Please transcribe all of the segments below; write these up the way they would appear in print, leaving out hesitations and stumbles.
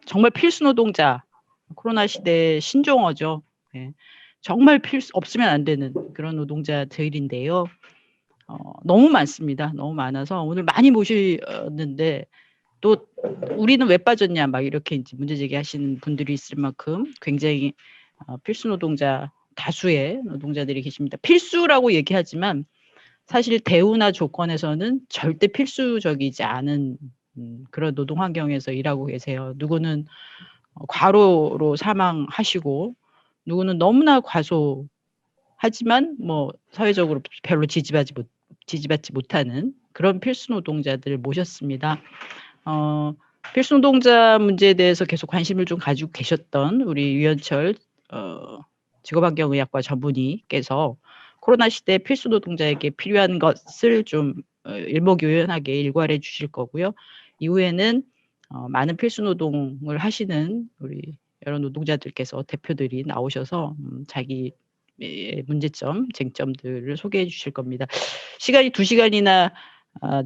정말 필수 노동자, 코로나 시대의 신종어죠. 예. 정말 없으면 안 되는 그런 노동자들인데요. 너무 많습니다. 너무 많아서 오늘 많이 모셨는데 또 우리는 왜 빠졌냐 막 이렇게 이제 문제 제기하시는 분들이 있을 만큼 굉장히 필수 노동자 다수의 노동자들이 계십니다. 필수라고 얘기하지만 사실 대우나 조건에서는 절대 필수적이지 않은 그런 노동 환경에서 일하고 계세요. 누구는 과로로 사망하시고 누구는 너무나 과소하지만 뭐 사회적으로 별로 지지받지 못하는 그런 필수 노동자들을 모셨습니다. 필수 노동자 문제에 대해서 계속 관심을 좀 가지고 계셨던 우리 유현철 직업환경의학과 전문의께서 코로나 시대 필수 노동자에게 필요한 것을 좀 일목요연하게 일괄해 주실 거고요. 이후에는 많은 필수 노동을 하시는 우리 여러 노동자들께서 대표들이 나오셔서 자기 문제점, 쟁점들을 소개해 주실 겁니다. 시간이 2시간이나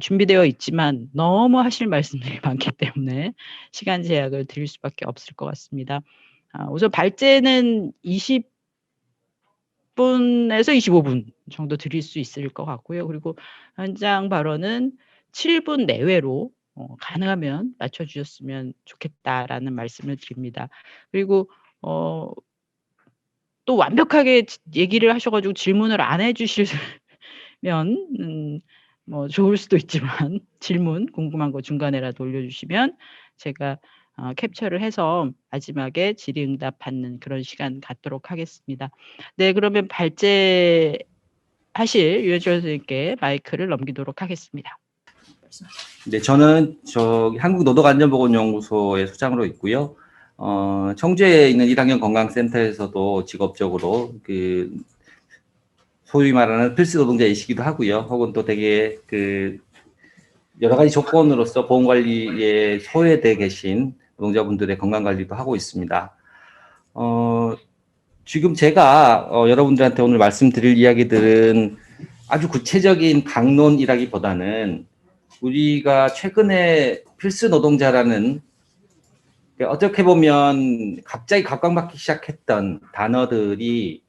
준비되어 있지만 너무 하실 말씀들이 많기 때문에 시간 제약을 드릴 수밖에 없을 것 같습니다. 우선 발제는 20분에서 25분 정도 드릴 수 있을 것 같고요. 그리고 현장 발언은 7분 내외로 가능하면 맞춰주셨으면 좋겠다라는 말씀을 드립니다. 그리고 또 완벽하게 얘기를 하셔가지고 질문을 안 해주시면 뭐 좋을 수도 있지만 질문 궁금한 거 중간에라도 올려주시면 제가 캡처를 해서 마지막에 질의응답 받는 그런 시간 갖도록 하겠습니다. 네, 그러면 발제하실 유현철 선생님께 마이크를 넘기도록 하겠습니다. 네, 저는 한국노동안전보건연구소의 소장으로 있고요. 청주에 있는 1학년 건강센터에서도 직업적으로 소위 말하는 필수 노동자이시기도 하고요. 혹은 또 되게 여러 가지 조건으로서 보험관리에 소외돼 계신 노동자분들의 건강관리도 하고 있습니다. 지금 제가 여러분들한테 오늘 말씀드릴 이야기들은 아주 구체적인 강론이라기보다는 우리가 최근에 필수 노동자라는 어떻게 보면 갑자기 각광받기 시작했던 단어들이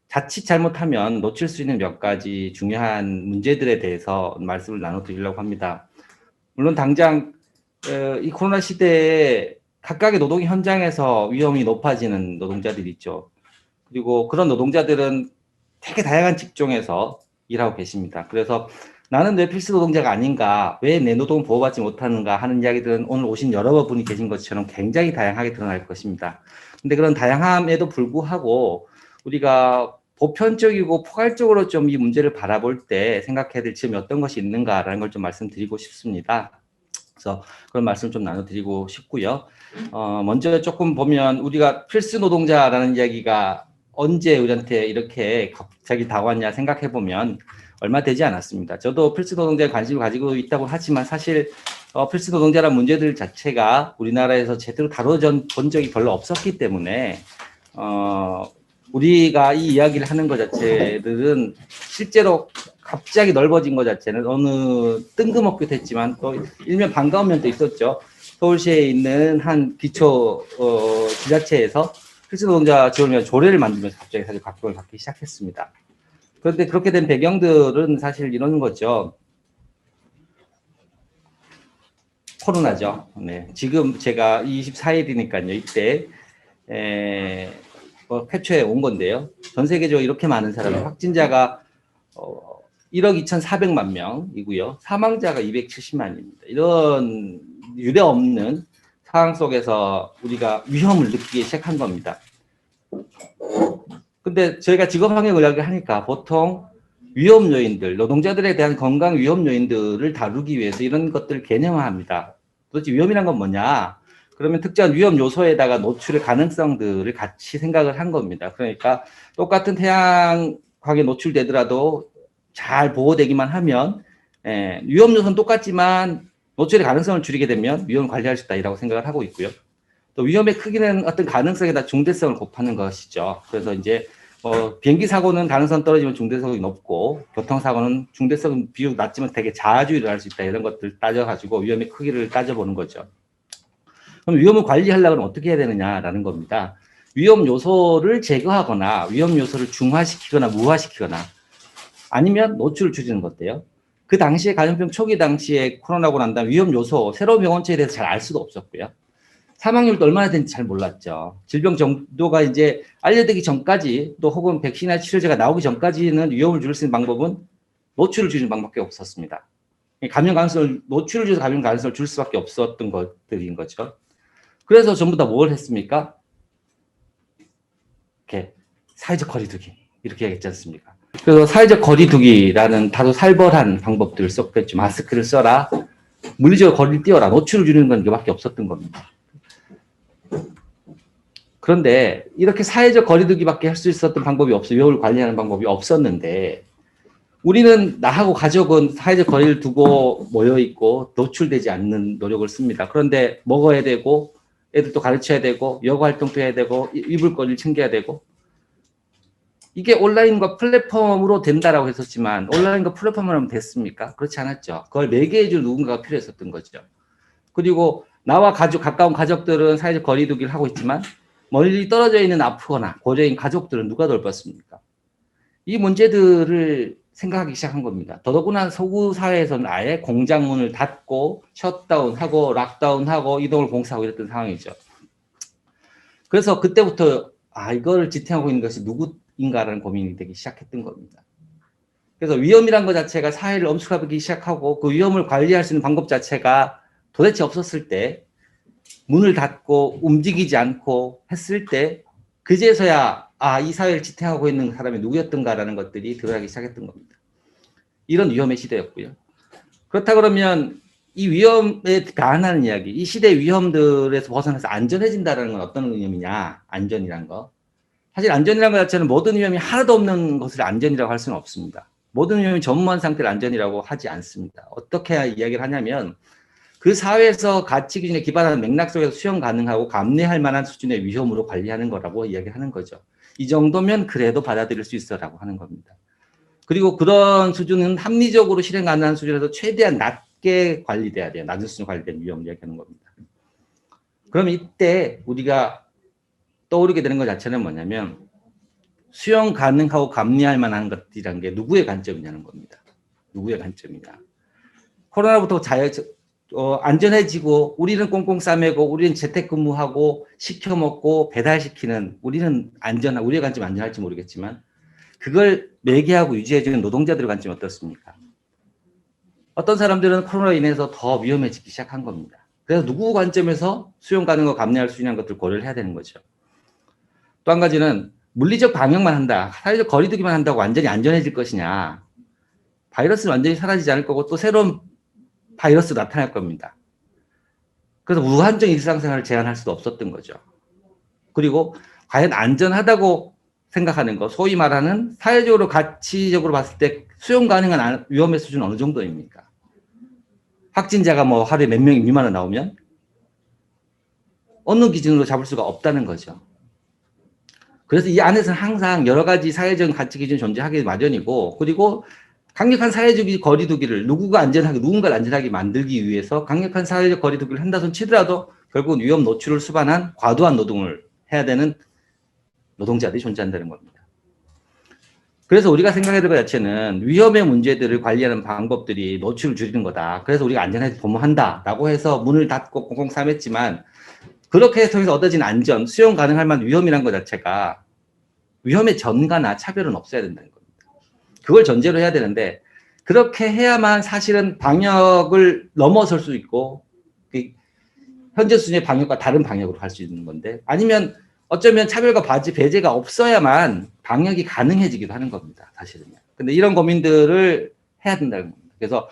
자칫 잘못하면 놓칠 수 있는 몇 가지 중요한 문제들에 대해서 말씀을 나눠드리려고 합니다. 물론 당장 이 코로나 시대에 각각의 노동 현장에서 위험이 높아지는 노동자들이 있죠. 그리고 그런 노동자들은 되게 다양한 직종에서 일하고 계십니다. 그래서 나는 왜 필수 노동자가 아닌가, 왜 내 노동을 보호받지 못하는가 하는 이야기들은 오늘 오신 여러 분이 계신 것처럼 굉장히 다양하게 드러날 것입니다. 근데 그런 다양함에도 불구하고 우리가 보편적이고 포괄적으로 좀 이 문제를 바라볼 때 생각해야 될 점이 어떤 것이 있는가라는 걸 좀 말씀드리고 싶습니다. 그래서 그런 말씀 좀 나눠드리고 싶고요. 먼저 조금 보면 우리가 필수 노동자라는 이야기가 언제 우리한테 이렇게 갑자기 다가왔냐 생각해 보면 얼마 되지 않았습니다. 저도 필수 노동자에 관심을 가지고 있다고 하지만 사실 필수 노동자라는 문제들 자체가 우리나라에서 제대로 다뤄본 적이 별로 없었기 때문에 우리가 이 이야기를 하는 것 자체들은 실제로 갑자기 넓어진 것 자체는 어느 뜬금없게 됐지만 또 일면 반가운 면도 있었죠. 서울시에 있는 한 기초 지자체에서 필수 노동자 지원위원 조례를 만들면서 갑자기 사실 각광을 받기 시작했습니다. 그런데 그렇게 된 배경들은 사실 이런 거죠. 코로나죠. 네. 지금 제가 24일이니까요. 이때 캡처해 온 건데요. 전 세계적으로 이렇게 많은 사람이 확진자가 1억 2,400만 명이고요. 사망자가 270만입니다. 이런 유례 없는 상황 속에서 우리가 위험을 느끼기 시작한 겁니다. 근데 저희가 직업환경의학을 하니까 보통 위험 요인들, 노동자들에 대한 건강 위험 요인들을 다루기 위해서 이런 것들을 개념화합니다. 도대체 위험이란 건 뭐냐? 그러면 특정한 위험 요소에다가 노출의 가능성들을 같이 생각을 한 겁니다. 그러니까 똑같은 태양광에 노출되더라도 잘 보호되기만 하면 위험 요소는 똑같지만 노출의 가능성을 줄이게 되면 위험을 관리할 수 있다라고 생각을 하고 있고요. 또 위험의 크기는 어떤 가능성에다 중대성을 곱하는 것이죠. 그래서 이제 비행기 사고는 가능성 떨어지면 중대성이 높고 교통사고는 중대성 비율 낮지만 되게 자주 일어날 수 있다 이런 것들 따져가지고 위험의 크기를 따져보는 거죠. 그럼 위험을 관리하려면 어떻게 해야 되느냐라는 겁니다. 위험 요소를 제거하거나 위험 요소를 중화시키거나 무화시키거나 아니면 노출을 줄이는 것도요. 그 당시에 감염병 초기 당시에 코로나고 난 다음 위험 요소, 새로운 병원체에 대해서 잘 알 수도 없었고요. 사망률도 얼마나 되는지 잘 몰랐죠. 질병 정도가 이제 알려지기 전까지 또 혹은 백신이나 치료제가 나오기 전까지는 위험을 줄일 수 있는 방법은 노출을 줄이는 방법밖에 없었습니다. 감염 가능성을 노출을 줄여서 감염 가능성을 줄 수밖에 없었던 것들인 거죠. 그래서 전부 다 뭘 했습니까? 이렇게 사회적 거리두기 이렇게 얘기했지 않습니까? 그래서 사회적 거리두기라는 다소 살벌한 방법들을 썼겠죠. 마스크를 써라, 물리적으로 거리를 띄워라, 노출을 줄이는 건 이거밖에 없었던 겁니다. 그런데 이렇게 사회적 거리두기밖에 할 수 있었던 방법이 없어요. 위험을 관리하는 방법이 없었는데 우리는 나하고 가족은 사회적 거리를 두고 모여있고 노출되지 않는 노력을 씁니다. 그런데 먹어야 되고 애들도 가르쳐야 되고 여가 활동도 해야 되고 입을 거리를 챙겨야 되고 이게 온라인과 플랫폼으로 된다라고 했었지만 온라인과 플랫폼으로 하면 됐습니까? 그렇지 않았죠. 그걸 매개해줄 누군가가 필요했었던 거죠. 그리고 나와 가까운 가족들은 사회적 거리두기를 하고 있지만 멀리 떨어져 있는 아프거나 고려인 가족들은 누가 돌봤습니까? 이 문제들을 생각하기 시작한 겁니다. 더더구나 서구 사회에서는 아예 공장 문을 닫고 셧다운하고 락다운하고 이동을 봉쇄하고 이랬던 상황이죠. 그래서 그때부터 이거를 지탱하고 있는 것이 누구인가라는 고민이 되기 시작했던 겁니다. 그래서 위험이란 것 자체가 사회를 엄숙하기 시작하고 그 위험을 관리할 수 있는 방법 자체가 도대체 없었을 때 문을 닫고 움직이지 않고 했을 때 그제서야 이 사회를 지탱하고 있는 사람이 누구였던가라는 것들이 드러나기 시작했던 겁니다. 이런 위험의 시대였고요. 그렇다 그러면 이 위험에 반하는 이야기, 이 시대의 위험들에서 벗어나서 안전해진다는 건 어떤 의미냐, 안전이란 거. 사실 안전이라는 것 자체는 모든 위험이 하나도 없는 것을 안전이라고 할 수는 없습니다. 모든 위험이 전무한 상태를 안전이라고 하지 않습니다. 어떻게 이야기를 하냐면 그 사회에서 가치 기준에 기반한 맥락 속에서 수용 가능하고 감내할 만한 수준의 위험으로 관리하는 거라고 이야기하는 거죠. 이 정도면 그래도 받아들일 수 있어라고 하는 겁니다. 그리고 그런 수준은 합리적으로 실행 가능한 수준에서 최대한 낮게 관리돼야 돼요. 낮은 수준 관리된 위험을 이야기하는 겁니다. 그럼 이때 우리가 떠오르게 되는 것 자체는 뭐냐면 수용 가능하고 감내할 만한 것이라는 게 누구의 관점이냐는 겁니다. 누구의 관점이냐. 코로나부터 안전해지고 우리는 꽁꽁 싸매고 우리는 재택근무하고 시켜먹고 배달시키는 우리는 우리의 관점이 안전할지 모르겠지만 그걸 매개하고 유지해주는 노동자들의 관점이 어떻습니까? 어떤 사람들은 코로나로 인해서 더 위험해지기 시작한 겁니다. 그래서 누구 관점에서 수용 가능하고 감내할 수 있는 것들을 고려를 해야 되는 거죠. 또 한 가지는 물리적 방역만 한다, 사회적 거리두기만 한다고 완전히 안전해질 것이냐. 바이러스는 완전히 사라지지 않을 거고 또 새로운 바이러스 나타날 겁니다. 그래서 무한정 일상생활을 제한할 수도 없었던 거죠. 그리고 과연 안전하다고 생각하는 거, 소위 말하는 사회적으로 가치적으로 봤을 때 수용 가능한 위험의 수준은 어느 정도입니까? 확진자가 뭐 하루에 몇 명이 미만으로 나오면 어느 기준으로 잡을 수가 없다는 거죠. 그래서 이 안에서는 항상 여러 가지 사회적 가치 기준이 존재하기 마련이고 그리고 강력한 사회적 거리두기를 누군가를 안전하게 만들기 위해서 강력한 사회적 거리두기를 한다 손 치더라도 결국은 위험 노출을 수반한 과도한 노동을 해야 되는 노동자들이 존재한다는 겁니다. 그래서 우리가 생각해야 될 것 자체는 위험의 문제들을 관리하는 방법들이 노출을 줄이는 거다. 그래서 우리가 안전하게 보호한다라고 해서 문을 닫고 꽁꽁 싸맸지만 그렇게 해서 얻어진 안전, 수용 가능할 만한 위험이란 것 자체가 위험의 전가나 차별은 없어야 된다는 겁니다. 그걸 전제로 해야 되는데 그렇게 해야만 사실은 방역을 넘어설 수 있고 현재 수준의 방역과 다른 방역으로 갈 수 있는 건데 아니면 어쩌면 차별과 배제가 없어야만 방역이 가능해지기도 하는 겁니다. 사실은요. 근데 이런 고민들을 해야 된다는 겁니다. 그래서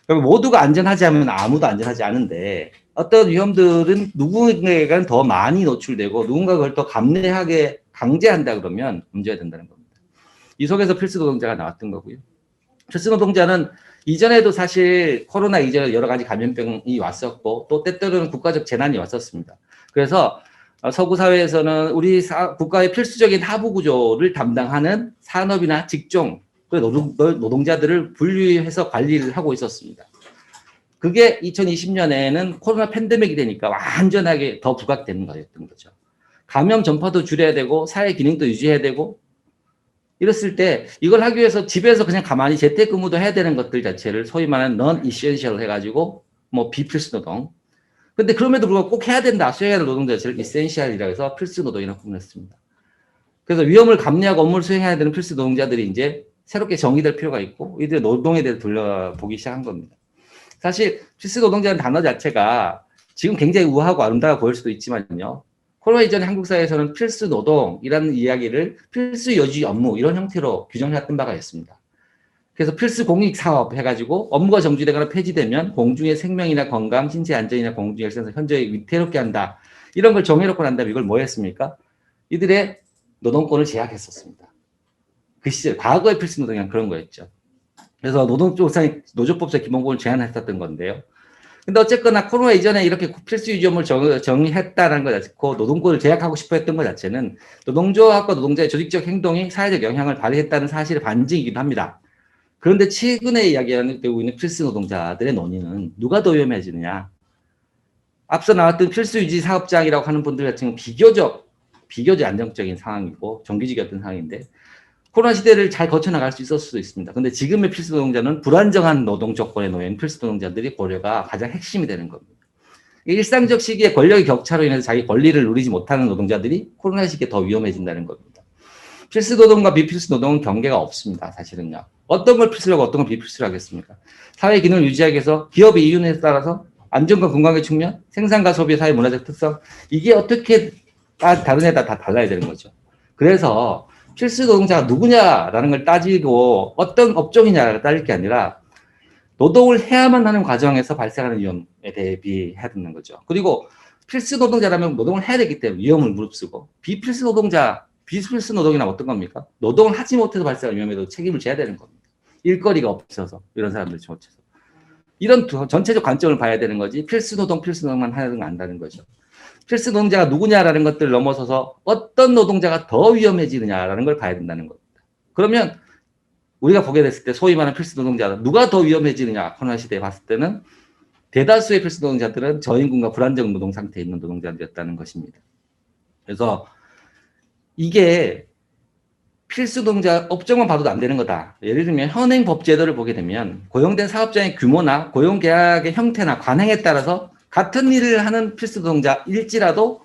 모두가 안전하지 않으면 아무도 안전하지 않은데 어떤 위험들은 누군가에게는 더 많이 노출되고 누군가가 그걸 더 감내하게 강제한다 그러면 문제가 된다는 겁니다. 이 속에서 필수 노동자가 나왔던 거고요. 필수 노동자는 이전에도 사실 코로나 이전에 여러 가지 감염병이 왔었고 또 때때로는 국가적 재난이 왔었습니다. 그래서 서구 사회에서는 우리 국가의 필수적인 하부 구조를 담당하는 산업이나 직종, 노동자들을 분류해서 관리를 하고 있었습니다. 그게 2020년에는 코로나 팬데믹이 되니까 완전하게 더 부각되는 거였던 거죠. 감염 전파도 줄여야 되고 사회 기능도 유지해야 되고 이랬을 때 이걸 하기 위해서 집에서 그냥 가만히 재택근무도 해야 되는 것들 자체를 소위 말하는 non essential 해가지고 뭐 비필수 노동. 근데 그럼에도 불구하고 꼭 해야 된다. 수행해야 될 노동 자체를 essential이라고 해서 필수 노동이라고 구분했습니다. 그래서 위험을 감내하고 업무를 수행해야 되는 필수 노동자들이 이제 새롭게 정의될 필요가 있고 이들의 노동에 대해 돌려보기 시작한 겁니다. 사실 필수 노동자라는 단어 자체가 지금 굉장히 우아하고 아름다워 보일 수도 있지만요. 코로나 이전에 한국 사회에서는 필수 노동이라는 이야기를 필수 유지 업무 이런 형태로 규정해왔던 바가 있습니다. 그래서 필수 공익 사업 해가지고 업무가 정지되거나 폐지되면 공중의 생명이나 건강, 신체 안전이나 공중의 헬스에서 현저히 위태롭게 한다. 이런 걸 정해놓고 난 다음에 이걸 뭐 했습니까? 이들의 노동권을 제약했었습니다. 그 시절 과거의 필수 노동이란 그런 거였죠. 그래서 노조법상 기본권을 제한했었던 건데요. 근데 어쨌거나 코로나 이전에 이렇게 필수 유지 업무를 정의했다는 것 자체고 노동권을 제약하고 싶어 했던 것 자체는 노동조합과 노동자의 조직적 행동이 사회적 영향을 발휘했다는 사실의 반증이기도 합니다. 그런데 최근에 이야기되고 있는 필수 노동자들의 논의는 누가 더 위험해지느냐. 앞서 나왔던 필수 유지 사업장이라고 하는 분들 같은 경우는 비교적 안정적인 상황이고 정규직이었던 상황인데 코로나 시대를 잘 거쳐나갈 수 있었을 수도 있습니다. 근데 지금의 필수 노동자는 불안정한 노동 조건에 놓인 필수 노동자들이 고려가 가장 핵심이 되는 겁니다. 일상적 시기에 권력의 격차로 인해서 자기 권리를 누리지 못하는 노동자들이 코로나 시기에 더 위험해진다는 겁니다. 필수 노동과 비필수 노동은 경계가 없습니다. 사실은요. 어떤 걸 필수라고 어떤 걸 비필수라고 하겠습니까? 사회 기능을 유지하기 위해서 기업의 이윤에 따라서 안전과 건강의 측면, 생산과 소비의 사회 문화적 특성 이게 어떻게 다른 애다 다 달라야 되는 거죠. 그래서 필수 노동자가 누구냐라는 걸 따지고 어떤 업종이냐를 따질 게 아니라 노동을 해야만 하는 과정에서 발생하는 위험에 대비해야 되는 거죠. 그리고 필수 노동자라면 노동을 해야 되기 때문에 위험을 무릅쓰고 비필수 노동이란 어떤 겁니까? 노동을 하지 못해서 발생하는 위험에도 책임을 져야 되는 겁니다. 일거리가 없어서 이런 사람들이 못해서. 이런 전체적 관점을 봐야 되는 거지 필수 노동만 하는 건 안다는 거죠. 필수 노동자가 누구냐라는 것들을 넘어서서 어떤 노동자가 더 위험해지느냐라는 걸 봐야 된다는 겁니다. 그러면 우리가 보게 됐을 때 소위 말하는 필수 노동자 누가 더 위험해지느냐 코로나 시대에 봤을 때는 대다수의 필수 노동자들은 저임금과 불안정 노동 상태에 있는 노동자들이었다는 것입니다. 그래서 이게 필수 노동자 업종만 봐도 안 되는 거다. 예를 들면 현행 법 제도를 보게 되면 고용된 사업장의 규모나 고용계약의 형태나 관행에 따라서 같은 일을 하는 필수 노동자일지라도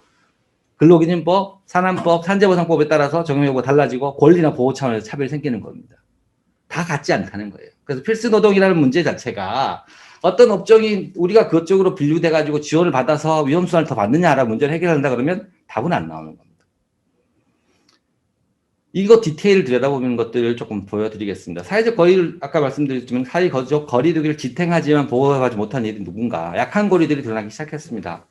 근로기준법, 산안법, 산재보상법에 따라서 적용 여부가 달라지고 권리나 보호 차원에서 차별이 생기는 겁니다. 다 같지 않다는 거예요. 그래서 필수 노동이라는 문제 자체가 어떤 업종이 우리가 그쪽으로 분류돼가지고 지원을 받아서 위험수당을 더 받느냐라는 문제를 해결한다 그러면 답은 안 나오는 겁니다. 이거 디테일을 들여다보는 것들을 조금 보여드리겠습니다. 사회적 거리를 아까 말씀드렸지만 사회적 거리두기를 지탱하지만 보호하지 못한 이들이 누군가 약한 고리들이 드러나기 시작했습니다.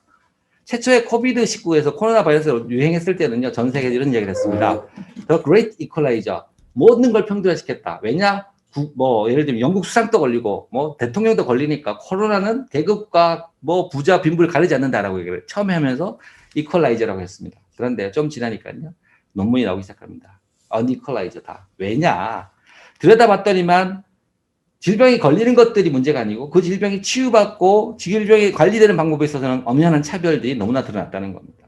최초의 코비드19에서 코로나 바이러스가 유행했을 때는요. 전 세계에 이런 얘기를 했습니다. The Great Equalizer. 모든 걸 평등화시켰다. 왜냐? 예를 들면 영국 수상도 걸리고 대통령도 걸리니까 코로나는 계급과 부자 빈부를 가리지 않는다라고 얘기를 처음에 하면서 이퀄라이저라고 했습니다. 그런데 좀 지나니까요. 논문이 나오기 시작합니다. 어니퀄라이저다. 왜냐? 들여다봤더니만 질병이 걸리는 것들이 문제가 아니고 그 질병이 치유받고 질병이 관리되는 방법에 있어서는 엄연한 차별들이 너무나 드러났다는 겁니다.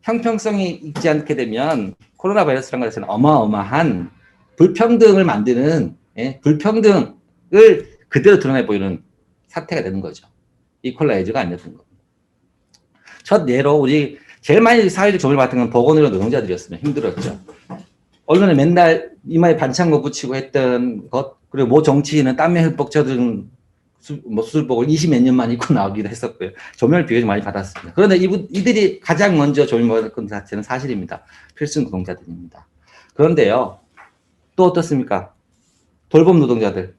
형평성이 있지 않게 되면 코로나 바이러스라는 것은 어마어마한 불평등을 만드는 불평등을 그대로 드러내 보이는 사태가 되는 거죠. 이퀄라이저가 아니었던 겁니다. 첫 예로 우리 제일 많이 사회적 조명을 받은 건 보건의료 노동자들이었으면 힘들었죠. 언론에 맨날 이마에 반창고 붙이고 했던 것, 그리고 정치인은 땀에 흠뻑 젖은 수술복을 20몇 년만 입고 나오기도 했었고요. 조명을 비교적 많이 받았습니다. 그런데 이들이 가장 먼저 조명을 받은 것 자체는 사실입니다. 필수 노동자들입니다. 그런데요, 또 어떻습니까? 돌봄 노동자들.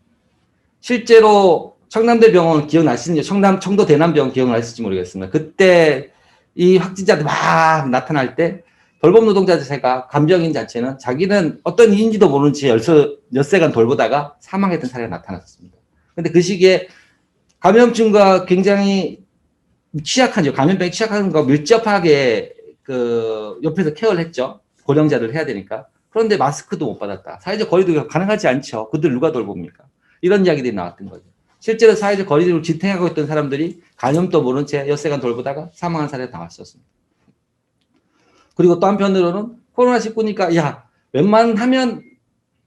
실제로 청남대병원 기억나시는지, 청도 대남병원 기억나실지 모르겠습니다. 그때 이 확진자들 막 나타날 때 돌봄 노동자 자체가 간병인 자체는 자기는 어떤 이인지도 모르는 채 엿새간 돌보다가 사망했던 사례가 나타났습니다. 근데 그 시기에 감염증과 굉장히 감염병이 취약한 거 밀접하게 옆에서 케어를 했죠. 고령자들 해야 되니까. 그런데 마스크도 못 받았다. 사회적 거리두기가 가능하지 않죠. 그들 누가 돌봅니까? 이런 이야기들이 나왔던 거죠. 실제로 사회적 거리두기를 지탱하고 있던 사람들이 감염도 모른 채 엿새간 돌보다가 사망한 사례가 나왔었습니다. 그리고 또 한편으로는 코로나19니까 야 웬만하면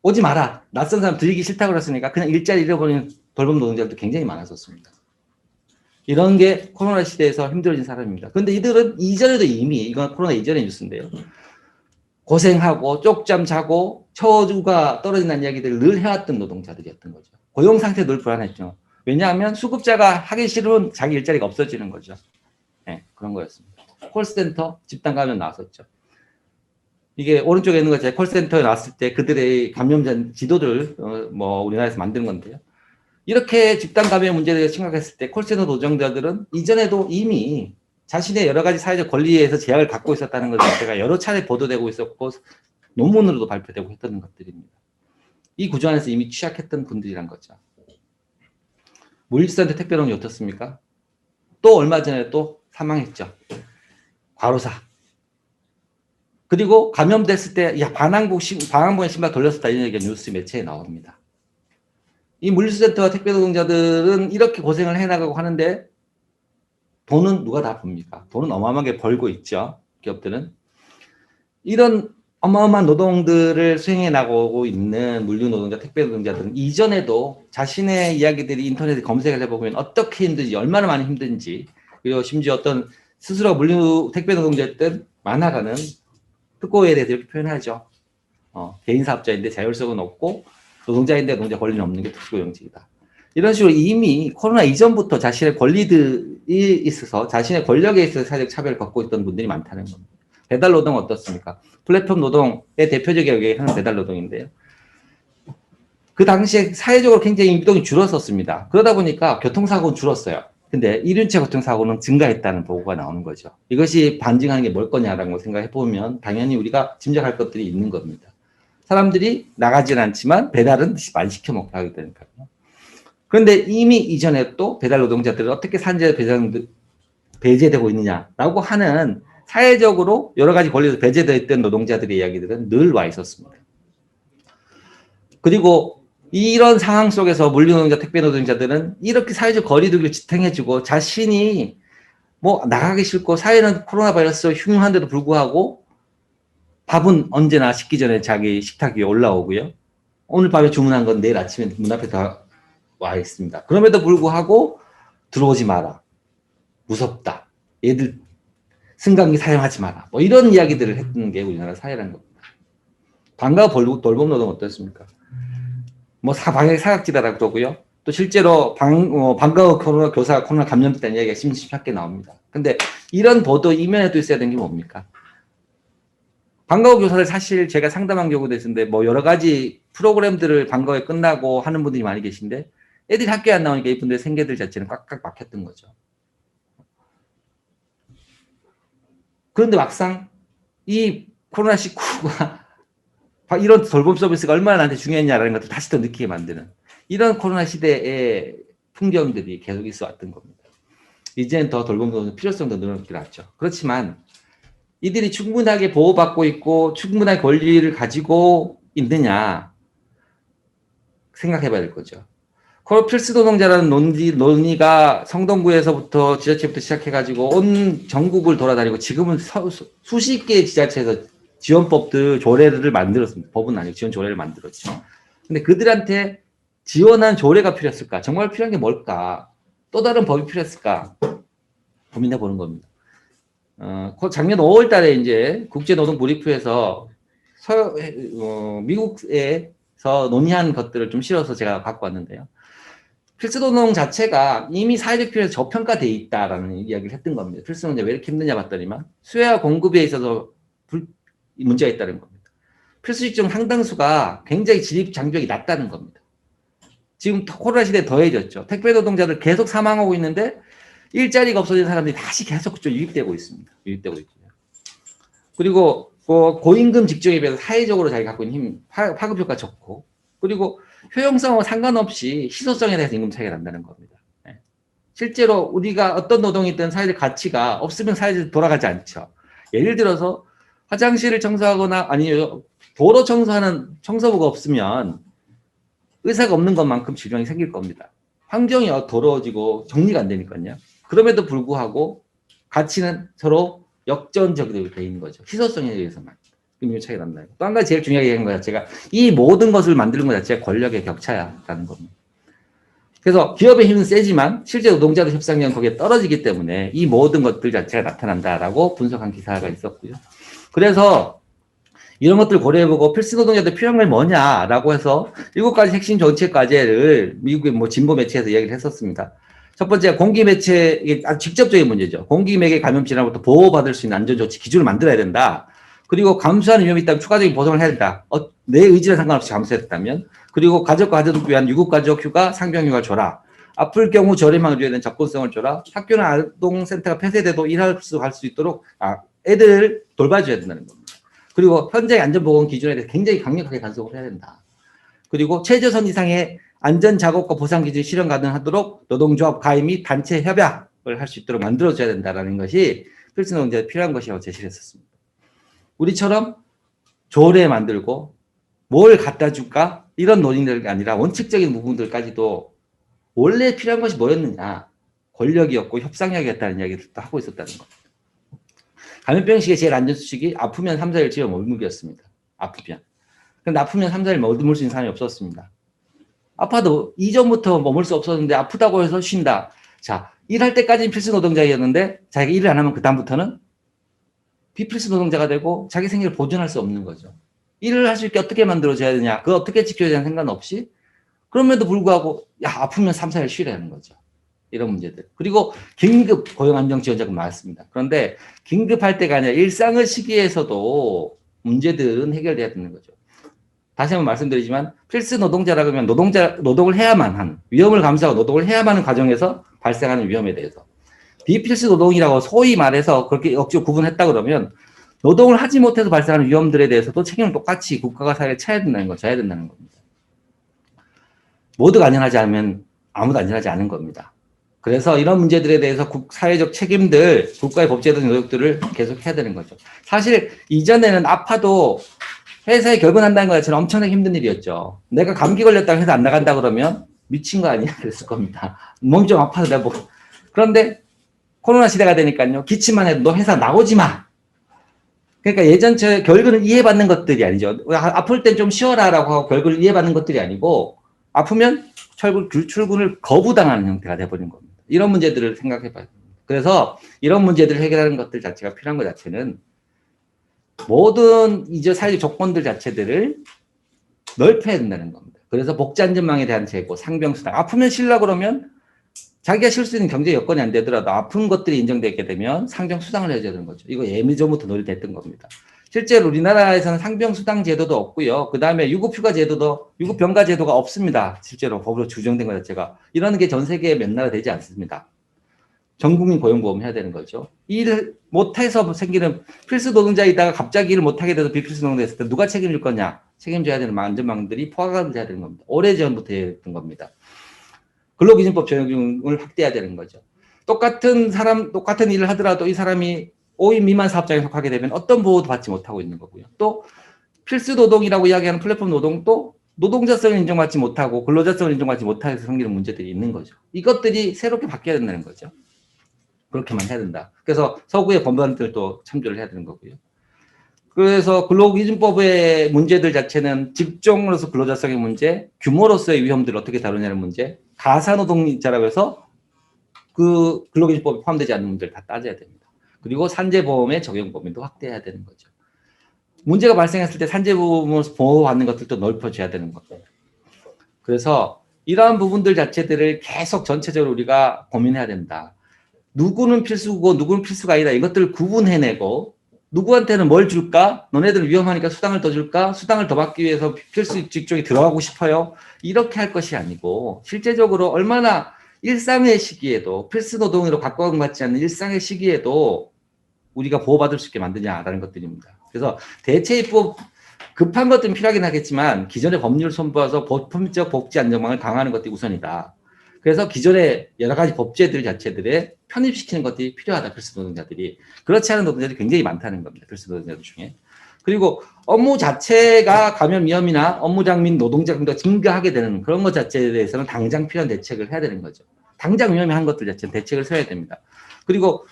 오지 마라. 낯선 사람 들이기 싫다고 그랬으니까 그냥 일자리 잃어버리는 돌봄 노동자들도 굉장히 많았었습니다. 이런 게 코로나 시대에서 힘들어진 사람입니다. 그런데 이들은 이전에도 이미 이건 코로나 이전의 뉴스인데요. 고생하고 쪽잠 자고 처우가 떨어진다는 이야기들을 늘 해왔던 노동자들이었던 거죠. 고용 상태 늘 불안했죠. 왜냐하면 수급자가 하기 싫으면 자기 일자리가 없어지는 거죠. 네, 그런 거였습니다. 콜센터 집단 감염 나왔었죠. 이게 오른쪽에 있는 거 제 콜센터에 나왔을 때 그들의 감염자 지도를 뭐 우리나라에서 만든 건데요. 이렇게 집단 감염 문제가 심각했을 때 콜센터 노동자들은 이전에도 이미 자신의 여러 가지 사회적 권리에서 제약을 갖고 있었다는 것 자체가 여러 차례 보도되고 있었고 논문으로도 발표되고 했던 것들입니다. 이 구조 안에서 이미 취약했던 분들이란 거죠. 물류센터 택배론이 어떻습니까? 또 얼마 전에 또 사망했죠. 과로사. 그리고 감염됐을 때 야 방한복에 신발 돌렸었다 이런 얘기가 뉴스 매체에 나옵니다. 이 물류센터와 택배 노동자들은 이렇게 고생을 해나가고 하는데 돈은 누가 다 봅니까? 돈은 어마어마하게 벌고 있죠. 기업들은. 이런 어마어마한 노동들을 수행해 나가고 있는 물류 노동자, 택배 노동자들은 이전에도 자신의 이야기들이 인터넷에 검색을 해보면 어떻게 힘든지, 얼마나 많이 힘든지, 그리고 심지어 어떤 스스로 물류 택배 노동자였던 만화가는 특고에 대해서 이렇게 표현하죠. 개인 사업자인데 자율성은 없고 노동자인데 노동자 권리는 없는 게 특수고용직이다. 이런 식으로 이미 코로나 이전부터 자신의 권리들이 있어서 자신의 권력에 있어서 사회적 차별을 겪고 있던 분들이 많다는 겁니다. 배달 노동 어떻습니까? 플랫폼 노동의 대표적인 하는 배달 노동인데요. 그 당시에 사회적으로 굉장히 이동이 줄었었습니다. 그러다 보니까 교통사고는 줄었어요. 근데 일륜체 교통사고는 증가했다는 보고가 나오는 거죠. 이것이 반증하는 게 뭘 거냐라고 생각해 보면 당연히 우리가 짐작할 것들이 있는 겁니다. 사람들이 나가지는 않지만 배달은 많이 시켜 먹게 하게 되니까요. 그런데 이미 이전에 또 배달 노동자들은 어떻게 산재 배제되고 있느냐라고 하는 사회적으로 여러 가지 권리에서 배제되어 있던 노동자들의 이야기들은 늘 와 있었습니다. 그리고 이런 상황 속에서 물류노동자, 택배 노동자들은 이렇게 사회적 거리두기를 지탱해주고 자신이 뭐 나가기 싫고 사회는 코로나 바이러스 흉흉한데도 불구하고 밥은 언제나 식기 전에 자기 식탁 위에 올라오고요. 오늘 밤에 주문한 건 내일 아침에 문 앞에 다 와 있습니다. 그럼에도 불구하고 들어오지 마라. 무섭다. 얘들 승강기 사용하지 마라. 뭐 이런 이야기들을 했던 게 우리나라 사회라는 겁니다. 방과 돌봄 노동 어떻습니까? 뭐 방역 사각지대라고 그러고요. 또 실제로 방과 코로나 교사가 코로나 감염됐다는 이야기가 심심찮게 나옵니다. 근데 이런 보도 이면에도 있어야 되는 게 뭡니까? 방과후 교사를 사실 제가 상담한 경우도 있었는데 뭐 여러 가지 프로그램들을 방과후에 끝나고 하는 분들이 많이 계신데 애들이 학교에 안 나오니까 이분들의 생계들 자체는 꽉꽉 막혔던 거죠. 그런데 막상 이 코로나19가 이런 돌봄 서비스가 얼마나 나한테 중요했냐라는 것을 다시 더 느끼게 만드는 이런 코로나 시대의 풍경들이 계속 있어 왔던 겁니다. 이제는 더 돌봄 필요성도 늘어나게 났죠. 그렇지만 이들이 충분하게 보호받고 있고 충분한 권리를 가지고 있느냐 생각해 봐야 될 거죠. 필수 노동자라는 논의가 성동구에서부터 지자체부터 시작해가지고 온 전국을 돌아다니고 지금은 수십 개의 지자체에서 지원법들 조례를 만들었습니다. 법은 아니고 지원 조례를 만들었죠. 근데 그들한테 지원한 조례가 필요했을까? 정말 필요한 게 뭘까? 또 다른 법이 필요했을까? 고민해 보는 겁니다. 작년 5월 달에 이제 국제노동브리프에서 미국에서 논의한 것들을 좀 실어서 제가 갖고 왔는데요. 필수노동 자체가 이미 사회적 필요에서 저평가되어 있다라는 이야기를 했던 겁니다. 필수노동자 왜 이렇게 힘드냐 봤더니만 수요와 공급에 있어서 문제가 있다는 겁니다. 필수직종 상당수가 굉장히 진입 장벽이 낮다는 겁니다. 지금 코로나 시대에 더해졌죠. 택배 노동자들 계속 사망하고 있는데 일자리가 없어진 사람들이 다시 계속 유입되고 있습니다. 유입되고 있고요. 그리고 고임금 직종에 비해서 사회적으로 자기가 갖고 있는 힘, 파급 효과 좋고 그리고 효용성과 상관없이 희소성에 대해서 임금 차이가 난다는 겁니다. 네. 실제로 우리가 어떤 노동이든 사회적 가치가 없으면 사회적 돌아가지 않죠. 예를 들어서 화장실을 청소하거나 아니면 도로 청소하는 청소부가 없으면 의사가 없는 것만큼 질병이 생길 겁니다. 환경이 더러워지고 정리가 안 되니까요. 그럼에도 불구하고 가치는 서로 역전적으로 돼 있는 거죠. 희소성에 의해서만. 그럼 차이가 났나요? 또 한 가지 제일 중요하게 얘기한 것 자체가 이 모든 것을 만드는 것 자체가 권력의 격차야라는 겁니다. 그래서 기업의 힘은 세지만 실제 노동자들 협상력은 거기에 떨어지기 때문에 이 모든 것들 자체가 나타난다라고 분석한 기사가 있었고요. 그래서 이런 것들 고려해보고 필수 노동자들 필요한 게 뭐냐라고 해서 7가지 핵심 정책 과제를 미국의 뭐 진보 매체에서 얘기를 했었습니다. 첫 번째, 공기 매체, 이게 아주 직접적인 문제죠. 공기 매개 감염 질환부터 보호받을 수 있는 안전조치 기준을 만들어야 된다. 그리고 감수하는 위험이 있다면 추가적인 보상을 해야 된다. 내 의지랑 상관없이 감수했다면. 그리고 가족과 가족을 위한 유급가족 휴가, 상병휴가를 줘라. 아플 경우 저렴하게 줘야 되는 접근성을 줘라. 학교나 아동센터가 폐쇄돼도 일할 수 할 수 있도록 애들 돌봐줘야 된다는 겁니다. 그리고 현재 안전보건 기준에 대해서 굉장히 강력하게 단속을 해야 된다. 그리고 최저선 이상의 안전작업과 보상 기준이 실현 가능하도록 노동조합 가입 및 단체 협약을 할 수 있도록 만들어줘야 된다는 것이 필수 노동자에 필요한 것이라고 제시를 했었습니다. 우리처럼 조례 만들고 뭘 갖다 줄까? 이런 논의들이 아니라 원칙적인 부분들까지도 원래 필요한 것이 뭐였느냐? 권력이었고 협상력이었다는 이야기를 또 하고 있었다는 겁니다. 감염병 시기에 제일 안전 수칙이 아프면 3, 4일 집에 머물기였습니다. 아프면. 근데 아프면 3, 4일 머물 수 있는 사람이 없었습니다. 아파도 이전부터 머물 수 없었는데 아프다고 해서 쉰다. 자, 일할 때까지는 필수 노동자였는데 자기가 일을 안 하면 그다음부터는 비필수 노동자가 되고 자기 생계를 보존할 수 없는 거죠. 일을 할 수 있게 어떻게 만들어줘야 되냐, 그거 어떻게 지켜야 되냐는 상관없이 그럼에도 불구하고 아프면 3, 4일 쉬라는 거죠. 이런 문제들. 그리고 긴급 고용안정지원자금 나왔습니다. 그런데 긴급할 때가 아니라 일상의 시기에서도 문제들은 해결돼야 되는 거죠. 다시 한번 말씀드리지만 필수 노동자라고 하면 노동을 해야만 하는, 위험을 감수하고 노동을 해야만 하는 과정에서 발생하는 위험에 대해서, 비필수 노동이라고 소위 말해서 그렇게 억지로 구분했다 그러면 노동을 하지 못해서 발생하는 위험들에 대해서도 책임을 똑같이 국가가 사회에 져야 된다는 겁니다. 모두가 안전하지 않으면 아무도 안전하지 않은 겁니다. 그래서 이런 문제들에 대해서 사회적 책임들, 국가의 법제도적 노력들을 계속 해야 되는 거죠. 사실 이전에는 아파도 회사에 결근한다는 것 자체는 엄청나게 힘든 일이었죠. 내가 감기 걸렸다고 해서 안 나간다 그러면 미친 거 아니야? 그랬을 겁니다. 몸 좀 아파도 내가 뭐. 그런데 코로나 시대가 되니까요. 기침만 해도 너 회사 나오지 마. 그러니까 예전처럼 결근을 이해받는 것들이 아니죠. 아플 땐 좀 쉬어라라고 하고 결근을 이해받는 것들이 아니고 아프면 출근을 거부당하는 형태가 돼버린 겁니다. 이런 문제들을 생각해봐요. 그래서 이런 문제들을 해결하는 것들 자체가 필요한 것 자체는 모든 이제 사회적 조건들 자체들을 넓혀야 된다는 겁니다. 그래서 복지안전망에 대한 제고, 상병수당. 아프면 쉬려고 그러면 자기가 쉴 수 있는 경제 여건이 안 되더라도 아픈 것들이 인정되게 되면 상병수당을 해줘야 되는 거죠. 이거 예미전부터 논의됐던 겁니다. 실제로 우리나라에서는 상병수당 제도도 없고요. 그 다음에 유급휴가 제도도, 유급병가 제도가 없습니다. 실제로 법으로 규정된 것 자체가. 이런 게 전 세계에 몇 나라 되지 않습니다. 전국민 고용보험 해야 되는 거죠. 일을 못해서 생기는 필수 노동자이다가 갑자기 일을 못하게 돼서 비필수 노동자 됐을 때 누가 책임질 거냐? 책임져야 되는 안전망들이 포괄돼야 되는 겁니다. 오래전부터 했던 겁니다. 근로기준법 적용을 확대해야 되는 거죠. 똑같은 일을 하더라도 이 사람이 5인 미만 사업장에 속하게 되면 어떤 보호도 받지 못하고 있는 거고요. 또 필수 노동이라고 이야기하는 플랫폼 노동도 노동자성을 인정받지 못하고 근로자성을 인정받지 못해서 생기는 문제들이 있는 거죠. 이것들이 새롭게 바뀌어야 된다는 거죠. 그렇게만 해야 된다. 그래서 서구의 법안들도 참조를 해야 되는 거고요. 그래서 근로기준법의 문제들 자체는 직종으로서 근로자성의 문제, 규모로서의 위험들을 어떻게 다루냐는 문제, 가사노동자라고 해서 그 근로기준법에 포함되지 않는 문제를 다 따져야 됩니다. 그리고 산재보험의 적용 범위도 확대해야 되는 거죠. 문제가 발생했을 때 산재보험을 보호받는 것들도 넓혀줘야 되는 거죠. 그래서 이러한 부분들 자체들을 계속 전체적으로 우리가 고민해야 된다. 누구는 필수고 누구는 필수가 아니다. 이것들을 구분해내고 누구한테는 뭘 줄까? 너네들 위험하니까 수당을 더 줄까? 수당을 더 받기 위해서 필수 직종에 들어가고 싶어요? 이렇게 할 것이 아니고 실제적으로 얼마나 일상의 시기에도 필수 노동으로 각광받지 않는 일상의 시기에도 우리가 보호받을 수 있게 만드냐라는 것들입니다. 그래서 대체입법 급한 것들은 필요하긴 하겠지만 기존의 법률을 손봐서 법적 복지 안전망을 강화하는 것들이 우선이다. 그래서 기존의 여러 가지 법제들 자체들에 편입시키는 것들이 필요하다. 필수 노동자들이. 그렇지 않은 노동자들이 굉장히 많다는 겁니다. 필수 노동자들 중에. 그리고 업무 자체가 감염 위험이나 업무장 및 노동자가 증가하게 되는 그런 것 자체에 대해서는 당장 필요한 대책을 해야 되는 거죠. 당장 위험한 것들 자체는 대책을 세워야 됩니다. 그리고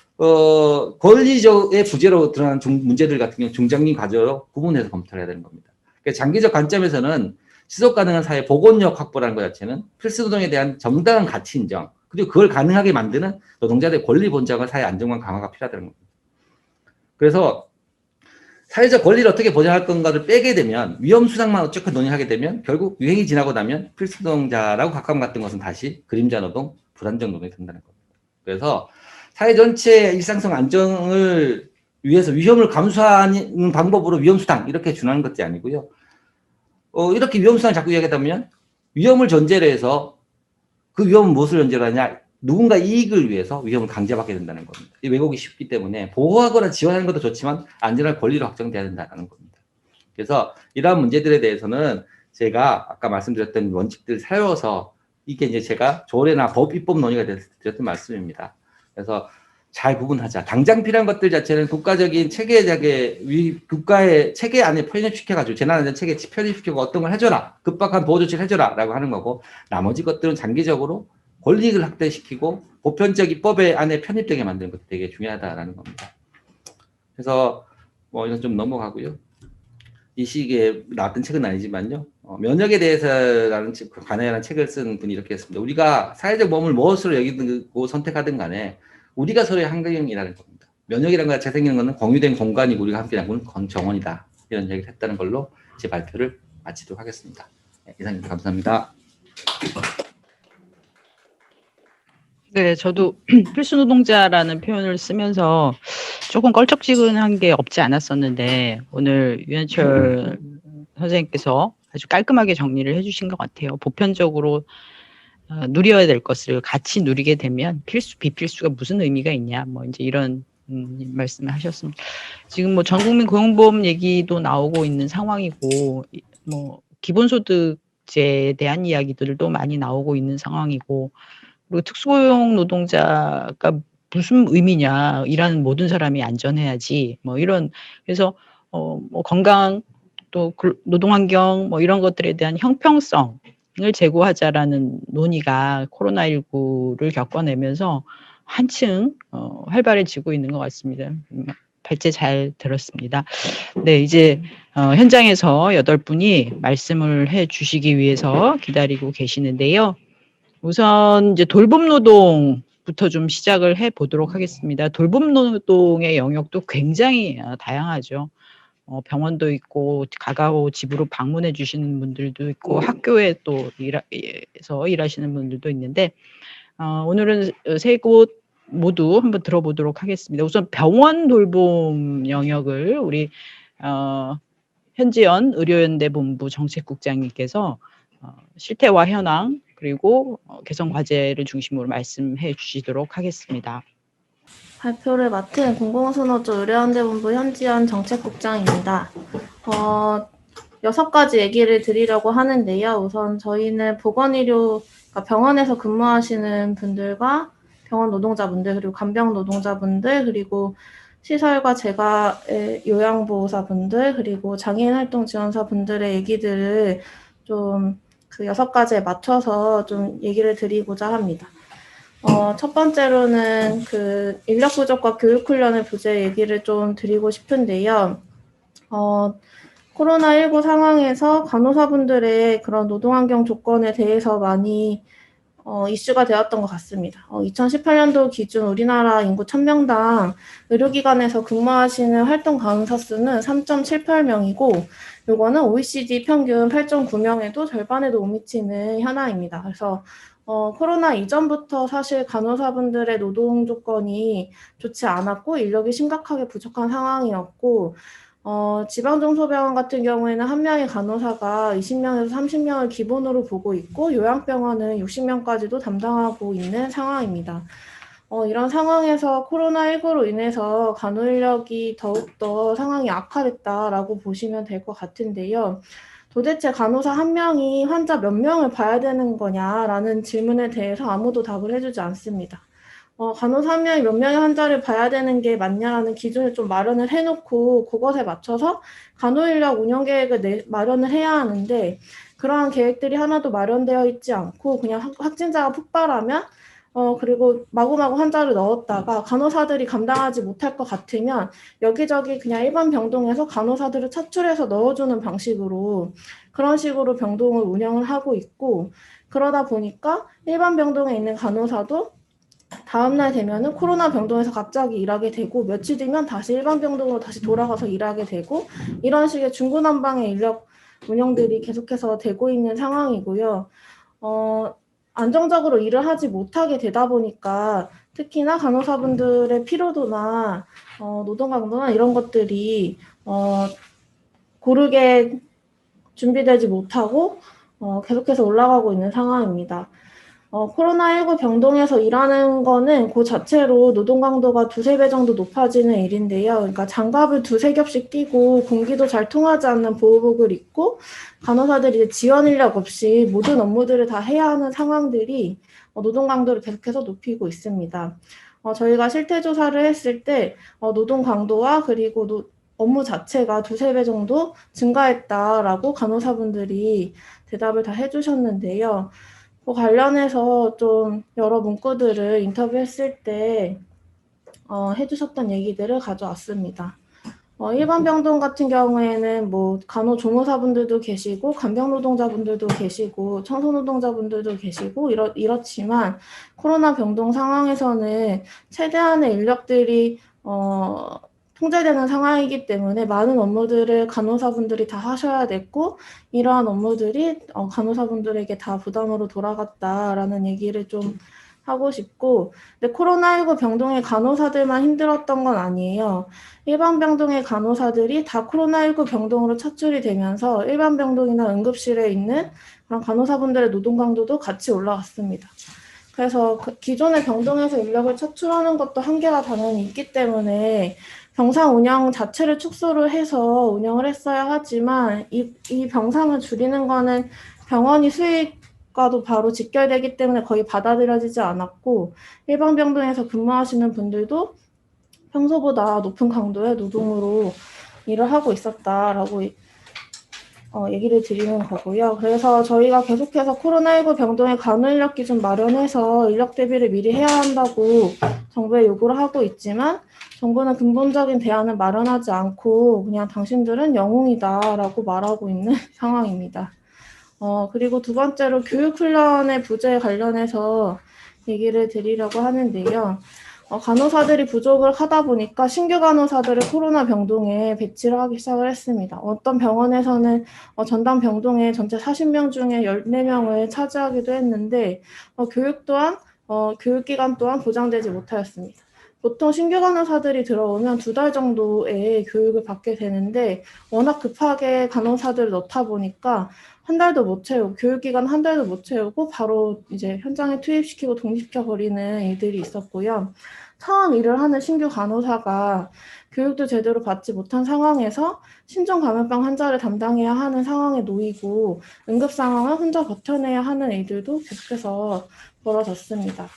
권리적의 부재로 드러난 문제들 같은 경우 중장기 과제로 구분해서 검토를 해야 되는 겁니다. 그러니까 장기적 관점에서는 지속 가능한 사회 복원력 확보라는 것 자체는 필수 노동에 대한 정당한 가치 인정, 그리고 그걸 가능하게 만드는 노동자들의 권리 보장과 사회 안정감 강화가 필요하다는 겁니다. 그래서 사회적 권리를 어떻게 보장할 건가를 빼게 되면, 위험 수당만 어쨌건 논의하게 되면 결국 유행이 지나고 나면 필수 노동자라고 각광받던 것은 다시 그림자 노동, 불안정 노동이 된다는 겁니다. 그래서 사회 전체의 일상성 안정을 위해서 위험을 감수하는 방법으로 위험 수당 이렇게 준하는 것이 아니고요. 이렇게 위험 수당을 자꾸 이야기하다 보면 위험을 전제로 해서 그 위험은 무엇을 전제로 하냐? 누군가 이익을 위해서 위험을 강제받게 된다는 겁니다. 이 왜곡이 쉽기 때문에 보호하거나 지원하는 것도 좋지만 안전한 권리로 확정돼야 된다는 겁니다. 그래서 이러한 문제들에 대해서는 제가 아까 말씀드렸던 원칙들을 세워서 이게 이제 제가 조례나 법 입법 논의가 드렸던 말씀입니다. 그래서 잘 구분하자. 당장 필요한 것들 자체는 국가적인 국가의 체계 안에 편입시켜가지고 재난안전 체계 편입시키고 어떤 걸 해줘라. 급박한 보호 조치를 해줘라라고 하는 거고, 나머지 것들은 장기적으로 권리를 확대시키고 보편적 입법에 안에 편입되게 만드는 것도 되게 중요하다라는 겁니다. 그래서 이건 좀 넘어가고요. 이 시기에 나왔던 책은 아니지만요. 면역에 대해서라는 관해한 책을 쓴 분이 이렇게 했습니다. 우리가 사회적 몸을 무엇으로 여기고 선택하든 간에 우리가 서로의 환경이라는 겁니다. 면역이라는 것 자체가 생기는 것은 공유된 공간이고 우리가 함께 나누는 정원이다. 이런 얘기를 했다는 걸로 제 발표를 마치도록 하겠습니다. 네, 이상입니다. 감사합니다. 네, 저도 필수 노동자라는 표현을 쓰면서 조금 껄쩍지근한 게 없지 않았었는데 오늘 유현철 선생님께서 아주 깔끔하게 정리를 해주신 것 같아요. 보편적으로 누려야 될 것을 같이 누리게 되면 필수, 비필수가 무슨 의미가 있냐, 뭐 이제 이런 말씀을 하셨습니다. 지금 뭐 전국민 고용보험 얘기도 나오고 있는 상황이고, 뭐 기본소득제에 대한 이야기들도 많이 나오고 있는 상황이고, 그리고 특수고용 노동자가 무슨 의미냐, 일하는 모든 사람이 안전해야지, 뭐 이런, 그래서 뭐 건강 또 노동환경 뭐 이런 것들에 대한 형평성을 제고하자라는 논의가 코로나19를 겪어내면서 한층 활발해지고 있는 것 같습니다. 발제 잘 들었습니다. 네, 이제 현장에서 8분이 말씀을 해 주시기 위해서 기다리고 계시는데요. 우선 이제 돌봄 노동부터 좀 시작을 해 보도록 하겠습니다. 돌봄 노동의 영역도 굉장히 다양하죠. 병원도 있고 가까워 집으로 방문해 주시는 분들도 있고 학교에 또 일해서 일하시는 분들도 있는데 오늘은 세 곳 모두 한번 들어보도록 하겠습니다. 우선 병원 돌봄 영역을 우리 현지연 의료연대 본부 정책국장님께서 실태와 현황 그리고 개선 과제를 중심으로 말씀해 주시도록 하겠습니다. 발표를 맡은 공공순호조 의료연대 본부 현지연 정책국장입니다. 6가지 얘기를 드리려고 하는데요. 우선 저희는 보건의료, 그러니까 병원에서 근무하시는 분들과 병원 노동자분들, 그리고 간병 노동자분들, 그리고 시설과 재가의 요양보호사분들, 그리고 장애인활동 지원사분들의 얘기들을 좀 그 6가지에 맞춰서 좀 얘기를 드리고자 합니다. 첫 번째로는 그 인력 부족과 교육 훈련의 부재 얘기를 좀 드리고 싶은데요. 코로나19 상황에서 간호사분들의 그런 노동환경 조건에 대해서 많이 이슈가 되었던 것 같습니다. 2018년도 기준 우리나라 인구 1000명당 의료기관에서 근무하시는 활동 간호사 수는 3.78명이고 요거는 OECD 평균 8.9명에도 절반에도 못 미치는 현황입니다. 그래서 코로나 이전부터 사실 간호사분들의 노동 조건이 좋지 않았고 인력이 심각하게 부족한 상황이었고 지방중소병원 같은 경우에는 한 명의 간호사가 20명에서 30명을 기본으로 보고 있고 요양병원은 60명까지도 담당하고 있는 상황입니다. 이런 상황에서 코로나19로 인해서 간호 인력이 더욱더 상황이 악화됐다라고 보시면 될 것 같은데요. 도대체 간호사 한 명이 환자 몇 명을 봐야 되는 거냐라는 질문에 대해서 아무도 답을 해주지 않습니다. 간호사 한 명이 몇 명의 환자를 봐야 되는 게 맞냐라는 기준을 좀 마련을 해놓고 그것에 맞춰서 간호인력 운영 계획을 마련을 해야 하는데 그러한 계획들이 하나도 마련되어 있지 않고 그냥 확진자가 폭발하면 그리고 마구마구 환자를 넣었다가 간호사들이 감당하지 못할 것 같으면 여기저기 그냥 일반 병동에서 간호사들을 차출해서 넣어주는 방식으로 그런 식으로 병동을 운영을 하고 있고 그러다 보니까 일반 병동에 있는 간호사도 다음날 되면은 코로나 병동에서 갑자기 일하게 되고 며칠 뒤면 다시 일반 병동으로 다시 돌아가서 일하게 되고 이런 식의 중구난방의 인력 운영들이 계속해서 되고 있는 상황이고요. 안정적으로 일을 하지 못하게 되다 보니까 특히나 간호사분들의 피로도나 노동 강도나 이런 것들이 고르게 준비되지 못하고 계속해서 올라가고 있는 상황입니다. 코로나19 병동에서 일하는 거는 그 자체로 노동 강도가 두세 배 정도 높아지는 일인데요. 그러니까 장갑을 두세 겹씩 끼고 공기도 잘 통하지 않는 보호복을 입고 간호사들이 이제 지원 인력 없이 모든 업무들을 다 해야 하는 상황들이 노동 강도를 계속해서 높이고 있습니다. 저희가 실태 조사를 했을 때 노동 강도와 그리고 업무 자체가 두세 배 정도 증가했다라고 간호사분들이 대답을 다 해주셨는데요. 그 관련해서 좀 여러 문구들을 인터뷰했을 때 해주셨던 얘기들을 가져왔습니다. 일반 병동 같은 경우에는 뭐 간호조무사분들도 계시고 간병 노동자분들도 계시고 청소 노동자분들도 계시고 이렇지만 코로나 병동 상황에서는 최대한의 인력들이 통제되는 상황이기 때문에 많은 업무들을 간호사분들이 다 하셔야 됐고 이러한 업무들이 간호사분들에게 다 부담으로 돌아갔다라는 얘기를 좀 하고 싶고 근데 코로나19 병동의 간호사들만 힘들었던 건 아니에요. 일반 병동의 간호사들이 다 코로나19 병동으로 차출이 되면서 일반 병동이나 응급실에 있는 그런 간호사분들의 노동 강도도 같이 올라갔습니다. 그래서 기존의 병동에서 인력을 차출하는 것도 한계가 당연히 있기 때문에 병상 운영 자체를 축소를 해서 운영을 했어야 하지만 이 병상을 줄이는 거는 병원이 수익과도 바로 직결되기 때문에 거의 받아들여지지 않았고 일반 병동에서 근무하시는 분들도 평소보다 높은 강도의 노동으로 일을 하고 있었다라고 얘기를 드리는 거고요. 그래서 저희가 계속해서 코로나19 병동의 간호 인력 기준 마련해서 인력 대비를 미리 해야 한다고 정부에 요구를 하고 있지만 정부는 근본적인 대안을 마련하지 않고 그냥 당신들은 영웅이다라고 말하고 있는 상황입니다. 그리고 두 번째로 교육훈련의 부재에 관련해서 얘기를 드리려고 하는데요. 간호사들이 부족을 하다 보니까 신규 간호사들을 코로나 병동에 배치를 하기 시작을 했습니다. 어떤 병원에서는 전담 병동에 전체 40명 중에 14명을 차지하기도 했는데 교육기간 또한 보장되지 못하였습니다. 보통 신규 간호사들이 들어오면 2달 정도의 교육을 받게 되는데 워낙 급하게 간호사들을 넣다 보니까 한 달도 못 채우고 교육기간 한 달도 못 채우고 바로 이제 현장에 투입시키고 독립시켜 버리는 일들이 있었고요. 처음 일을 하는 신규 간호사가 교육도 제대로 받지 못한 상황에서 신종 감염병 환자를 담당해야 하는 상황에 놓이고 응급 상황을 혼자 버텨내야 하는 일들도 계속해서 벌어졌습니다.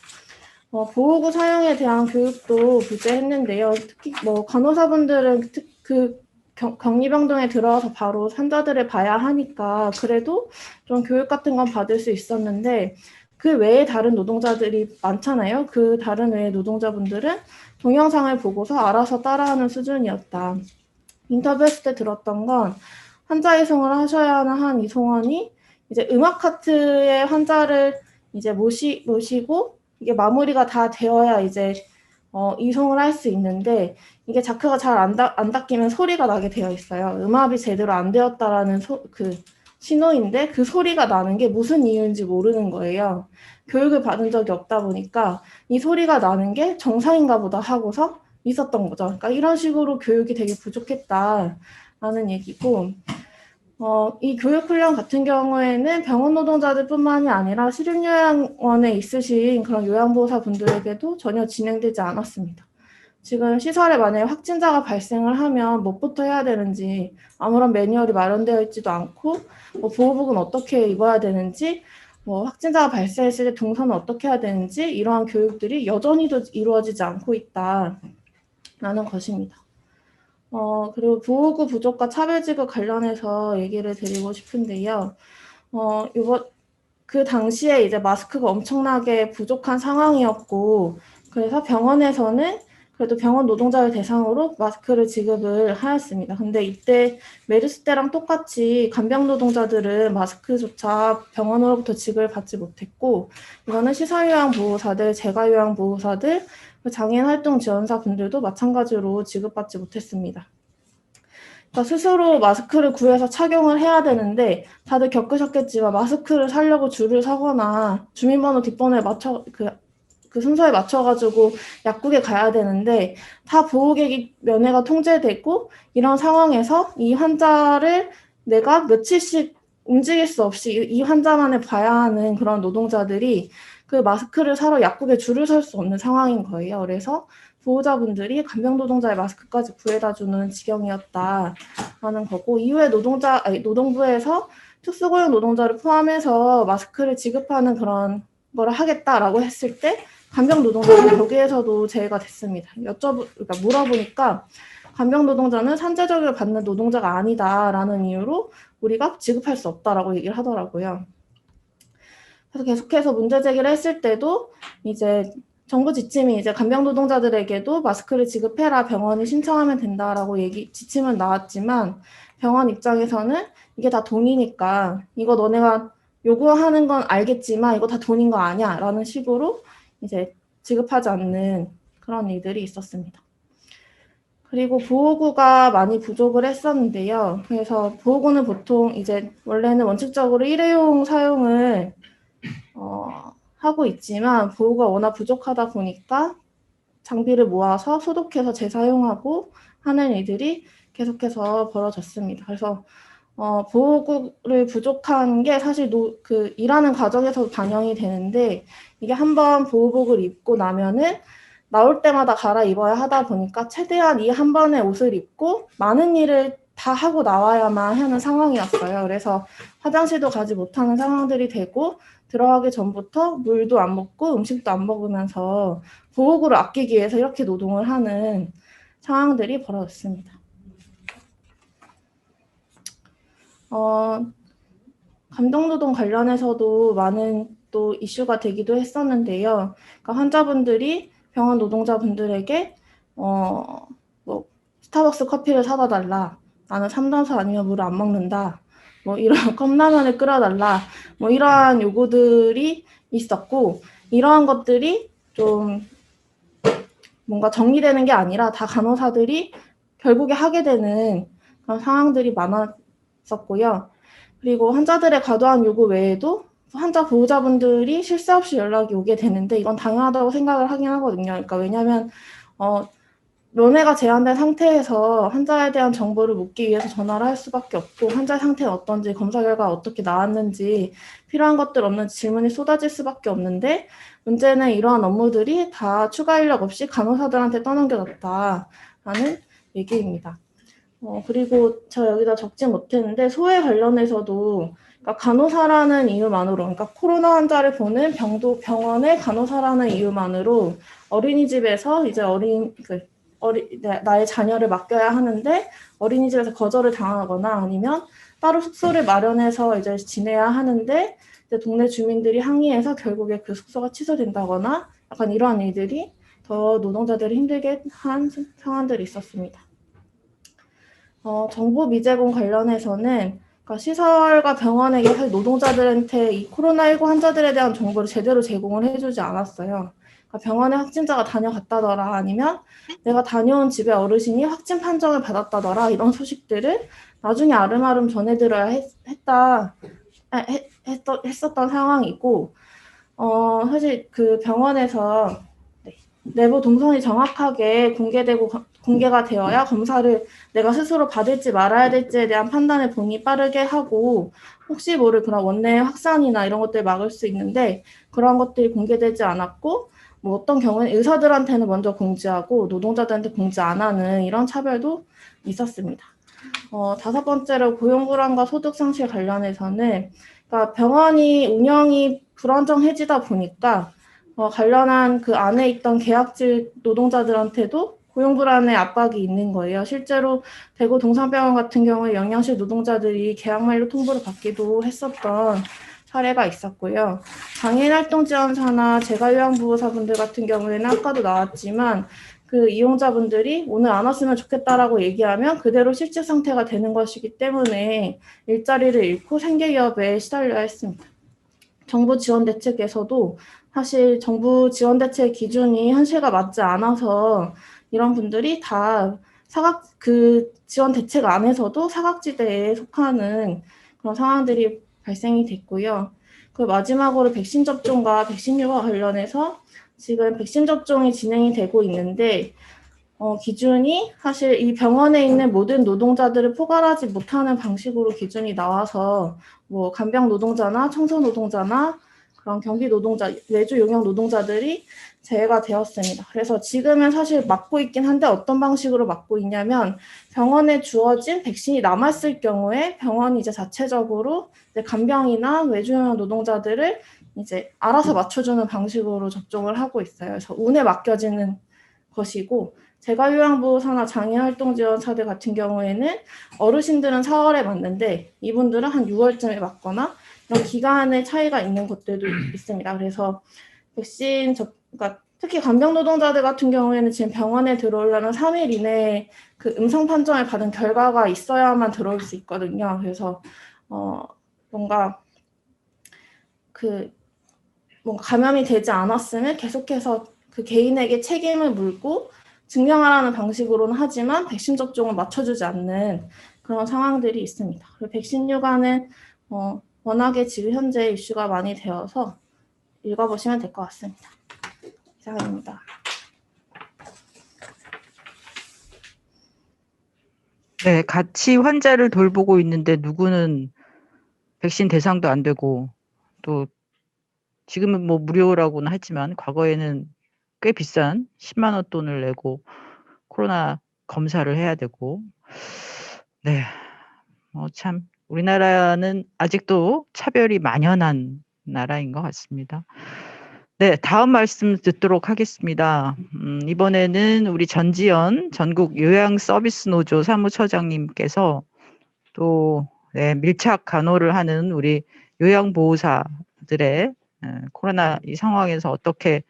보호구 사용에 대한 교육도 부재했는데요. 특히 간호사분들은 격리병동에 들어와서 바로 환자들을 봐야 하니까 그래도 좀 교육 같은 건 받을 수 있었는데 그 외에 다른 노동자들이 많잖아요. 그 다른 외의 노동자분들은 동영상을 보고서 알아서 따라하는 수준이었다. 인터뷰했을 때 들었던 건 환자 이송을 하셔야 하는 한 이송원이 이제 음악 카트에 환자를 이제 모시고 이게 마무리가 다 되어야 이제 이송을 할 수 있는데 이게 자크가 잘 안 닦이면 소리가 나게 되어 있어요. 음압이 제대로 안 되었다라는 그 신호인데 그 소리가 나는 게 무슨 이유인지 모르는 거예요. 교육을 받은 적이 없다 보니까 이 소리가 나는 게 정상인가 보다 하고서 있었던 거죠. 그러니까 이런 식으로 교육이 되게 부족했다라는 얘기고 이 교육훈련 같은 경우에는 병원 노동자들뿐만이 아니라 시립요양원에 있으신 그런 요양보호사분들에게도 전혀 진행되지 않았습니다. 지금 시설에 만약에 확진자가 발생을 하면 무엇부터 해야 되는지 아무런 매뉴얼이 마련되어 있지도 않고 보호복은 어떻게 입어야 되는지 뭐 확진자가 발생했을 때 동선을 어떻게 해야 되는지 이러한 교육들이 여전히도 이루어지지 않고 있다라는 것입니다. 그리고 보호구 부족과 차별지급 관련해서 얘기를 드리고 싶은데요. 그 당시에 이제 마스크가 엄청나게 부족한 상황이었고, 그래서 병원에서는 그래도 병원 노동자를 대상으로 마스크를 지급을 하였습니다. 근데 이때 메르스 때랑 똑같이 간병 노동자들은 마스크조차 병원으로부터 지급을 받지 못했고, 이거는 시설요양보호사들, 재가요양보호사들, 장애인 활동 지원사 분들도 마찬가지로 지급받지 못했습니다. 그러니까 스스로 마스크를 구해서 착용을 해야 되는데 다들 겪으셨겠지만 마스크를 사려고 줄을 서거나 주민번호 뒷번호에 맞춰 그 순서에 맞춰가지고 약국에 가야 되는데 다 보호객이 면회가 통제되고 이런 상황에서 이 환자를 내가 며칠씩 움직일 수 없이 이 환자만을 봐야 하는 그런 노동자들이 그 마스크를 사러 약국에 줄을 설 수 없는 상황인 거예요. 그래서 보호자분들이 간병 노동자의 마스크까지 구해다 주는 지경이었다라는 거고, 이후에 노동부에서 특수고용 노동자를 포함해서 마스크를 지급하는 그런 걸 하겠다라고 했을 때 간병 노동자는 거기에서도 제외가 됐습니다. 그러니까 물어보니까 간병 노동자는 산재적을 받는 노동자가 아니다라는 이유로 우리가 지급할 수 없다라고 얘기를 하더라고요. 그래서 계속해서 문제 제기를 했을 때도 이제 정부 지침이 이제 간병 노동자들에게도 마스크를 지급해라, 병원이 신청하면 된다라고 지침은 나왔지만 병원 입장에서는 이게 다 돈이니까 이거 너네가 요구하는 건 알겠지만 이거 다 돈인 거 아니야 라는 식으로 이제 지급하지 않는 그런 일들이 있었습니다. 그리고 보호구가 많이 부족을 했었는데요. 그래서 보호구는 보통 이제 원래는 원칙적으로 일회용 사용을 하고 있지만 보호가 워낙 부족하다 보니까 장비를 모아서 소독해서 재사용하고 하는 일들이 계속해서 벌어졌습니다. 그래서 보호구를 부족한 게 사실 일하는 과정에서 반영이 되는데 이게 한번 보호복을 입고 나면은 나올 때마다 갈아입어야 하다 보니까 최대한 이 한 번의 옷을 입고 많은 일을 다 하고 나와야만 하는 상황이었어요. 그래서 화장실도 가지 못하는 상황들이 되고 들어가기 전부터 물도 안 먹고 음식도 안 먹으면서 보호구를 아끼기 위해서 이렇게 노동을 하는 상황들이 벌어졌습니다. 감정노동 관련해서도 많은 또 이슈가 되기도 했었는데요. 그러니까 환자분들이 병원 노동자분들에게 뭐 스타벅스 커피를 사다 달라, 나는 3단수 아니면 물을 안 먹는다, 뭐 이런 컵라면을 끓여달라, 뭐 이러한 요구들이 있었고, 이러한 것들이 좀 뭔가 정리되는 게 아니라 다 간호사들이 결국에 하게 되는 그런 상황들이 많았었고요. 그리고 환자들의 과도한 요구 외에도 환자 보호자분들이 쉴 새 없이 연락이 오게 되는데 이건 당연하다고 생각을 하긴 하거든요. 그러니까 왜냐하면 면회가 제한된 상태에서 환자에 대한 정보를 묻기 위해서 전화를 할 수밖에 없고 환자의 상태는 어떤지, 검사 결과가 어떻게 나왔는지, 필요한 것들 없는지 질문이 쏟아질 수밖에 없는데 문제는 이러한 업무들이 다 추가 인력 없이 간호사들한테 떠넘겨졌다라는 얘기입니다. 그리고 저 여기다 적지 못했는데 소외 관련해서도 그러니까 간호사라는 이유만으로, 그러니까 코로나 환자를 보는 병원의 간호사라는 이유만으로 어린이집에서 이제 나의 자녀를 맡겨야 하는데 어린이집에서 거절을 당하거나 아니면 따로 숙소를 마련해서 이제 지내야 하는데 이제 동네 주민들이 항의해서 결국에 그 숙소가 취소된다거나 약간 이러한 일들이 더 노동자들을 힘들게 한 상황들이 있었습니다. 정보 미제공 관련해서는 그러니까 시설과 병원에게 사실 노동자들한테 이 코로나19 환자들에 대한 정보를 제대로 제공을 해주지 않았어요. 그러니까 병원에 확진자가 다녀갔다더라, 아니면 내가 다녀온 집의 어르신이 확진 판정을 받았다더라, 이런 소식들을 나중에 아름아름 전해들어야 했었던 상황이고, 사실 그 병원에서 내부 동선이 정확하게 공개가 되어야 검사를 내가 스스로 받을지 말아야 될지에 대한 판단을 본인이 빠르게 하고 혹시 모를 그런 원내 확산이나 이런 것들을 막을 수 있는데 그런 것들이 공개되지 않았고 뭐 어떤 경우는 의사들한테는 먼저 공지하고 노동자들한테 공지 안 하는 이런 차별도 있었습니다. 5번째로 고용불안과 소득 상실 관련해서는 그러니까 병원이 운영이 불안정해지다 보니까 관련한 그 안에 있던 계약직 노동자들한테도 고용불안의 압박이 있는 거예요. 실제로 대구 동산병원 같은 경우에 영양실 노동자들이 계약만료 통보를 받기도 했었던 사례가 있었고요. 장애인 활동 지원사나 재가요양보호사분들 같은 경우에는 아까도 나왔지만 그 이용자분들이 오늘 안 왔으면 좋겠다라고 얘기하면 그대로 실직 상태가 되는 것이기 때문에 일자리를 잃고 생계 위협에 시달려야 했습니다. 정부 지원 대책에서도 사실 정부 지원 대책 기준이 현실과 맞지 않아서 이런 분들이 다 그 지원 대책 안에서도 사각지대에 속하는 그런 상황들이 발생이 됐고요. 그 마지막으로 백신 접종과 백신 유과 관련해서 지금 백신 접종이 진행이 되고 있는데 기준이 사실 이 병원에 있는 모든 노동자들을 포괄하지 못하는 방식으로 기준이 나와서 뭐 간병 노동자나 청소 노동자나 그런 경비 노동자, 외주 용역 노동자들이 제외가 되었습니다. 그래서 지금은 사실 맞고 있긴 한데 어떤 방식으로 맞고 있냐면 병원에 주어진 백신이 남았을 경우에 병원이 이제 자체적으로 이제 간병이나 외주 용역 노동자들을 이제 알아서 맞춰주는 방식으로 접종을 하고 있어요. 그래서 운에 맡겨지는 것이고 재가요양보호사나 장애활동지원사들 같은 경우에는 어르신들은 4월에 맞는데 이분들은 한 6월쯤에 맞거나 이런 기간의 차이가 있는 것들도 있습니다. 그래서 백신 그러니까 특히 간병 노동자들 같은 경우에는 지금 병원에 들어오려면 3일 이내에 그 음성 판정을 받은 결과가 있어야만 들어올 수 있거든요. 그래서 뭔가 감염이 되지 않았으면 계속해서 그 개인에게 책임을 물고 증명하라는 방식으로는 하지만 백신 접종을 맞춰주지 않는 그런 상황들이 있습니다. 그리고 백신 유가는 워낙에 지금 현재 이슈가 많이 되어서 읽어보시면 될 것 같습니다. 이상입니다. 네, 같이 환자를 돌보고 있는데 누구는 백신 대상도 안 되고 또 지금은 뭐 무료라고는 하지만 과거에는 꽤 비싼 10만 원 돈을 내고 코로나 검사를 해야 되고 네, 참 우리나라는 아직도 차별이 만연한 나라인 것 같습니다. 네, 다음 말씀 듣도록 하겠습니다. 이번에는 우리 전지현 전국 요양서비스노조 사무처장님께서 또 밀착 간호를 하는 우리 요양보호사들의 코로나 이 상황에서 어떻게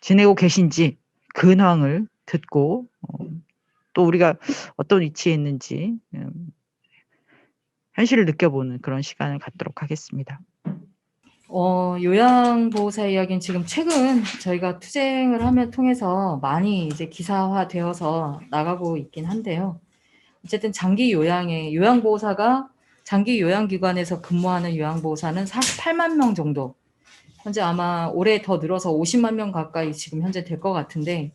지내고 계신지 근황을 듣고 또 우리가 어떤 위치에 있는지 현실을 느껴보는 그런 시간을 갖도록 하겠습니다. 요양보호사 이야기는 지금 최근 저희가 투쟁을 통해서 많이 이제 기사화되어서 나가고 있긴 한데요. 어쨌든 장기 요양보호사가 장기 요양기관에서 근무하는 요양보호사는 48만 명 정도. 현재 아마 올해 더 늘어서 50만 명 가까이 지금 현재 될 것 같은데,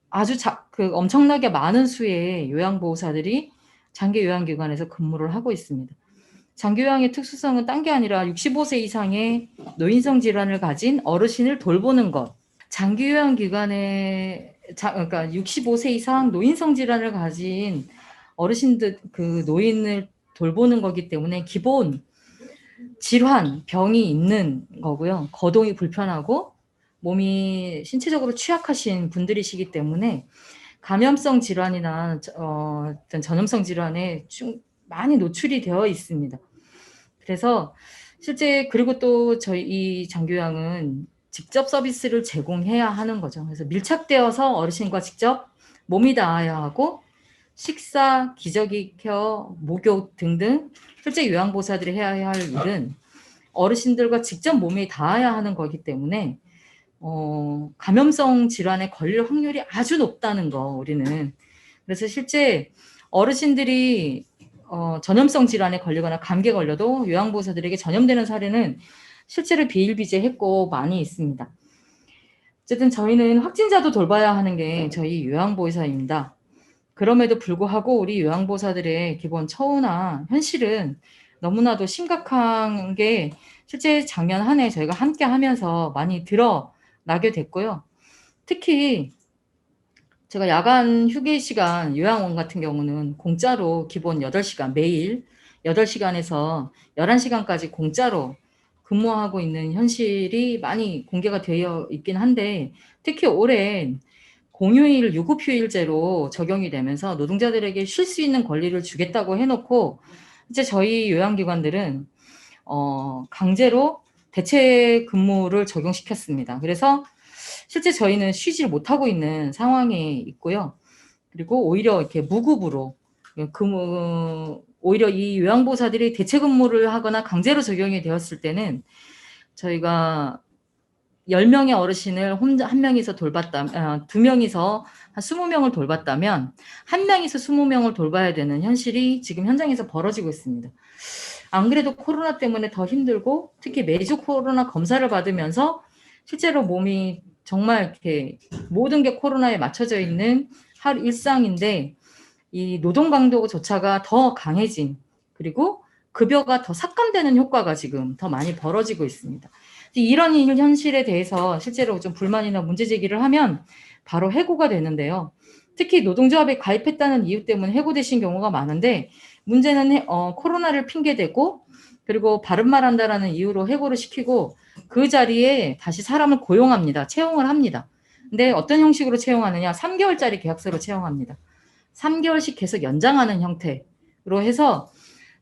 아주 엄청나게 많은 수의 요양보호사들이 장기 요양기관에서 근무를 하고 있습니다. 장기요양의 특수성은 딴 게 아니라 65세 이상의 노인성 질환을 가진 어르신을 돌보는 것. 장기요양기관에 그러니까 65세 이상 노인성 질환을 가진 어르신들 그 노인을 돌보는 거기 때문에 기본 질환, 병이 있는 거고요. 거동이 불편하고 몸이 신체적으로 취약하신 분들이시기 때문에 감염성 질환이나 어떤 전염성 질환에 많이 노출이 되어 있습니다. 그래서 실제 그리고 또 저희 이 장기요양은 직접 서비스를 제공해야 하는 거죠. 그래서 밀착되어서 어르신과 직접 몸이 닿아야 하고 식사, 기저귀 케어, 목욕 등등 실제 요양보호사들이 해야 할 일은 어르신들과 직접 몸이 닿아야 하는 거기 때문에 감염성 질환에 걸릴 확률이 아주 높다는 거 우리는. 그래서 실제 어르신들이 전염성 질환에 걸리거나 감기에 걸려도 요양보호사들에게 전염되는 사례는 실제로 비일비재했고 많이 있습니다. 어쨌든 저희는 확진자도 돌봐야 하는 게 저희 요양보호사입니다. 그럼에도 불구하고 우리 요양보호사들의 기본 처우나 현실은 너무나도 심각한 게 실제 작년 한 해 저희가 함께 하면서 많이 드러나게 됐고요. 특히 제가 야간 휴게 시간 요양원 같은 경우는 공짜로 기본 8시간 매일 8시간에서 11시간까지 공짜로 근무하고 있는 현실이 많이 공개가 되어 있긴 한데 특히 올해 공휴일 유급휴일제로 적용이 되면서 노동자들에게 쉴 수 있는 권리를 주겠다고 해놓고 이제 저희 요양기관들은 강제로 대체 근무를 적용시켰습니다. 그래서 실제 저희는 쉬지 못하고 있는 상황에 있고요. 그리고 오히려 이렇게 무급으로 오히려 이 요양보호사들이 대체 근무를 하거나 강제로 적용이 되었을 때는 저희가 10명의 어르신을 혼자 한 명이서 돌봤다면 2명이서 한 20명을 돌봤다면 한 명이서 20명을 돌봐야 되는 현실이 지금 현장에서 벌어지고 있습니다. 안 그래도 코로나 때문에 더 힘들고 특히 매주 코로나 검사를 받으면서 실제로 몸이 정말 이렇게 모든 게 코로나에 맞춰져 있는 하루 일상인데 이 노동 강도조차가 더 강해진 그리고 급여가 더 삭감되는 효과가 지금 더 많이 벌어지고 있습니다. 이런 현실에 대해서 실제로 좀 불만이나 문제 제기를 하면 바로 해고가 되는데요. 특히 노동조합에 가입했다는 이유 때문에 해고되신 경우가 많은데 문제는 코로나를 핑계대고 그리고 바른말 한다라는 이유로 해고를 시키고 그 자리에 다시 사람을 고용합니다. 채용을 합니다. 근데 어떤 형식으로 채용하느냐? 3개월짜리 계약서로 채용합니다. 3개월씩 계속 연장하는 형태로 해서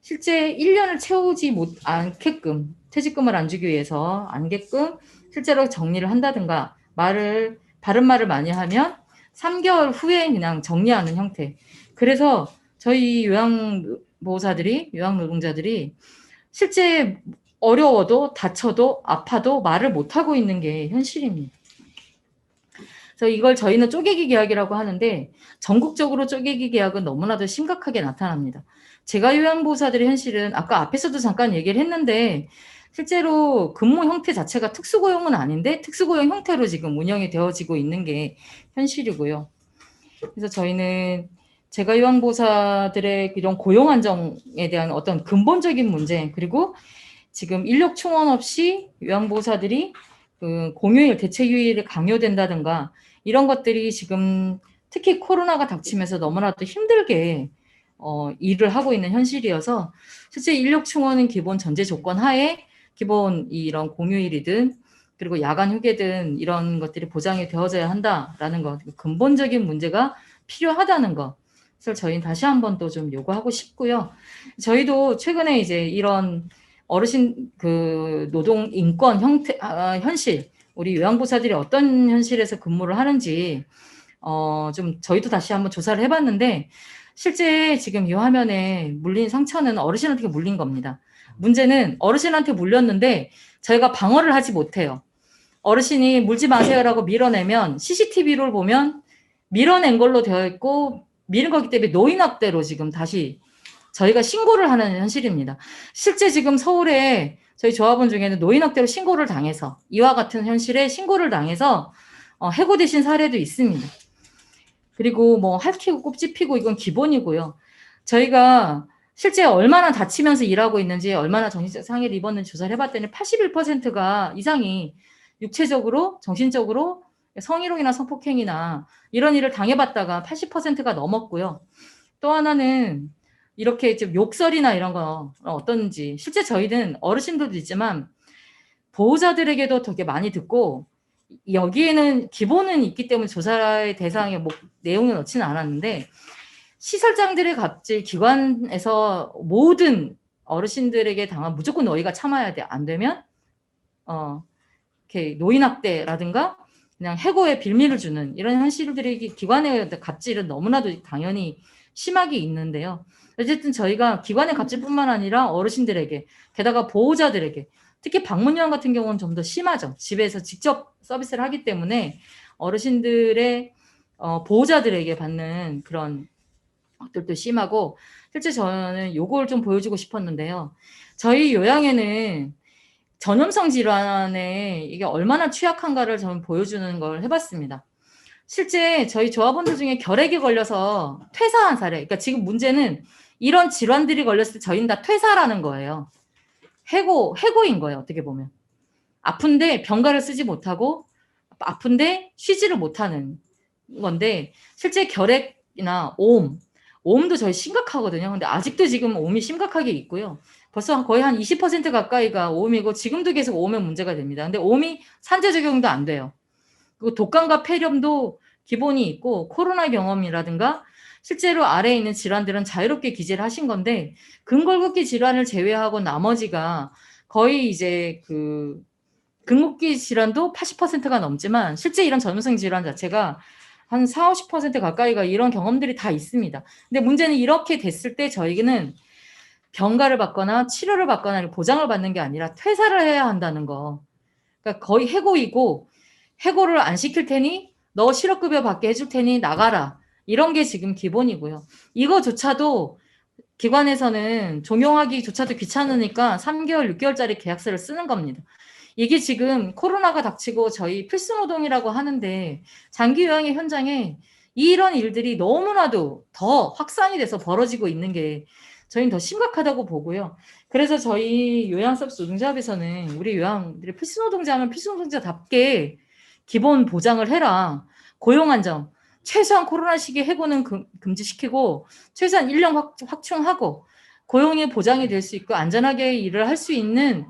실제 1년을 채우지 않게끔 퇴직금을 안 주기 위해서 안게끔 실제로 정리를 한다든가 바른 말을 많이 하면 3개월 후에 그냥 정리하는 형태. 그래서 저희 요양보호사들이 요양노동자들이 실제 어려워도 다쳐도 아파도 말을 못하고 있는 게 현실입니다. 그래서 이걸 저희는 쪼개기 계약이라고 하는데 전국적으로 쪼개기 계약은 너무나도 심각하게 나타납니다. 제가 요양보호사들의 현실은 아까 앞에서도 잠깐 얘기를 했는데 실제로 근무 형태 자체가 특수고용은 아닌데 특수고용 형태로 지금 운영이 되어지고 있는 게 현실이고요. 그래서 저희는 제가 요양보호사들의 이런 고용 안정에 대한 어떤 근본적인 문제 그리고 지금 인력 충원 없이 요양보호사들이 그 공휴일 대체휴일이 강요된다든가 이런 것들이 지금 특히 코로나가 닥치면서 너무나도 힘들게 일을 하고 있는 현실이어서 실제 인력 충원은 기본 전제 조건 하에 기본 이런 공휴일이든 그리고 야간 휴게든 이런 것들이 보장이 되어져야 한다라는 것 근본적인 문제가 필요하다는 것을 저희는 다시 한번 또 좀 요구하고 싶고요. 저희도 최근에 이제 이런 어르신 그 노동 인권 형태 현실 우리 요양보호사들이 어떤 현실에서 근무를 하는지 좀 저희도 다시 한번 조사를 해봤는데 실제 지금 이 화면에 물린 상처는 어르신한테 물린 겁니다. 문제는 어르신한테 물렸는데 저희가 방어를 하지 못해요. 어르신이 물지 마세요라고 밀어내면 CCTV를 보면 밀어낸 걸로 되어 있고 미는 거기 때문에 노인학대로 지금 다시 저희가 신고를 하는 현실입니다. 실제 지금 서울에 저희 조합원 중에는 노인학대로 신고를 당해서 이와 같은 현실에 신고를 당해서 해고되신 사례도 있습니다. 그리고 뭐 핥히고 꼽집히고 이건 기본이고요. 저희가 실제 얼마나 다치면서 일하고 있는지 얼마나 정신적 상해를 입었는지 조사를 해봤더니 81%가 이상이 육체적으로 정신적으로 성희롱이나 성폭행이나 이런 일을 당해봤다가 80%가 넘었고요. 또 하나는 이렇게 좀 욕설이나 이런 거 어떤지 실제 저희는 어르신들도 있지만 보호자들에게도 되게 많이 듣고 여기에는 기본은 있기 때문에 조사의 대상에 뭐 내용을 넣지는 않았는데 시설장들의 갑질 기관에서 모든 어르신들에게 당한 무조건 너희가 참아야 돼. 안 되면 이렇게 노인학대라든가 그냥 해고의 빌미를 주는 이런 현실들이 기관의 갑질은 너무나도 당연히 심하게 있는데요. 어쨌든 저희가 기관의 갑질뿐만 아니라 어르신들에게 게다가 보호자들에게 특히 방문요양 같은 경우는 좀 더 심하죠. 집에서 직접 서비스를 하기 때문에 어르신들의 보호자들에게 받는 그런 것들도 심하고 실제 저는 요걸 좀 보여주고 싶었는데요. 저희 요양에는 전염성 질환에 이게 얼마나 취약한가를 저는 보여주는 걸 해봤습니다. 실제 저희 조합원들 중에 결핵이 걸려서 퇴사한 사례. 그러니까 지금 문제는 이런 질환들이 걸렸을 때 저희는 다 퇴사라는 거예요. 해고인 거예요. 어떻게 보면. 아픈데 병가를 쓰지 못하고 아픈데 쉬지를 못하는 건데 실제 결핵이나 오음도 저희 심각하거든요. 근데 아직도 지금 오음이 심각하게 있고요. 벌써 거의 한 20% 가까이가 오음이고 지금도 계속 오음의 문제가 됩니다. 근데 오음이 산재 적용도 안 돼요. 그리고 독감과 폐렴도 기본이 있고 코로나 경험이라든가 실제로 아래에 있는 질환들은 자유롭게 기재를 하신 건데 근골격계 질환을 제외하고 나머지가 거의 이제 그 근골격계 질환도 80%가 넘지만 실제 이런 전문성 질환 자체가 한 40, 50% 가까이가 이런 경험들이 다 있습니다. 근데 문제는 이렇게 됐을 때 저희는 병가를 받거나 치료를 받거나 보장을 받는 게 아니라 퇴사를 해야 한다는 거. 그러니까 거의 해고이고 해고를 안 시킬 테니 너 실업급여 받게 해줄 테니 나가라. 이런 게 지금 기본이고요. 이거조차도 기관에서는 종용하기조차도 귀찮으니까 3개월, 6개월짜리 계약서를 쓰는 겁니다. 이게 지금 코로나가 닥치고 저희 필수노동이라고 하는데 장기 요양의 현장에 이런 일들이 너무나도 더 확산이 돼서 벌어지고 있는 게 저희는 더 심각하다고 보고요. 그래서 저희 요양서비스 노동조합에서는 우리 요양들이 필수노동자면 필수노동자답게 기본 보장을 해라. 고용안정, 최소한 코로나 시기에 해고는 금지시키고 최소한 1년 확충하고 고용이 보장이 될 수 있고 안전하게 일을 할 수 있는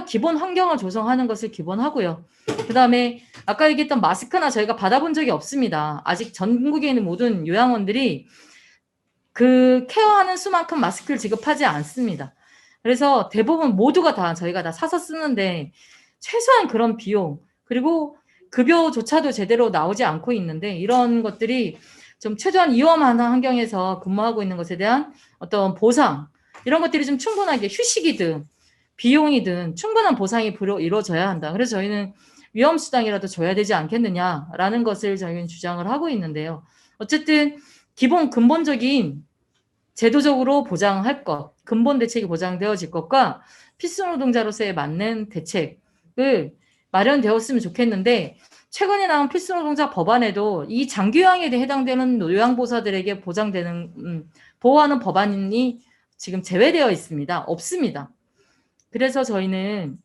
기본 환경을 조성하는 것을 기본하고요. 그 다음에 아까 얘기했던 마스크나 저희가 받아본 적이 없습니다. 아직 전국에 있는 모든 요양원들이 그 케어하는 수만큼 마스크를 지급하지 않습니다. 그래서 대부분 모두가 다 저희가 다 사서 쓰는데 최소한 그런 비용 그리고 급여조차도 제대로 나오지 않고 있는데 이런 것들이 좀 최소한 위험한 환경에서 근무하고 있는 것에 대한 어떤 보상 이런 것들이 좀 충분하게 휴식이든 비용이든 충분한 보상이 이루어져야 한다. 그래서 저희는 위험수당이라도 줘야 되지 않겠느냐라는 것을 저희는 주장을 하고 있는데요. 어쨌든 기본 근본적인 제도적으로 보장할 것, 근본 대책이 보장되어질 것과 필수노동자로서의 맞는 대책을 마련되었으면 좋겠는데 최근에 나온 필수노동자 법안에도 이 장기요양에 해당되는 요양보호사들에게 보호하는 법안이 지금 제외되어 있습니다. 없습니다. 그래서 저희는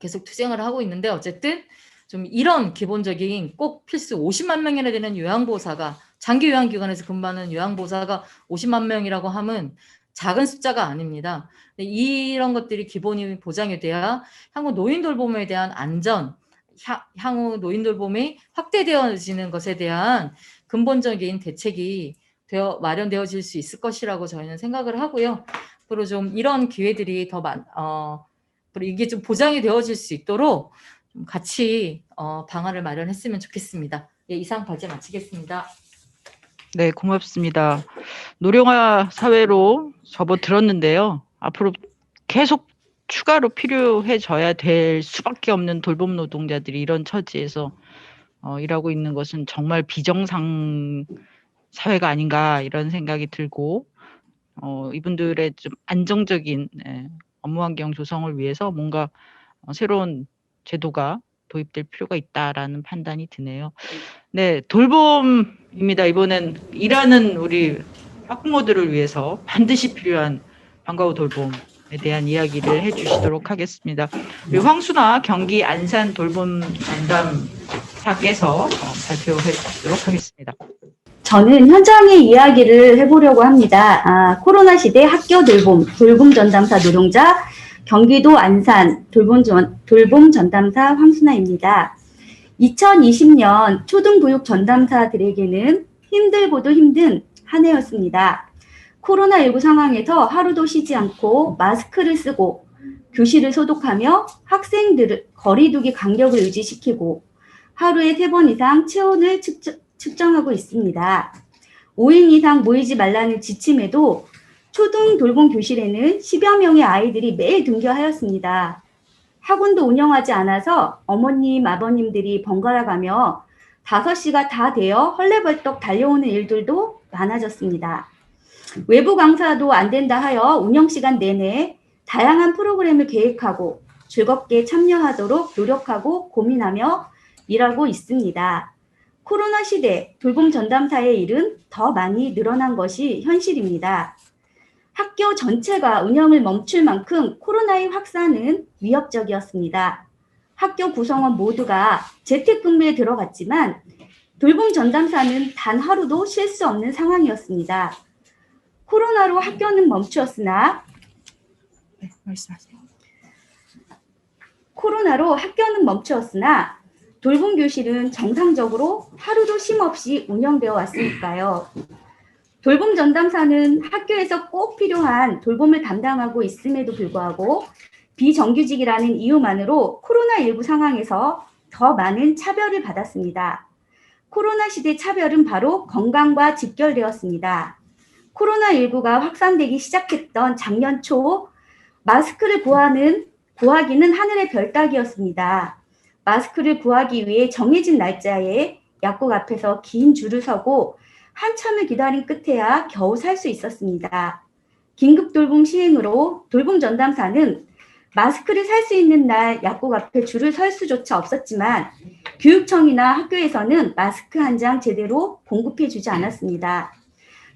계속 투쟁을 하고 있는데 어쨌든 좀 이런 기본적인 꼭 필수 50만 명이나 되는 요양보호사가 장기 요양기관에서 근무하는 요양보호사가 50만 명이라고 하면 작은 숫자가 아닙니다. 이런 것들이 기본이 보장이 돼야 향후 노인 돌봄에 대한 안전, 향후 노인 돌봄이 확대되어지는 것에 대한 근본적인 대책이 마련되어질 수 있을 것이라고 저희는 생각을 하고요. 앞으로 좀 이런 기회들이 그리고 이게 좀 보장이 되어질 수 있도록 좀 같이 방안을 마련했으면 좋겠습니다. 예, 이상 발제 마치겠습니다. 네, 고맙습니다. 노령화 사회로 접어들었는데요. 앞으로 계속 추가로 필요해져야 될 수밖에 없는 돌봄 노동자들이 이런 처지에서 일하고 있는 것은 정말 비정상 사회가 아닌가 이런 생각이 들고 이분들의 좀 안정적인 업무 환경 조성을 위해서 뭔가 새로운 제도가 도입될 필요가 있다라는 판단이 드네요. 네, 돌봄입니다. 이번엔 일하는 우리 학부모들을 위해서 반드시 필요한 방과 후 돌봄에 대한 이야기를 해주시도록 하겠습니다. 우리 황순아 경기 안산 돌봄 전담사께서 발표해 주시도록 하겠습니다. 저는 현장의 이야기를 해보려고 합니다. 코로나 시대 학교 돌봄 전담사 노동자, 경기도 안산 돌봄 전담사 황순아입니다. 2020년 초등교육 전담사들에게는 힘들고도 힘든 한 해였습니다. 코로나19 상황에서 하루도 쉬지 않고 마스크를 쓰고 교실을 소독하며 학생들 거리두기 간격을 유지시키고 하루에 3번 이상 체온을 측정하고 있습니다. 5인 이상 모이지 말라는 지침에도 초등 돌봄 교실에는 10여 명의 아이들이 매일 등교하였습니다. 학원도 운영하지 않아서 어머님, 아버님들이 번갈아 가며 5시가 다 되어 헐레벌떡 달려오는 일들도 많아졌습니다. 외부 강사도 안 된다 하여 운영시간 내내 다양한 프로그램을 계획하고 즐겁게 참여하도록 노력하고 고민하며 일하고 있습니다. 코로나 시대 돌봄 전담사의 일은 더 많이 늘어난 것이 현실입니다. 학교 전체가 운영을 멈출 만큼 코로나의 확산은 위협적이었습니다. 학교 구성원 모두가 재택근무에 들어갔지만 돌봄 전담사는 단 하루도 쉴 수 없는 상황이었습니다. 코로나로 학교는 멈추었으나 돌봄 교실은 정상적으로 하루도 쉼 없이 운영되어 왔으니까요. 돌봄 전담사는 학교에서 꼭 필요한 돌봄을 담당하고 있음에도 불구하고 비정규직이라는 이유만으로 코로나19 상황에서 더 많은 차별을 받았습니다. 코로나 시대 차별은 바로 건강과 직결되었습니다. 코로나19가 확산되기 시작했던 작년 초 마스크를 구하기는 하늘의 별 따기였습니다. 마스크를 구하기 위해 정해진 날짜에 약국 앞에서 긴 줄을 서고 한참을 기다린 끝에야 겨우 살 수 있었습니다. 긴급 돌봄 시행으로 돌봄 전담사는 마스크를 살 수 있는 날 약국 앞에 줄을 설 수조차 없었지만 교육청이나 학교에서는 마스크 한 장 제대로 공급해 주지 않았습니다.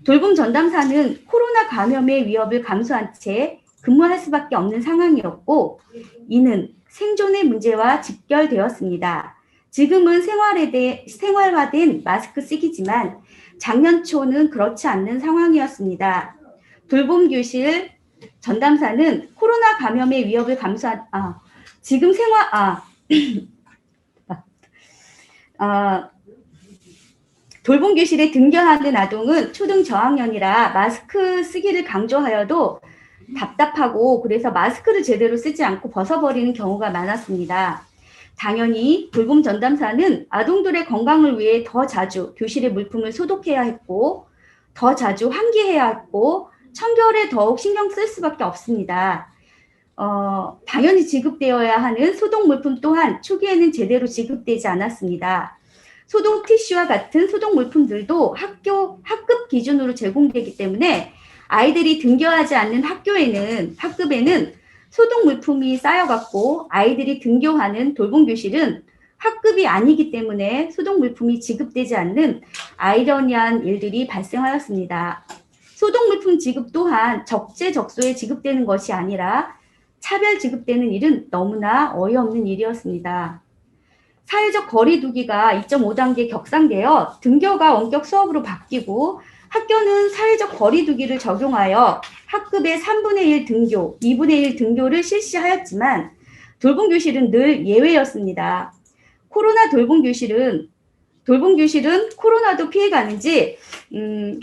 돌봄 전담사는 코로나 감염의 위협을 감수한 채 근무할 수밖에 없는 상황이었고 이는 생존의 문제와 직결되었습니다. 지금은 생활화된 마스크 쓰기지만 작년 초는 그렇지 않는 상황이었습니다. 돌봄 교실 전담사는 코로나 감염의 위협을 감수한 돌봄 교실에 등교하는 아동은 초등 저학년이라 마스크 쓰기를 강조하여도 답답하고 그래서 마스크를 제대로 쓰지 않고 벗어버리는 경우가 많았습니다. 당연히 돌봄 전담사는 아동들의 건강을 위해 더 자주 교실의 물품을 소독해야 했고 더 자주 환기해야 했고 청결에 더욱 신경 쓸 수밖에 없습니다. 당연히 지급되어야 하는 소독 물품 또한 초기에는 제대로 지급되지 않았습니다. 소독 티슈와 같은 소독 물품들도 학급 기준으로 제공되기 때문에 아이들이 등교하지 않는 학급에는 소독 물품이 쌓여갖고 아이들이 등교하는 돌봄 교실은 학급이 아니기 때문에 소독 물품이 지급되지 않는 아이러니한 일들이 발생하였습니다. 소독 물품 지급 또한 적재적소에 지급되는 것이 아니라 차별 지급되는 일은 너무나 어이없는 일이었습니다. 사회적 거리 두기가 2.5단계 격상되어 등교가 원격 수업으로 바뀌고 학교는 사회적 거리 두기를 적용하여 학급의 3분의 1 등교, 2분의 1 등교를 실시하였지만 돌봄 교실은 늘 예외였습니다. 돌봄 교실은 코로나도 피해가는지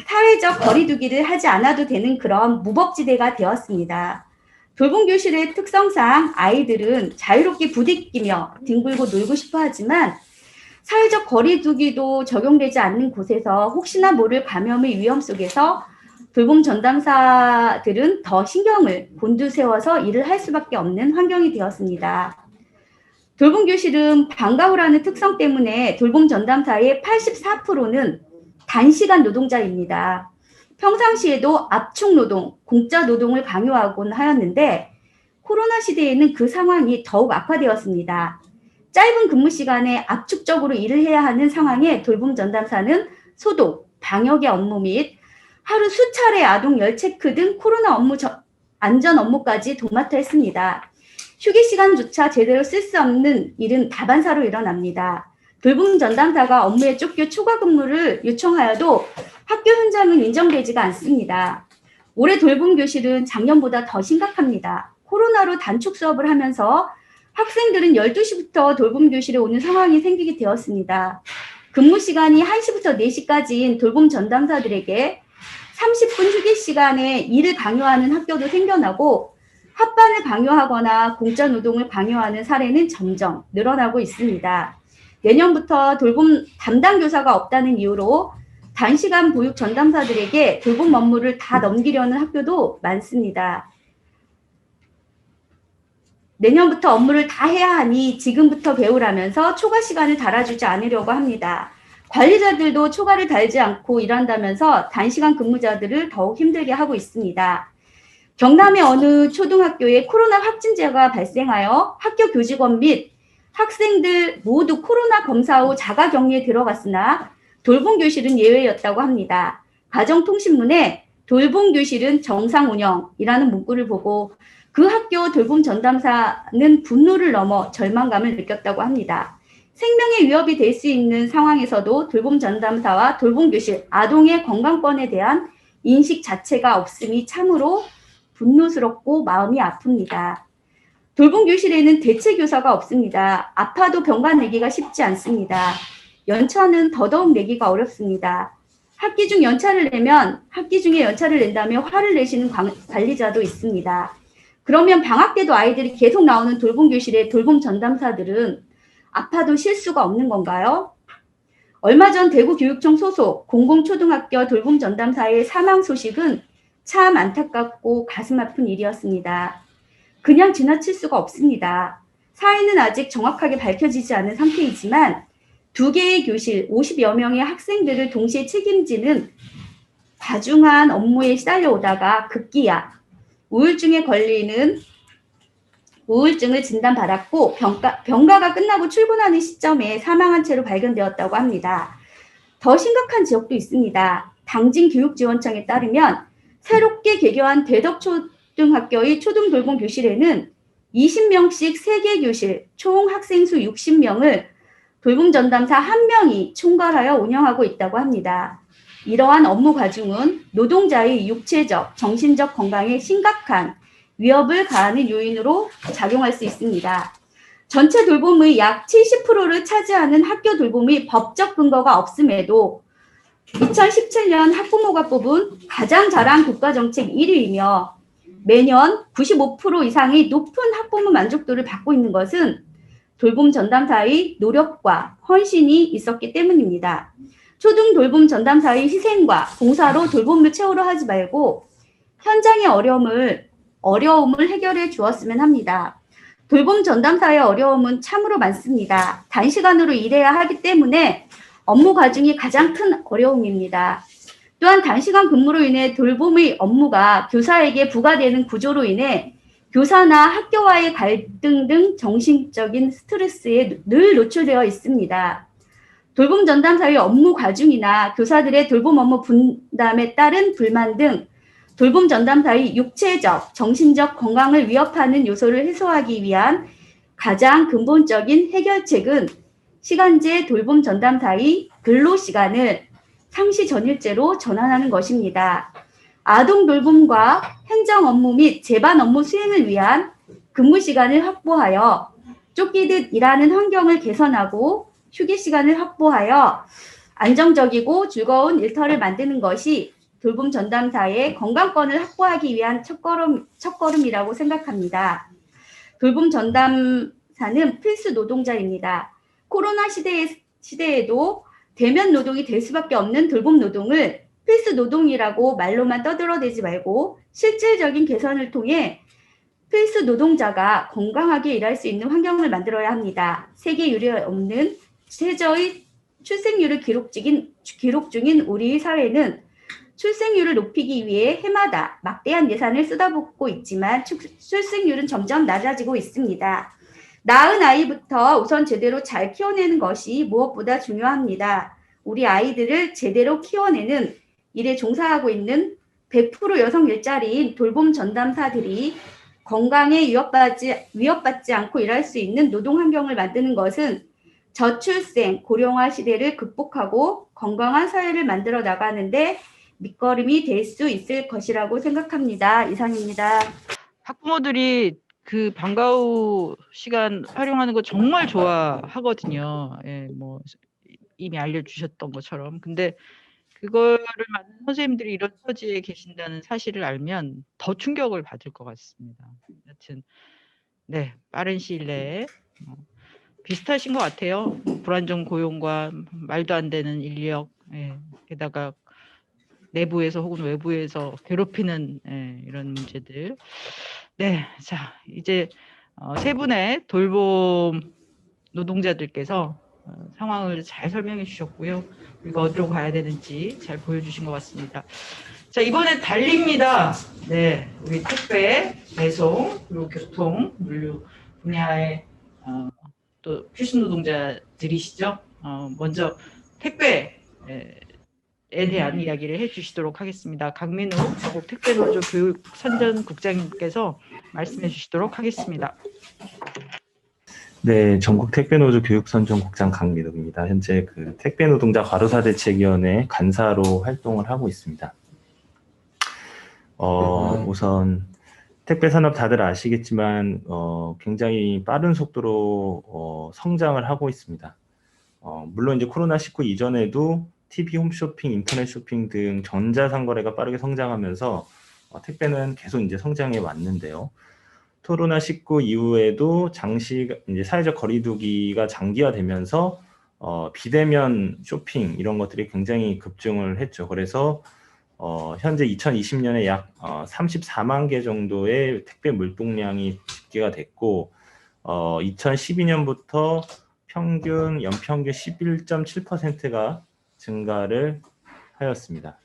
사회적 거리 두기를 하지 않아도 되는 그런 무법지대가 되었습니다. 돌봄 교실의 특성상 아이들은 자유롭게 부딪히며 뒹굴고 놀고 싶어 하지만 사회적 거리 두기도 적용되지 않는 곳에서 혹시나 모를 감염의 위험 속에서 돌봄 전담사들은 더 신경을 곤두세워서 일을 할 수밖에 없는 환경이 되었습니다. 돌봄 교실은 방과 후라는 특성 때문에 돌봄 전담사의 84%는 단시간 노동자입니다. 평상시에도 압축 노동, 공짜 노동을 강요하곤 하였는데 코로나 시대에는 그 상황이 더욱 악화되었습니다. 짧은 근무 시간에 압축적으로 일을 해야 하는 상황에 돌봄 전담사는 소독, 방역의 업무 및 하루 수차례 아동 열 체크 등 코로나 안전 업무까지 도맡아 했습니다. 휴게 시간조차 제대로 쓸 수 없는 일은 다반사로 일어납니다. 돌봄 전담사가 업무에 쫓겨 초과 근무를 요청하여도 학교 현장은 인정되지가 않습니다. 올해 돌봄 교실은 작년보다 더 심각합니다. 코로나로 단축 수업을 하면서 학생들은 12시부터 돌봄 교실에 오는 상황이 생기게 되었습니다. 근무 시간이 1시부터 4시까지인 돌봄 전담사들에게 30분 휴게 시간에 일을 강요하는 학교도 생겨나고 합반을 강요하거나 공짜 노동을 강요하는 사례는 점점 늘어나고 있습니다. 내년부터 돌봄 담당 교사가 없다는 이유로 단시간 보육 전담사들에게 돌봄 업무를 다 넘기려는 학교도 많습니다. 내년부터 업무를 다 해야 하니 지금부터 배우라면서 초과 시간을 달아주지 않으려고 합니다. 관리자들도 초과를 달지 않고 일한다면서 단시간 근무자들을 더욱 힘들게 하고 있습니다. 경남의 어느 초등학교에 코로나 확진자가 발생하여 학교 교직원 및 학생들 모두 코로나 검사 후 자가 격리에 들어갔으나 돌봄 교실은 예외였다고 합니다. 가정통신문에 돌봄 교실은 정상 운영이라는 문구를 보고 그 학교 돌봄 전담사는 분노를 넘어 절망감을 느꼈다고 합니다. 생명의 위협이 될 수 있는 상황에서도 돌봄 전담사와 돌봄 교실, 아동의 건강권에 대한 인식 자체가 없음이 참으로 분노스럽고 마음이 아픕니다. 돌봄 교실에는 대체 교사가 없습니다. 아파도 병가 내기가 쉽지 않습니다. 연차는 더더욱 내기가 어렵습니다. 학기 중에 연차를 낸다며 화를 내시는 관리자도 있습니다. 그러면 방학 때도 아이들이 계속 나오는 돌봄 교실의 돌봄 전담사들은 아파도 쉴 수가 없는 건가요? 얼마 전 대구교육청 소속 공공초등학교 돌봄 전담사의 사망 소식은 참 안타깝고 가슴 아픈 일이었습니다. 그냥 지나칠 수가 없습니다. 사인은 아직 정확하게 밝혀지지 않은 상태이지만 2개의 교실 50여 명의 학생들을 동시에 책임지는 과중한 업무에 시달려 오다가 급기야 우울증을 진단받았고 병가가 끝나고 출근하는 시점에 사망한 채로 발견되었다고 합니다. 더 심각한 지역도 있습니다. 당진교육지원청에 따르면 새롭게 개교한 대덕초등학교의 초등돌봄 교실에는 20명씩 3개 교실, 총 학생 수 60명을 돌봄 전담사 1명이 총괄하여 운영하고 있다고 합니다. 이러한 업무 과중은 노동자의 육체적, 정신적 건강에 심각한 위협을 가하는 요인으로 작용할 수 있습니다. 전체 돌봄의 약 70%를 차지하는 학교 돌봄의 법적 근거가 없음에도 2017년 학부모가 뽑은 가장 잘한 국가정책 1위이며 매년 95% 이상의 높은 학부모 만족도를 받고 있는 것은 돌봄 전담사의 노력과 헌신이 있었기 때문입니다. 초등 돌봄 전담사의 희생과 봉사로 돌봄을 채우려 하지 말고 현장의 어려움을 해결해 주었으면 합니다. 돌봄 전담사의 어려움은 참으로 많습니다. 단시간으로 일해야 하기 때문에 업무 과중이 가장 큰 어려움입니다. 또한 단시간 근무로 인해 돌봄의 업무가 교사에게 부과되는 구조로 인해 교사나 학교와의 갈등 등 정신적인 스트레스에 늘 노출되어 있습니다. 돌봄 전담사의 업무 과중이나 교사들의 돌봄 업무 분담에 따른 불만 등 돌봄 전담사의 육체적, 정신적 건강을 위협하는 요소를 해소하기 위한 가장 근본적인 해결책은 시간제 돌봄 전담사의 근로시간을 상시 전일제로 전환하는 것입니다. 아동 돌봄과 행정 업무 및 재반 업무 수행을 위한 근무 시간을 확보하여 쫓기듯 일하는 환경을 개선하고 휴게 시간을 확보하여 안정적이고 즐거운 일터를 만드는 것이 돌봄 전담사의 건강권을 확보하기 위한 첫걸음이라고 생각합니다. 돌봄 전담사는 필수 노동자입니다. 코로나 시대에도 대면 노동이 될 수밖에 없는 돌봄 노동을 필수 노동이라고 말로만 떠들어대지 말고 실질적인 개선을 통해 필수 노동자가 건강하게 일할 수 있는 환경을 만들어야 합니다. 세계 유례 없는 최저의 출생률을 기록 중인 우리 사회는 출생률을 높이기 위해 해마다 막대한 예산을 쏟아붓고 있지만 출생률은 점점 낮아지고 있습니다. 낳은 아이부터 우선 제대로 잘 키워내는 것이 무엇보다 중요합니다. 우리 아이들을 제대로 키워내는 일에 종사하고 있는 100% 여성 일자리인 돌봄 전담사들이 건강에 위협받지 않고 일할 수 있는 노동 환경을 만드는 것은 저출생, 고령화 시대를 극복하고 건강한 사회를 만들어 나가는데 밑거름이 될 수 있을 것이라고 생각합니다. 이상입니다. 학부모들이 그 방과 후 시간 활용하는 거 정말 좋아하거든요. 예, 뭐 이미 알려주셨던 것처럼. 근데 그거를 많은 선생님들이 이런 처지에 계신다는 사실을 알면 더 충격을 받을 것 같습니다. 여튼 네, 빠른 시일 내에 비슷하신 것 같아요. 불안정 고용과 말도 안 되는 인력, 게다가 내부에서 혹은 외부에서 괴롭히는 이런 문제들. 네, 자 이제 세 분의 돌봄 노동자들께서 상황을 잘 설명해 주셨고요. 우리가 어디로 가야 되는지 잘 보여주신 것 같습니다. 자, 이번에 달립니다. 네, 우리 택배, 배송, 그리고 교통, 물류 분야의 또 필수 노동자들이시죠. 먼저 택배에 대한 이야기를 해주시도록 하겠습니다. 강민우 전국 택배노조 교육선전국장님께서 말씀해 주시도록 하겠습니다. 네, 전국 택배노조 교육선전국장 강민욱입니다. 현재 그 택배노동자 과로사대책위원회 간사로 활동을 하고 있습니다. 우선 택배 산업 다들 아시겠지만 굉장히 빠른 속도로 성장을 하고 있습니다. 물론 이제 코로나19 이전에도 TV 홈쇼핑, 인터넷 쇼핑 등 전자상거래가 빠르게 성장하면서 택배는 계속 이제 성장해 왔는데요. 코로나19 이후에도 이제 사회적 거리두기가 장기화되면서 비대면 쇼핑 이런 것들이 굉장히 급증을 했죠. 그래서 현재 2020년에 약 34만 개 정도의 택배 물동량이 집계가 됐고 2012년부터 연평균 11.7%가 증가를 하였습니다.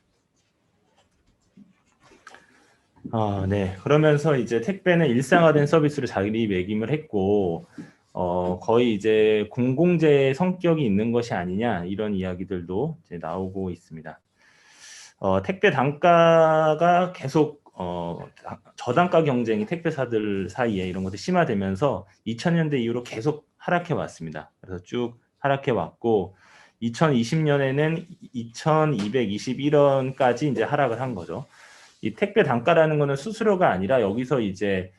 네. 그러면서 이제 택배는 일상화된 서비스로 자리매김을 했고 거의 이제 공공재의 성격이 있는 것이 아니냐 이런 이야기들도 이제 나오고 있습니다. 택배 단가가 계속 저단가 경쟁이 택배사들 사이에 이런 것들이 심화되면서 2000년대 이후로 계속 하락해 왔습니다. 그래서 쭉 하락해 왔고 2020년에는 2221원까지 이제 하락을 한 거죠. 이 택배 단가라는 거는 수수료가 아니라 여기서 이제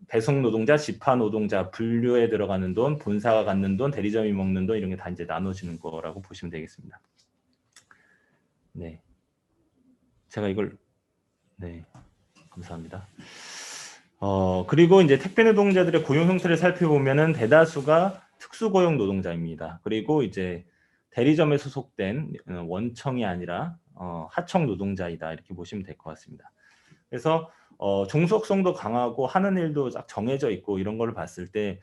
배송 노동자, 집화 노동자, 분류에 들어가는 돈, 본사가 갖는 돈, 대리점이 먹는 돈 이런 게 다 이제 나눠지는 거라고 보시면 되겠습니다. 네, 제가 이걸 감사합니다. 그리고 이제 택배 노동자들의 고용 형태를 살펴보면은 대다수가 특수고용 노동자입니다. 그리고 이제 대리점에 소속된 원청이 아니라 하청 노동자이다 이렇게 보시면 될 것 같습니다. 그래서 종속성도 강하고 하는 일도 딱 정해져 있고 이런 거를 봤을 때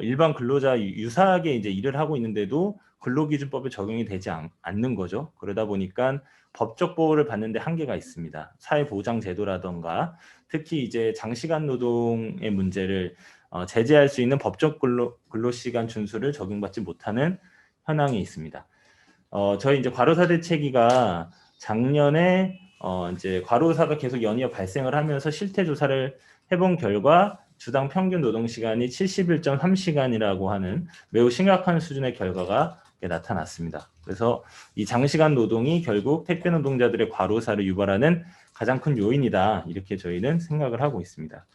일반 근로자 유사하게 이제 일을 하고 있는데도 근로기준법에 적용이 되지 않는 거죠. 그러다 보니까 법적 보호를 받는데 한계가 있습니다. 사회보장제도라던가 특히 이제 장시간 노동의 문제를 제재할 수 있는 법적 근로시간 준수를 적용받지 못하는 현황이 있습니다. 저희 이제 과로사 대책위가 작년에 이제 과로사가 계속 연이어 발생을 하면서 실태 조사를 해본 결과 주당 평균 노동 시간이 71.3시간이라고 하는 매우 심각한 수준의 결과가 나타났습니다. 그래서 이 장시간 노동이 결국 택배 노동자들의 과로사를 유발하는 가장 큰 요인이다 이렇게 저희는 생각을 하고 있습니다.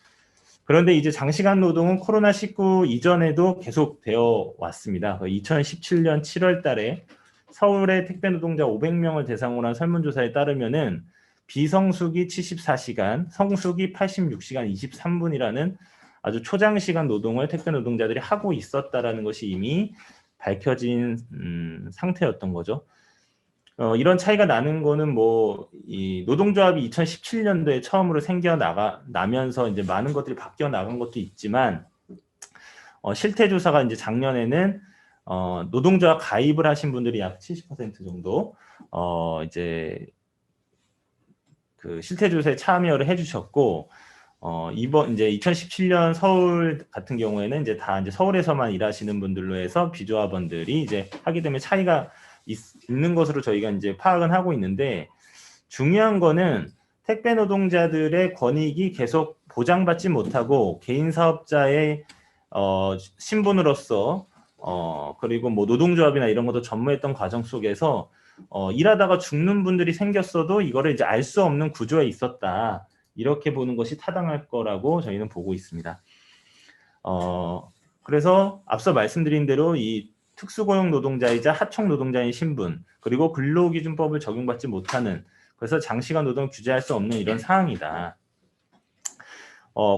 그런데 이제 장시간 노동은 코로나19 이전에도 계속 되어 왔습니다. 2017년 7월 달에 서울의 택배 노동자 500명을 대상으로 한 설문조사에 따르면은 비성수기 74시간, 성수기 86시간 23분이라는 아주 초장시간 노동을 택배 노동자들이 하고 있었다라는 것이 이미 밝혀진 상태였던 거죠. 이런 차이가 나는 거는 이 노동조합이 2017년도에 처음으로 나면서 이제 많은 것들이 바뀌어 나간 것도 있지만 실태 조사가 이제 작년에는 노동조합 가입을 하신 분들이 약 70% 정도 이제 그 실태 조사에 참여를 해주셨고 이번 이제 2017년 서울 같은 경우에는 이제 다 이제 서울에서만 일하시는 분들로 해서 비조합원들이 이제 하게 되면 차이가 있는 것으로 저희가 이제 파악은 하고 있는데 중요한 거는 택배 노동자들의 권익이 계속 보장받지 못하고 개인 사업자의 신분으로서 그리고 노동조합이나 이런 것도 전무했던 과정 속에서 일하다가 죽는 분들이 생겼어도 이거를 이제 알 수 없는 구조에 있었다. 이렇게 보는 것이 타당할 거라고 저희는 보고 있습니다. 그래서 앞서 말씀드린 대로 이 특수고용 노동자이자 하청 노동자인 신분 그리고 근로기준법을 적용받지 못하는 그래서 장시간 노동을 규제할 수 없는 이런 상황이다.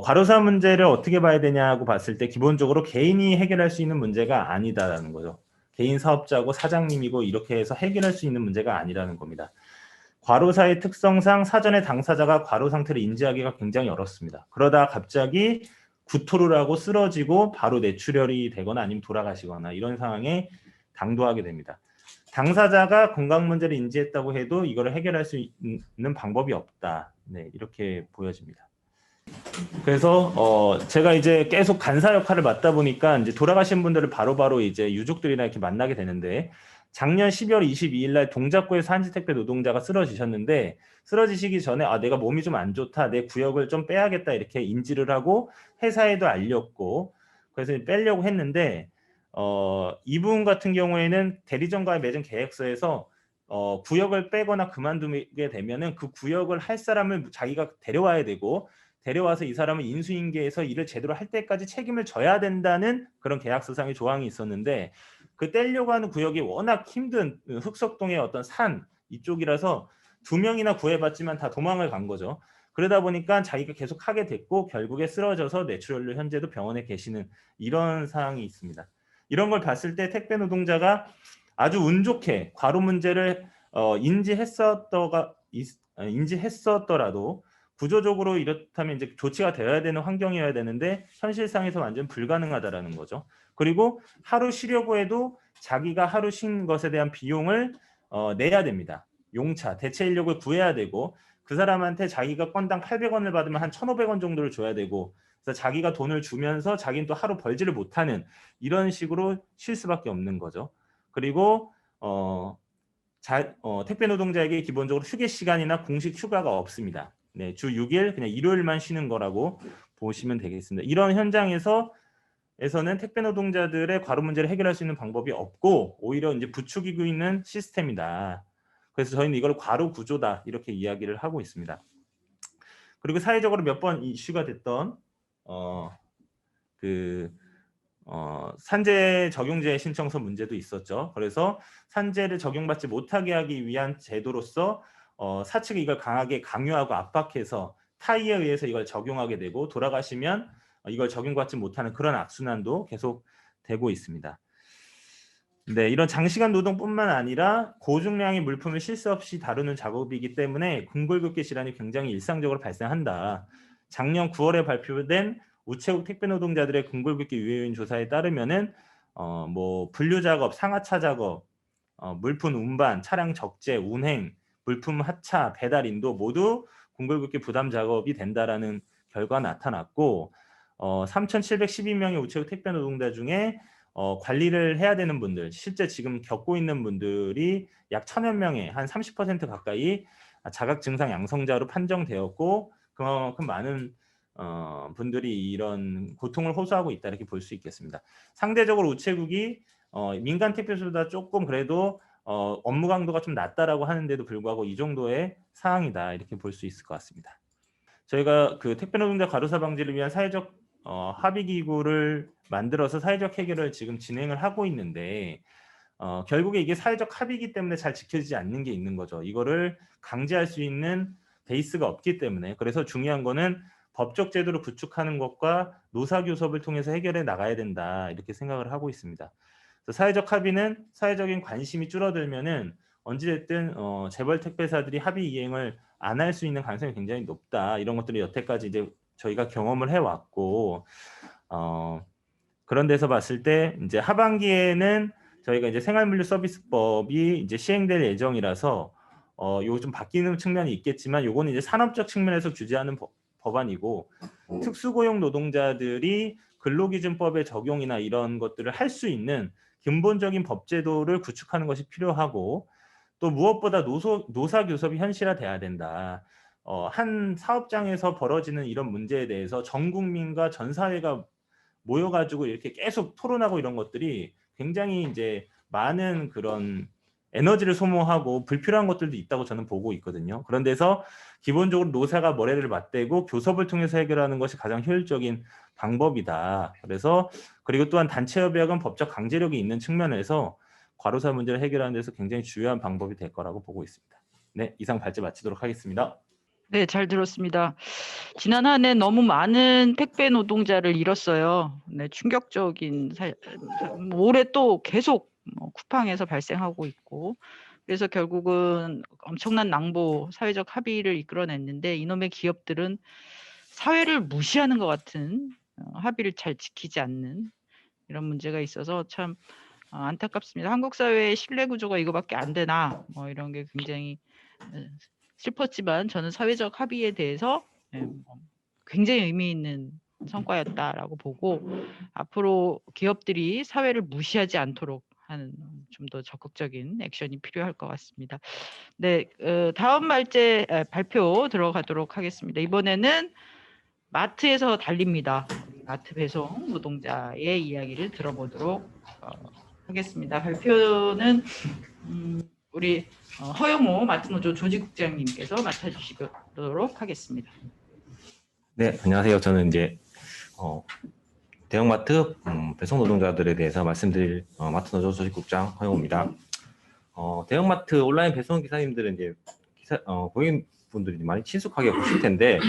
과로사 문제를 어떻게 봐야 되냐고 봤을 때 기본적으로 개인이 해결할 수 있는 문제가 아니다라는 거죠. 개인 사업자고 사장님이고 이렇게 해서 해결할 수 있는 문제가 아니라는 겁니다. 과로사의 특성상 사전에 당사자가 과로 상태를 인지하기가 굉장히 어렵습니다. 그러다 갑자기 구토를 하고 쓰러지고 바로 뇌출혈이 되거나 아니면 돌아가시거나 이런 상황에 당도하게 됩니다. 당사자가 건강 문제를 인지했다고 해도 이걸 해결할 수 있는 방법이 없다. 네, 이렇게 보여집니다. 그래서 제가 이제 계속 간사 역할을 맡다 보니까 이제 돌아가신 분들을 바로바로 이제 유족들이나 이렇게 만나게 되는데, 작년 12월 22일 날 동작구에서 한지 택배 노동자가 쓰러지셨는데, 쓰러지시기 전에 내가 몸이 좀 안 좋다, 내 구역을 좀 빼야겠다 이렇게 인지를 하고 회사에도 알렸고, 그래서 빼려고 했는데 이분 같은 경우에는 대리점과의 맺은 계약서에서 구역을 빼거나 그만두게 되면은 그 구역을 할 사람을 자기가 데려와야 되고, 데려와서 이 사람을 인수인계해서 일을 제대로 할 때까지 책임을 져야 된다는 그런 계약서상의 조항이 있었는데, 그 떼려고 하는 구역이 워낙 힘든 흑석동의 어떤 산 이쪽이라서 2명이나 구해봤지만 다 도망을 간 거죠. 그러다 보니까 자기가 계속 하게 됐고 결국에 쓰러져서 뇌출혈로 현재도 병원에 계시는 이런 상황이 있습니다. 이런 걸 봤을 때 택배 노동자가 아주 운 좋게 과로 문제를 인지했었더라도 구조적으로 이렇다면 이제 조치가 되어야 되는 환경이어야 되는데 현실상에서 완전 불가능하다라는 거죠. 그리고 하루 쉬려고 해도 자기가 하루 쉰 것에 대한 비용을 내야 됩니다. 용차, 대체 인력을 구해야 되고, 그 사람한테 자기가 건당 800원을 받으면 한 1,500원 정도를 줘야 되고, 그래서 자기가 돈을 주면서 자기는 또 하루 벌지를 못하는 이런 식으로 쉴 수밖에 없는 거죠. 그리고 택배 노동자에게 기본적으로 휴게 시간이나 공식 휴가가 없습니다. 네, 주 6일 그냥 일요일만 쉬는 거라고 보시면 되겠습니다. 이런 현장에서는 택배 노동자들의 과로 문제를 해결할 수 있는 방법이 없고 오히려 이제 부추기고 있는 시스템이다. 그래서 저희는 이걸 과로 구조다 이렇게 이야기를 하고 있습니다. 그리고 사회적으로 몇 번 이슈가 됐던 산재 적용제 신청서 문제도 있었죠. 그래서 산재를 적용받지 못하게 하기 위한 제도로서 사측이 이걸 강하게 강요하고 압박해서 타의에 의해서 이걸 적용하게 되고, 돌아가시면 이걸 적용받지 못하는 그런 악순환도 계속 되고 있습니다. 네, 이런 장시간 노동뿐만 아니라 고중량의 물품을 실수 없이 다루는 작업이기 때문에 궁골급계 질환이 굉장히 일상적으로 발생한다. 작년 9월에 발표된 우체국 택배 노동자들의 궁골급계 유해 요인 조사에 따르면은 분류 작업, 상하차 작업, 물품 운반, 차량 적재, 운행, 물품 하차, 배달 인도 모두 궁골급계 부담 작업이 된다라는 결과가 나타났고, 3,712명의 우체국 택배 노동자 중에 관리를 해야 되는 분들, 실제 지금 겪고 있는 분들이 약 1,000여 명의 한 30% 가까이 자각 증상 양성자로 판정되었고, 그만큼 많은 분들이 이런 고통을 호소하고 있다 이렇게 볼 수 있겠습니다. 상대적으로 우체국이 민간 택배소보다 조금 그래도 업무 강도가 좀 낮다라고 하는데도 불구하고 이 정도의 상황이다 이렇게 볼 수 있을 것 같습니다. 저희가 그 택배 노동자 과로사 방지를 위한 사회적 합의 기구를 만들어서 사회적 해결을 지금 진행을 하고 있는데, 결국에 이게 사회적 합의이기 때문에 잘 지켜지지 않는 게 있는 거죠. 이거를 강제할 수 있는 베이스가 없기 때문에. 그래서 중요한 거는 법적 제도를 구축하는 것과 노사교섭을 통해서 해결해 나가야 된다 이렇게 생각을 하고 있습니다. 그래서 사회적 합의는 사회적인 관심이 줄어들면은 언제됐든 재벌 택배사들이 합의 이행을 안 할 수 있는 가능성이 굉장히 높다. 이런 것들을 여태까지 이제 저희가 경험을 해왔고, 그런 데서 봤을 때 이제 하반기에는 저희가 이제 생활물류 서비스법이 이제 시행될 예정이라서 요거 좀 바뀌는 측면이 있겠지만, 요거는 이제 산업적 측면에서 규제하는 법안이고, 특수고용 노동자들이 근로기준법의 적용이나 이런 것들을 할 수 있는 근본적인 법제도를 구축하는 것이 필요하고, 또 무엇보다 노사교섭이 현실화돼야 된다. 한 사업장에서 벌어지는 이런 문제에 대해서 전 국민과 전 사회가 모여가지고 이렇게 계속 토론하고 이런 것들이 굉장히 이제 많은 그런 에너지를 소모하고 불필요한 것들도 있다고 저는 보고 있거든요. 그런 데서 기본적으로 노사가 머리를 맞대고 교섭을 통해서 해결하는 것이 가장 효율적인 방법이다. 그래서 그리고 또한 단체협약은 법적 강제력이 있는 측면에서 과로사 문제를 해결하는 데서 굉장히 중요한 방법이 될 거라고 보고 있습니다. 네, 이상 발제 마치도록 하겠습니다. 네, 잘 들었습니다. 지난 한 해 너무 많은 택배 노동자를 잃었어요. 네, 충격적인 올해 또 계속 쿠팡에서 발생하고 있고, 그래서 결국은 엄청난 낭보, 사회적 합의를 이끌어냈는데, 이놈의 기업들은 사회를 무시하는 것 같은 합의를 잘 지키지 않는 이런 문제가 있어서 참 안타깝습니다. 한국 사회의 신뢰 구조가 이거밖에 안 되나, 이런 게 굉장히 슬펐지만, 저는 사회적 합의에 대해서 굉장히 의미 있는 성과였다라고 보고 앞으로 기업들이 사회를 무시하지 않도록 하는 좀 더 적극적인 액션이 필요할 것 같습니다. 네, 다음 발표 들어가도록 하겠습니다. 이번에는 마트에서 달립니다. 마트 배송 노동자의 이야기를 들어보도록 하겠습니다. 발표는 우리 허영호 마트노조 조직국장님께서 맡아주시도록 하겠습니다. 네, 안녕하세요. 저는 이제 대형마트 배송 노동자들에 대해서 말씀드릴 마트노조 조직국장 허영호입니다. 대형마트 온라인 배송 기사님들은 이제 고객분들이 많이 친숙하게 보실 텐데,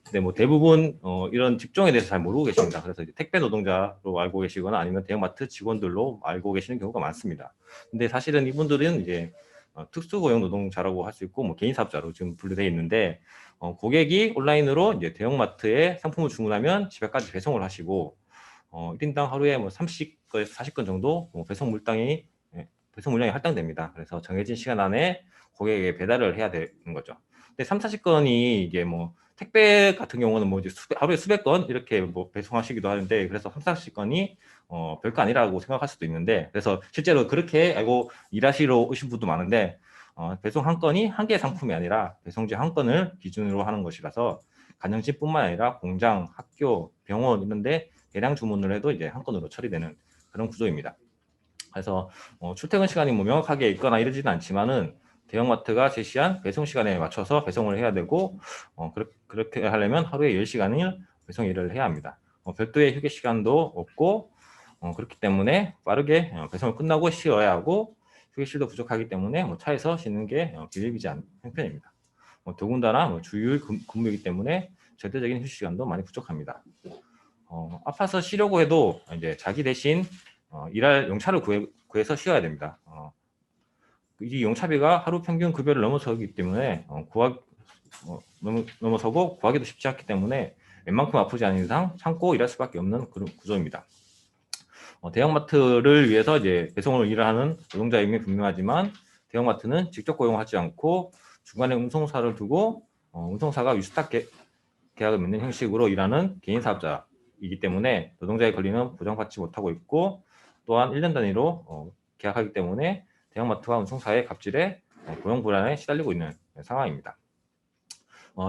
근데 뭐 대부분 이런 직종에 대해서 잘 모르고 계십니다. 그래서 이제 택배 노동자로 알고 계시거나 아니면 대형마트 직원들로 알고 계시는 경우가 많습니다. 근데 사실은 이분들은 이제 특수고용 노동자라고 할 수 있고 뭐 개인 사업자로 지금 분류되어 있는데, 고객이 온라인으로 이제 대형마트에 상품을 주문하면 집에까지 배송을 하시고 1인당 하루에 뭐 30건에서 40건 정도 배송 물량이 할당됩니다. 그래서 정해진 시간 안에 고객에게 배달을 해야 되는 거죠. 근데 30-40건이 이게 뭐 택배 같은 경우는 뭐 이제 하루에 수백 건 이렇게 뭐 배송하시기도 하는데, 그래서 30-40건이 별거 아니라고 생각할 수도 있는데, 그래서 실제로 그렇게 알고 일하시러 오신 분도 많은데, 배송 한 건이 한 개의 상품이 아니라 배송지 한 건을 기준으로 하는 것이라서 간형집뿐만 아니라 공장, 학교, 병원 이런데 대량 주문을 해도 이제 한 건으로 처리되는 그런 구조입니다. 그래서 출퇴근 시간이 뭐 명확하게 있거나 이러지는 않지만은 대형마트가 제시한 배송 시간에 맞춰서 배송을 해야 되고, 그렇게 하려면 하루에 10시간을 배송 일을 해야 합니다. 별도의 휴게 시간도 없고, 그렇기 때문에 빠르게 배송을 끝나고 쉬어야 하고, 휴게실도 부족하기 때문에 뭐 차에서 쉬는 게 비일비재 않은 형편입니다. 더군다나 주휴일 근무이기 때문에 절대적인 휴식 시간도 많이 부족합니다. 아파서 쉬려고 해도 이제 자기 대신 일할 용차를 구해서 쉬어야 됩니다. 이 용차비가 하루 평균 급여를 넘어서기 때문에 넘어서고 구하기도 쉽지 않기 때문에 웬만큼 아프지 않은 이상 참고 일할 수밖에 없는 그런 구조입니다. 대형마트를 위해서 이제 배송을 일을 하는 노동자의 의미 분명하지만, 대형마트는 직접 고용하지 않고 중간에 운송사를 두고 운송사가 위스탁 계약을 맺는 형식으로 일하는 개인 사업자이기 때문에 노동자의 권리는 보장받지 못하고 있고, 또한 1년 단위로 계약하기 때문에 대형마트와 운송사의 갑질에 고용 불안에 시달리고 있는 상황입니다.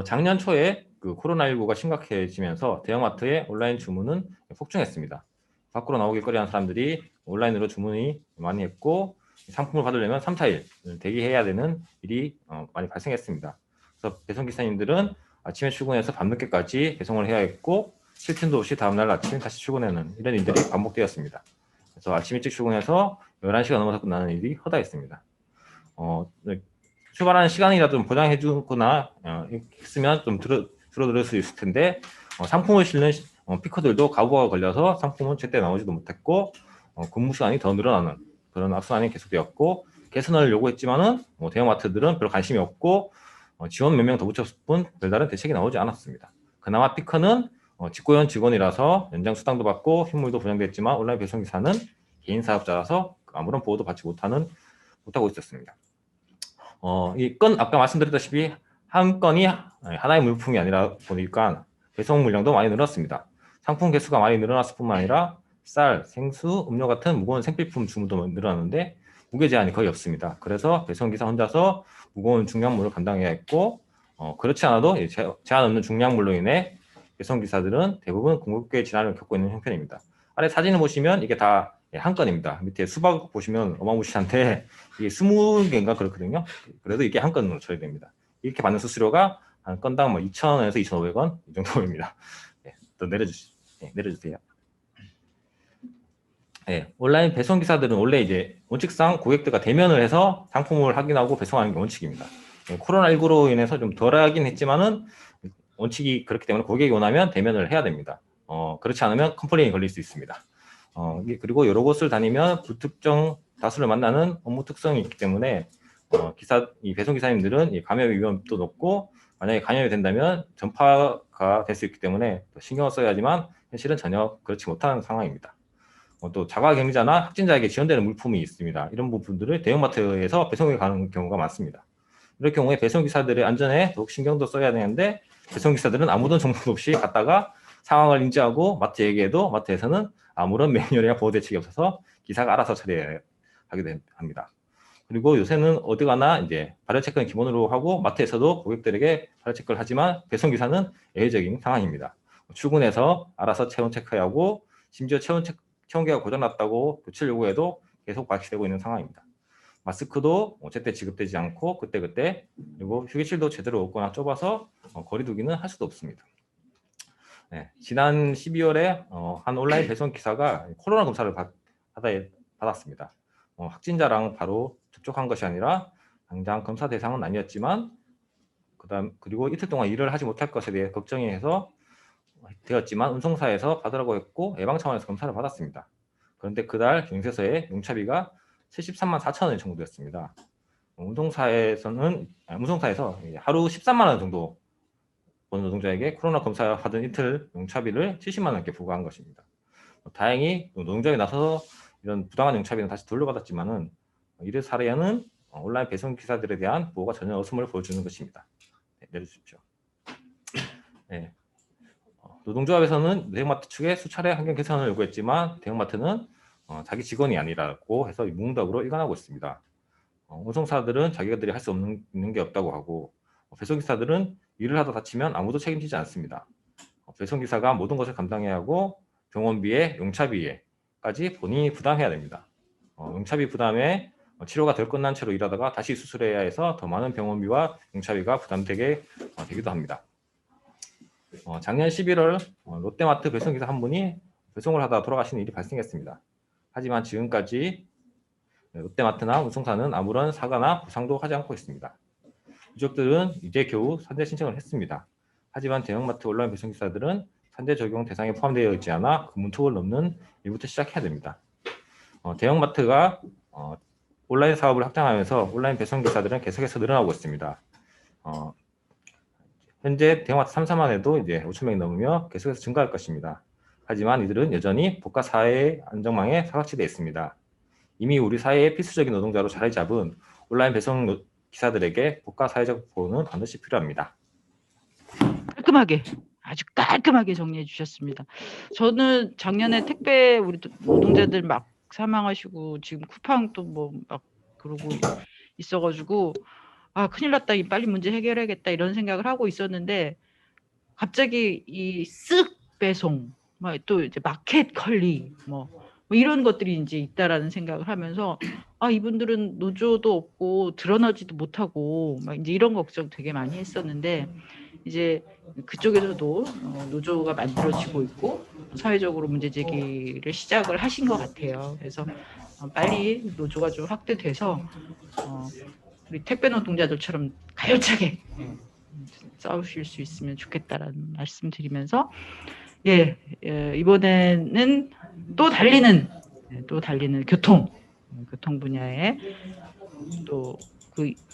작년 초에 그 코로나19가 심각해지면서 대형마트의 온라인 주문은 폭증했습니다. 밖으로 나오기 꺼려하는 사람들이 온라인으로 주문이 많이 했고, 상품을 받으려면 3-4일 대기해야 되는 일이 많이 발생했습니다. 그래서 배송기사님들은 아침에 출근해서 밤늦게까지 배송을 해야 했고, 쉴 틈도 없이 다음날 아침에 다시 출근하는 이런 일들이 반복되었습니다. 그래서 아침 일찍 출근해서 11시가 넘어서 끝나는 일이 허다했습니다. 출발하는 시간이라도 좀 보장해 주거나 했으면 좀 줄어들 수 있을 텐데, 상품을 실는 피커들도 가부가 걸려서 상품은 제때 나오지도 못했고, 근무 시간이 더 늘어나는 그런 악순환이 계속되었고, 개선을 요구했지만은 대형마트들은 별 관심이 없고, 지원 몇 명 더 붙였을 뿐 별다른 대책이 나오지 않았습니다. 그나마 피커는 직고용 직원이라서 연장 수당도 받고 휴무일도 보장됐지만, 온라인 배송기사는 개인 사업자라서 아무런 보호도 받지 못하고 있었습니다. 이 건 아까 말씀드렸다시피 한 건이 하나의 물품이 아니라 보니까 배송 물량도 많이 늘었습니다. 상품 개수가 많이 늘어났을 뿐만 아니라 쌀, 생수, 음료 같은 무거운 생필품 주문도 늘어났는데 무게 제한이 거의 없습니다. 그래서 배송기사 혼자서 무거운 중량물을 감당해야 했고, 그렇지 않아도 제한 없는 중량물로 인해 배송기사들은 대부분 공급계 질환을 겪고 있는 형편입니다. 아래 사진을 보시면 이게 다 한 건입니다. 밑에 수박 보시면 어마무시한데 이게 20개인가 그렇거든요. 그래도 이게 한 건으로 처리됩니다. 이렇게 받는 수수료가 한 건당 2,000원에서 2,500원 이 정도입니다. 네, 또 내려주세요. 네, 온라인 배송 기사들은 원래 이제 원칙상 고객들과 대면을 해서 상품을 확인하고 배송하는 게 원칙입니다. 코로나19로 인해서 좀 덜하긴 했지만은 원칙이 그렇기 때문에 고객이 원하면 대면을 해야 됩니다. 그렇지 않으면 컴플레인이 걸릴 수 있습니다. 그리고 여러 곳을 다니면 불특정 다수를 만나는 업무 특성이 있기 때문에 이 배송 기사님들은 이 감염 위험도 높고, 만약에 감염이 된다면 전파가 될 수 있기 때문에 신경을 써야 하지만 현실은 전혀 그렇지 못한 상황입니다. 또 자가격리자나 확진자에게 지원되는 물품이 있습니다. 이런 부분들을 대형마트에서 배송해 가는 경우가 많습니다. 이럴 경우에 배송기사들의 안전에 더욱 신경도 써야 되는데 배송기사들은 아무런 정보도 없이 갔다가 상황을 인지하고 마트 얘기해도 마트에서는 아무런 매뉴얼이나 보호 대책이 없어서 기사가 알아서 처리하게 합니다. 그리고 요새는 어디 가나 이제 발열 체크는 기본으로 하고 마트에서도 고객들에게 발열 체크를 하지만 배송기사는 예외적인 상황입니다. 출근해서 알아서 체온 체크하고 심지어 체온계가 고장났다고 교체 요구해도 계속 발치되고 있는 상황입니다. 마스크도 제때 지급되지 않고 그때그때 그리고 휴게실도 제대로 없거나 좁아서 거리두기는 할 수도 없습니다. 네, 지난 12월에 한 온라인 배송 기사가 코로나 검사를 받았습니다. 확진자랑 바로 접촉한 것이 아니라 당장 검사 대상은 아니었지만 그리고 이틀 동안 일을 하지 못할 것에 대해 걱정이 해서 되었지만 운송사에서 받으라고 했고 예방 차원에서 검사를 받았습니다. 그런데 그달 경세서에 용차비가 73만 4천 원이 청구되었습니다. 운송사에서 하루 13만 원 정도 본 노동자에게 코로나 검사 받은 이틀 용차비를 70만 원께 부과한 것입니다. 다행히 노동자에 나서서 이런 부당한 용차비는 다시 돌려받았지만은 이를 사례는 온라인 배송 기사들에 대한 보호가 전혀 없음을 보여주는 것입니다. 네, 내려주십시오. 네. 노동조합에서는 대형마트 측에 수차례 환경 개선을 요구했지만 대형마트는 자기 직원이 아니라고 해서 무응답으로 일관하고 있습니다. 운송사들은 자기들이 할 수 있는 게 없다고 하고 배송기사들은 일을 하다 다치면 아무도 책임지지 않습니다. 배송기사가 모든 것을 감당해야 하고 병원비에 용차비에까지 본인이 부담해야 됩니다. 용차비 부담에 치료가 덜 끝난 채로 일하다가 다시 수술해야 해서 더 많은 병원비와 용차비가 부담되게 되기도 합니다. 작년 11월 롯데마트 배송기사 한 분이 배송을 하다 돌아가시는 일이 발생했습니다. 하지만 지금까지 롯데마트나 운송사는 아무런 사과나 보상도 하지 않고 있습니다. 유족들은 이제 겨우 산재 신청을 했습니다. 하지만 대형마트 온라인 배송기사들은 산재 적용 대상에 포함되어 있지 않아 그 문턱을 넘는 일부터 시작해야 됩니다. 대형마트가 온라인 사업을 확장하면서 온라인 배송기사들은 계속해서 늘어나고 있습니다. 현재 대형마트 3사만 해도 이제 5천 명이 넘으며 계속해서 증가할 것입니다. 하지만 이들은 여전히 복가 사회의 안정망에 사각지대에 있습니다. 이미 우리 사회의 필수적인 노동자로 자리 잡은 온라인 배송 기사들에게 복가 사회적 보호는 반드시 필요합니다. 깔끔하게 아주 깔끔하게 정리해 주셨습니다. 저는 작년에 택배 우리 노동자들 막 사망하시고 지금 쿠팡도 뭐 막 그러고 있어가지고 아 큰일 났다 이 빨리 문제 해결해야겠다 이런 생각을 하고 있었는데 갑자기 이 쓱 배송 또 이제 마켓 컬리 뭐 이런 것들이 이제 있다라는 생각을 하면서 아 이분들은 노조도 없고 드러나지도 못하고 막 이제 이런 걱정 되게 많이 했었는데 이제 그쪽에서도 노조가 만들어지고 있고 사회적으로 문제 제기를 시작을 하신 것 같아요. 그래서 빨리 노조가 좀 확대돼서 우리 택배 노동자들처럼 가열차게 싸우실 수 있으면 좋겠다라는 말씀드리면서 이번에는 또 달리는 교통 분야에 또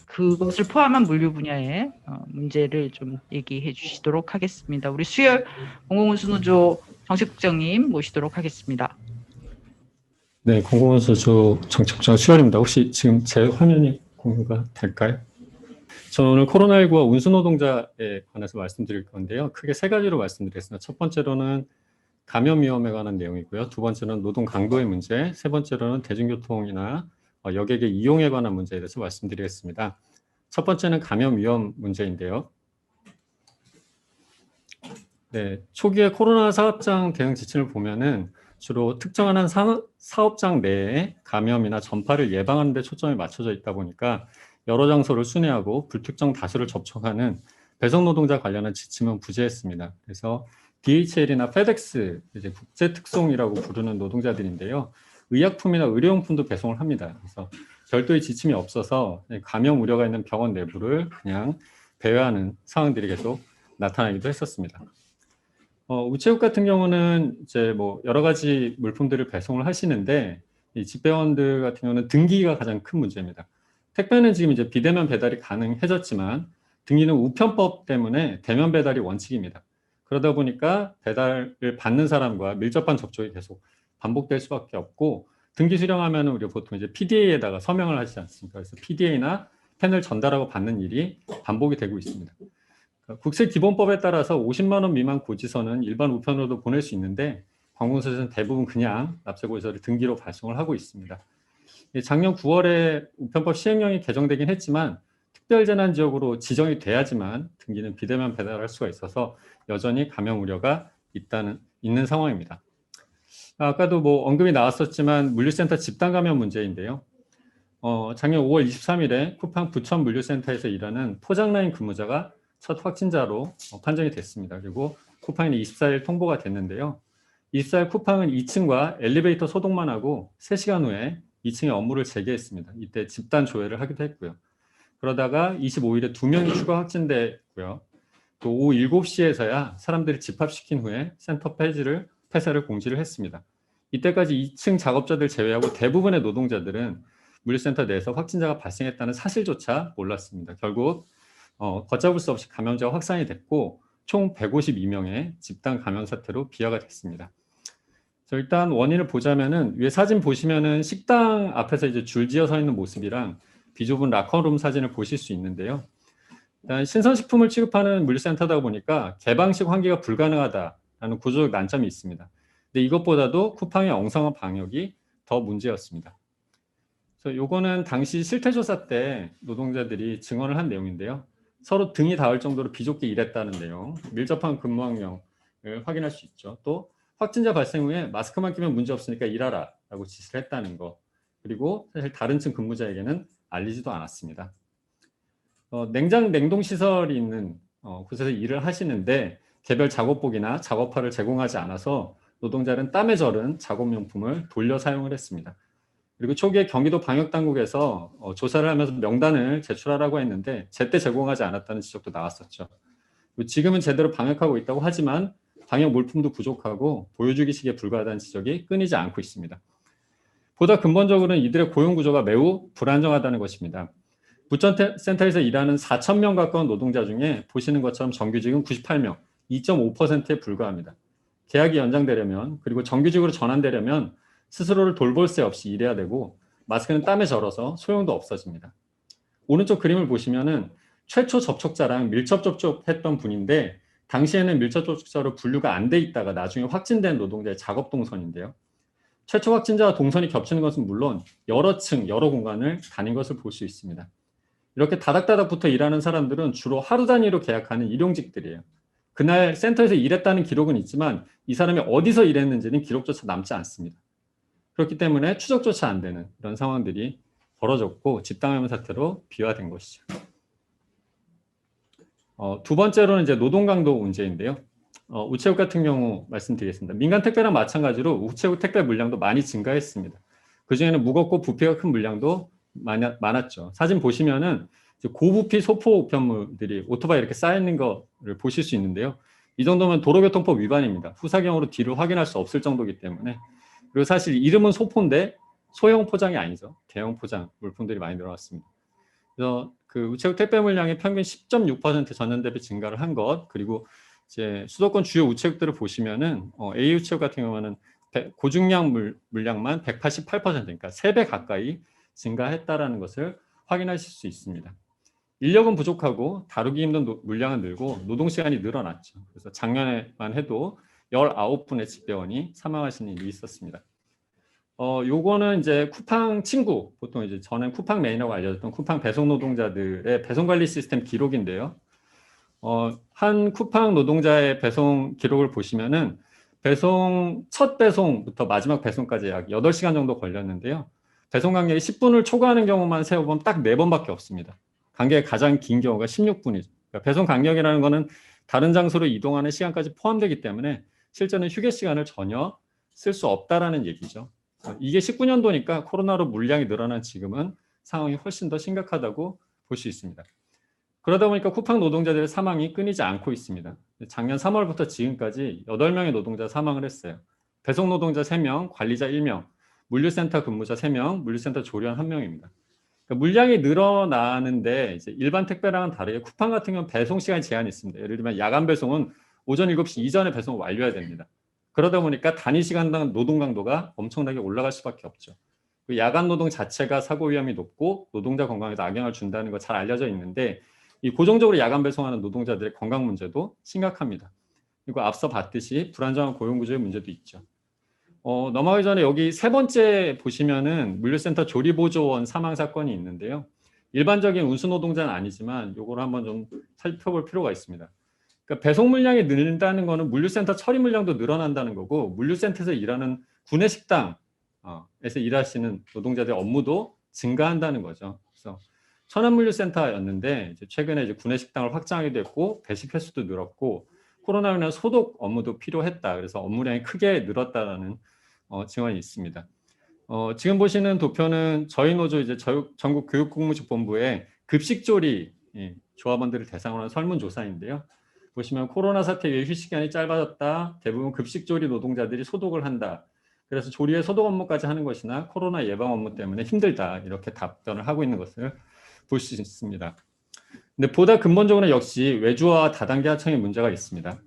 그것을 포함한 물류 분야의 문제를 좀 얘기해 주시도록 하겠습니다. 우리 수열 공공운수노조 정책국장님 모시도록 하겠습니다. 네, 공공운수노조 정책국장 수열입니다. 혹시 지금 제 화면이 공유가 될까요? 저는 오늘 코로나19와 운수노동자에 관해서 말씀드릴 건데요. 크게 세 가지로 말씀드리겠습니다. 첫 번째로는 감염 위험에 관한 내용이고요. 두 번째로는 노동 강도의 문제, 세 번째로는 대중교통이나 여객의 이용에 관한 문제에 대해서 말씀드리겠습니다. 첫 번째는 감염 위험 문제인데요. 네, 초기에 코로나 사업장 대응 지침을 보면은 주로 특정한 한 사업장 내에 감염이나 전파를 예방하는 데 초점이 맞춰져 있다 보니까 여러 장소를 순회하고 불특정 다수를 접촉하는 배송 노동자 관련한 지침은 부재했습니다. 그래서 DHL이나 FedEx, 이제 국제 특송이라고 부르는 노동자들인데요. 의약품이나 의료용품도 배송을 합니다. 그래서 별도의 지침이 없어서 감염 우려가 있는 병원 내부를 그냥 배회하는 상황들이 계속 나타나기도 했었습니다. 우체국 같은 경우는 이제 뭐 여러 가지 물품들을 배송을 하시는데 이 집배원들 같은 경우는 등기가 가장 큰 문제입니다. 택배는 지금 이제 비대면 배달이 가능해졌지만 등기는 우편법 때문에 대면 배달이 원칙입니다. 그러다 보니까 배달을 받는 사람과 밀접한 접촉이 계속 반복될 수밖에 없고 등기 수령하면 우리가 보통 이제 PDA에다가 서명을 하지 않습니까? 그래서 PDA나 펜을 전달하고 받는 일이 반복이 되고 있습니다. 국세기본법에 따라서 50만 원 미만 고지서는 일반 우편으로도 보낼 수 있는데 관공서에서는 대부분 그냥 납세고지서를 등기로 발송을 하고 있습니다. 작년 9월에 우편법 시행령이 개정되긴 했지만 특별재난지역으로 지정이 돼야지만 등기는 비대면 배달할 수가 있어서 여전히 감염 우려가 있는 상황입니다. 아까도 뭐 언급이 나왔었지만 물류센터 집단 감염 문제인데요. 작년 5월 23일에 쿠팡 부천 물류센터에서 일하는 포장라인 근무자가 첫 확진자로 판정이 됐습니다. 그리고 쿠팡에는 24일 통보가 됐는데요. 24일 쿠팡은 2층과 엘리베이터 소독만 하고 3시간 후에 2층에 업무를 재개했습니다. 이때 집단 조회를 하기도 했고요. 그러다가 25일에 2명이 추가 확진됐고요. 또 오후 7시에서야 사람들이 집합시킨 후에 센터 폐쇄를 공지를 했습니다. 이때까지 2층 작업자들 제외하고 대부분의 노동자들은 물류센터 내에서 확진자가 발생했다는 사실조차 몰랐습니다. 결국 걷잡을 수 없이 감염자가 확산이 됐고 총 152명의 집단 감염 사태로 비화가 됐습니다. 일단 원인을 보자면은 위에 사진 보시면은 식당 앞에서 이제 줄지어 서 있는 모습이랑 비좁은 라커룸 사진을 보실 수 있는데요. 일단 신선식품을 취급하는 물류센터다 보니까 개방식 환기가 불가능하다라는 구조적 난점이 있습니다. 근데 이것보다도 쿠팡의 엉성한 방역이 더 문제였습니다. 그래서 요거는 당시 실태조사 때 노동자들이 증언을 한 내용인데요. 서로 등이 닿을 정도로 비좁게 일했다는 내용, 밀접한 근무 환경을 확인할 수 있죠. 또 확진자 발생 후에 마스크만 끼면 문제 없으니까 일하라 라고 지시를 했다는 거. 그리고 사실 다른 층 근무자에게는 알리지도 않았습니다. 냉동시설이 있는 곳에서 일을 하시는데 개별 작업복이나 작업화를 제공하지 않아서 노동자는 땀에 절은 작업용품을 돌려 사용을 했습니다. 그리고 초기에 경기도 방역당국에서 조사를 하면서 명단을 제출하라고 했는데 제때 제공하지 않았다는 지적도 나왔었죠. 지금은 제대로 방역하고 있다고 하지만 방역 물품도 부족하고 보여주기식에 불과하다는 지적이 끊이지 않고 있습니다. 보다 근본적으로는 이들의 고용 구조가 매우 불안정하다는 것입니다. 부천센터에서 일하는 4,000명 가까운 노동자 중에 보시는 것처럼 정규직은 98명, 2.5%에 불과합니다. 계약이 연장되려면 그리고 정규직으로 전환되려면 스스로를 돌볼 새 없이 일해야 되고 마스크는 땀에 절어서 소용도 없어집니다. 오른쪽 그림을 보시면은 최초 접촉자랑 밀접 접촉했던 분인데 당시에는 밀접 접촉자로 분류가 안 돼 있다가 나중에 확진된 노동자의 작업 동선인데요. 최초 확진자와 동선이 겹치는 것은 물론 여러 층, 여러 공간을 다닌 것을 볼 수 있습니다. 이렇게 다닥다닥 붙어 일하는 사람들은 주로 하루 단위로 계약하는 일용직들이에요. 그날 센터에서 일했다는 기록은 있지만 이 사람이 어디서 일했는지는 기록조차 남지 않습니다. 그렇기 때문에 추적조차 안 되는 이런 상황들이 벌어졌고 집단감염 사태로 비화된 것이죠. 두 번째로는 이제 노동 강도 문제인데요. 우체국 같은 경우 말씀드리겠습니다. 민간 택배랑 마찬가지로 우체국 택배 물량도 많이 증가했습니다. 그중에는 무겁고 부피가 큰 물량도 많았죠. 사진 보시면은 고부피 소포 우편물들이 오토바이 이렇게 쌓여 있는 거를 보실 수 있는데요. 이 정도면 도로교통법 위반입니다. 후사경으로 뒤를 확인할 수 없을 정도이기 때문에. 그리고 사실 이름은 소포인데 소형 포장이 아니죠. 대형 포장 물품들이 많이 들어왔습니다. 그래서 그 우체국 택배 물량의 평균 10.6% 전년 대비 증가를 한 것, 그리고 이제 수도권 주요 우체국들을 보시면은 A 우체국 같은 경우는 고중량 물량만 188%, 그러니까 3배 가까이 증가했다라는 것을 확인하실 수 있습니다. 인력은 부족하고 다루기 힘든 물량은 늘고 노동 시간이 늘어났죠. 그래서 작년에만 해도 19분의 집배원이 사망하신 일이 있었습니다. 요거는 이제 쿠팡 친구, 보통 이제 전엔 쿠팡 메인이라고 알려졌던 쿠팡 배송 노동자들의 배송 관리 시스템 기록인데요. 한 쿠팡 노동자의 배송 기록을 보시면은 첫 배송부터 마지막 배송까지 약 8시간 정도 걸렸는데요. 배송 간격이 10분을 초과하는 경우만 세어보면 딱 4번밖에 없습니다. 간격이 가장 긴 경우가 16분이죠. 그러니까 배송 간격이라는 거는 다른 장소로 이동하는 시간까지 포함되기 때문에 실제는 휴게 시간을 전혀 쓸 수 없다라는 얘기죠. 이게 19년도니까 코로나로 물량이 늘어난 지금은 상황이 훨씬 더 심각하다고 볼 수 있습니다. 그러다 보니까 쿠팡 노동자들의 사망이 끊이지 않고 있습니다. 작년 3월부터 지금까지 8명의 노동자 사망을 했어요. 배송 노동자 3명, 관리자 1명, 물류센터 근무자 3명, 물류센터 조리원 1명입니다. 그러니까 물량이 늘어나는데 이제 일반 택배랑은 다르게 쿠팡 같은 경우는 배송 시간이 제한이 있습니다. 예를 들면 야간 배송은 오전 7시 이전에 배송을 완료해야 됩니다. 그러다 보니까 단위 시간당 노동 강도가 엄청나게 올라갈 수밖에 없죠. 그 야간 노동 자체가 사고 위험이 높고 노동자 건강에도 악영향을 준다는 거 잘 알려져 있는데 이 고정적으로 야간 배송하는 노동자들의 건강 문제도 심각합니다. 그리고 앞서 봤듯이 불안정한 고용 구조의 문제도 있죠. 넘어가기 전에 여기 세 번째 보시면은 물류센터 조리보조원 사망 사건이 있는데요. 일반적인 운수 노동자는 아니지만 이걸 한번 좀 살펴볼 필요가 있습니다. 그러니까 배송 물량이 늘다는 거는 물류센터 처리 물량도 늘어난다는 거고 물류센터에서 일하는 구내식당에서 일하시는 노동자들의 업무도 증가한다는 거죠. 그래서 천안물류센터였는데 이제 최근에 이제 구내식당을 확장하기도 했고 배식 횟수도 늘었고 코로나로 인한 소독 업무도 필요했다. 그래서 업무량이 크게 늘었다는 증언이 있습니다. 지금 보시는 도표는 저희 노조 이제 전국 교육공무집본부의 급식조리 조합원들을 대상으로 한 설문조사인데요. 보시면 코로나 사태 이후에 휴식 시간이 짧아졌다. 대부분 급식조리 노동자들이 소독을 한다. 그래서 조리의 소독 업무까지 하는 것이나 코로나 예방 업무 때문에 힘들다. 이렇게 답변을 하고 있는 것을 볼 수 있습니다. 근데 보다 근본적으로 역시 외주와 다단계 하청의 문제가 있습니다.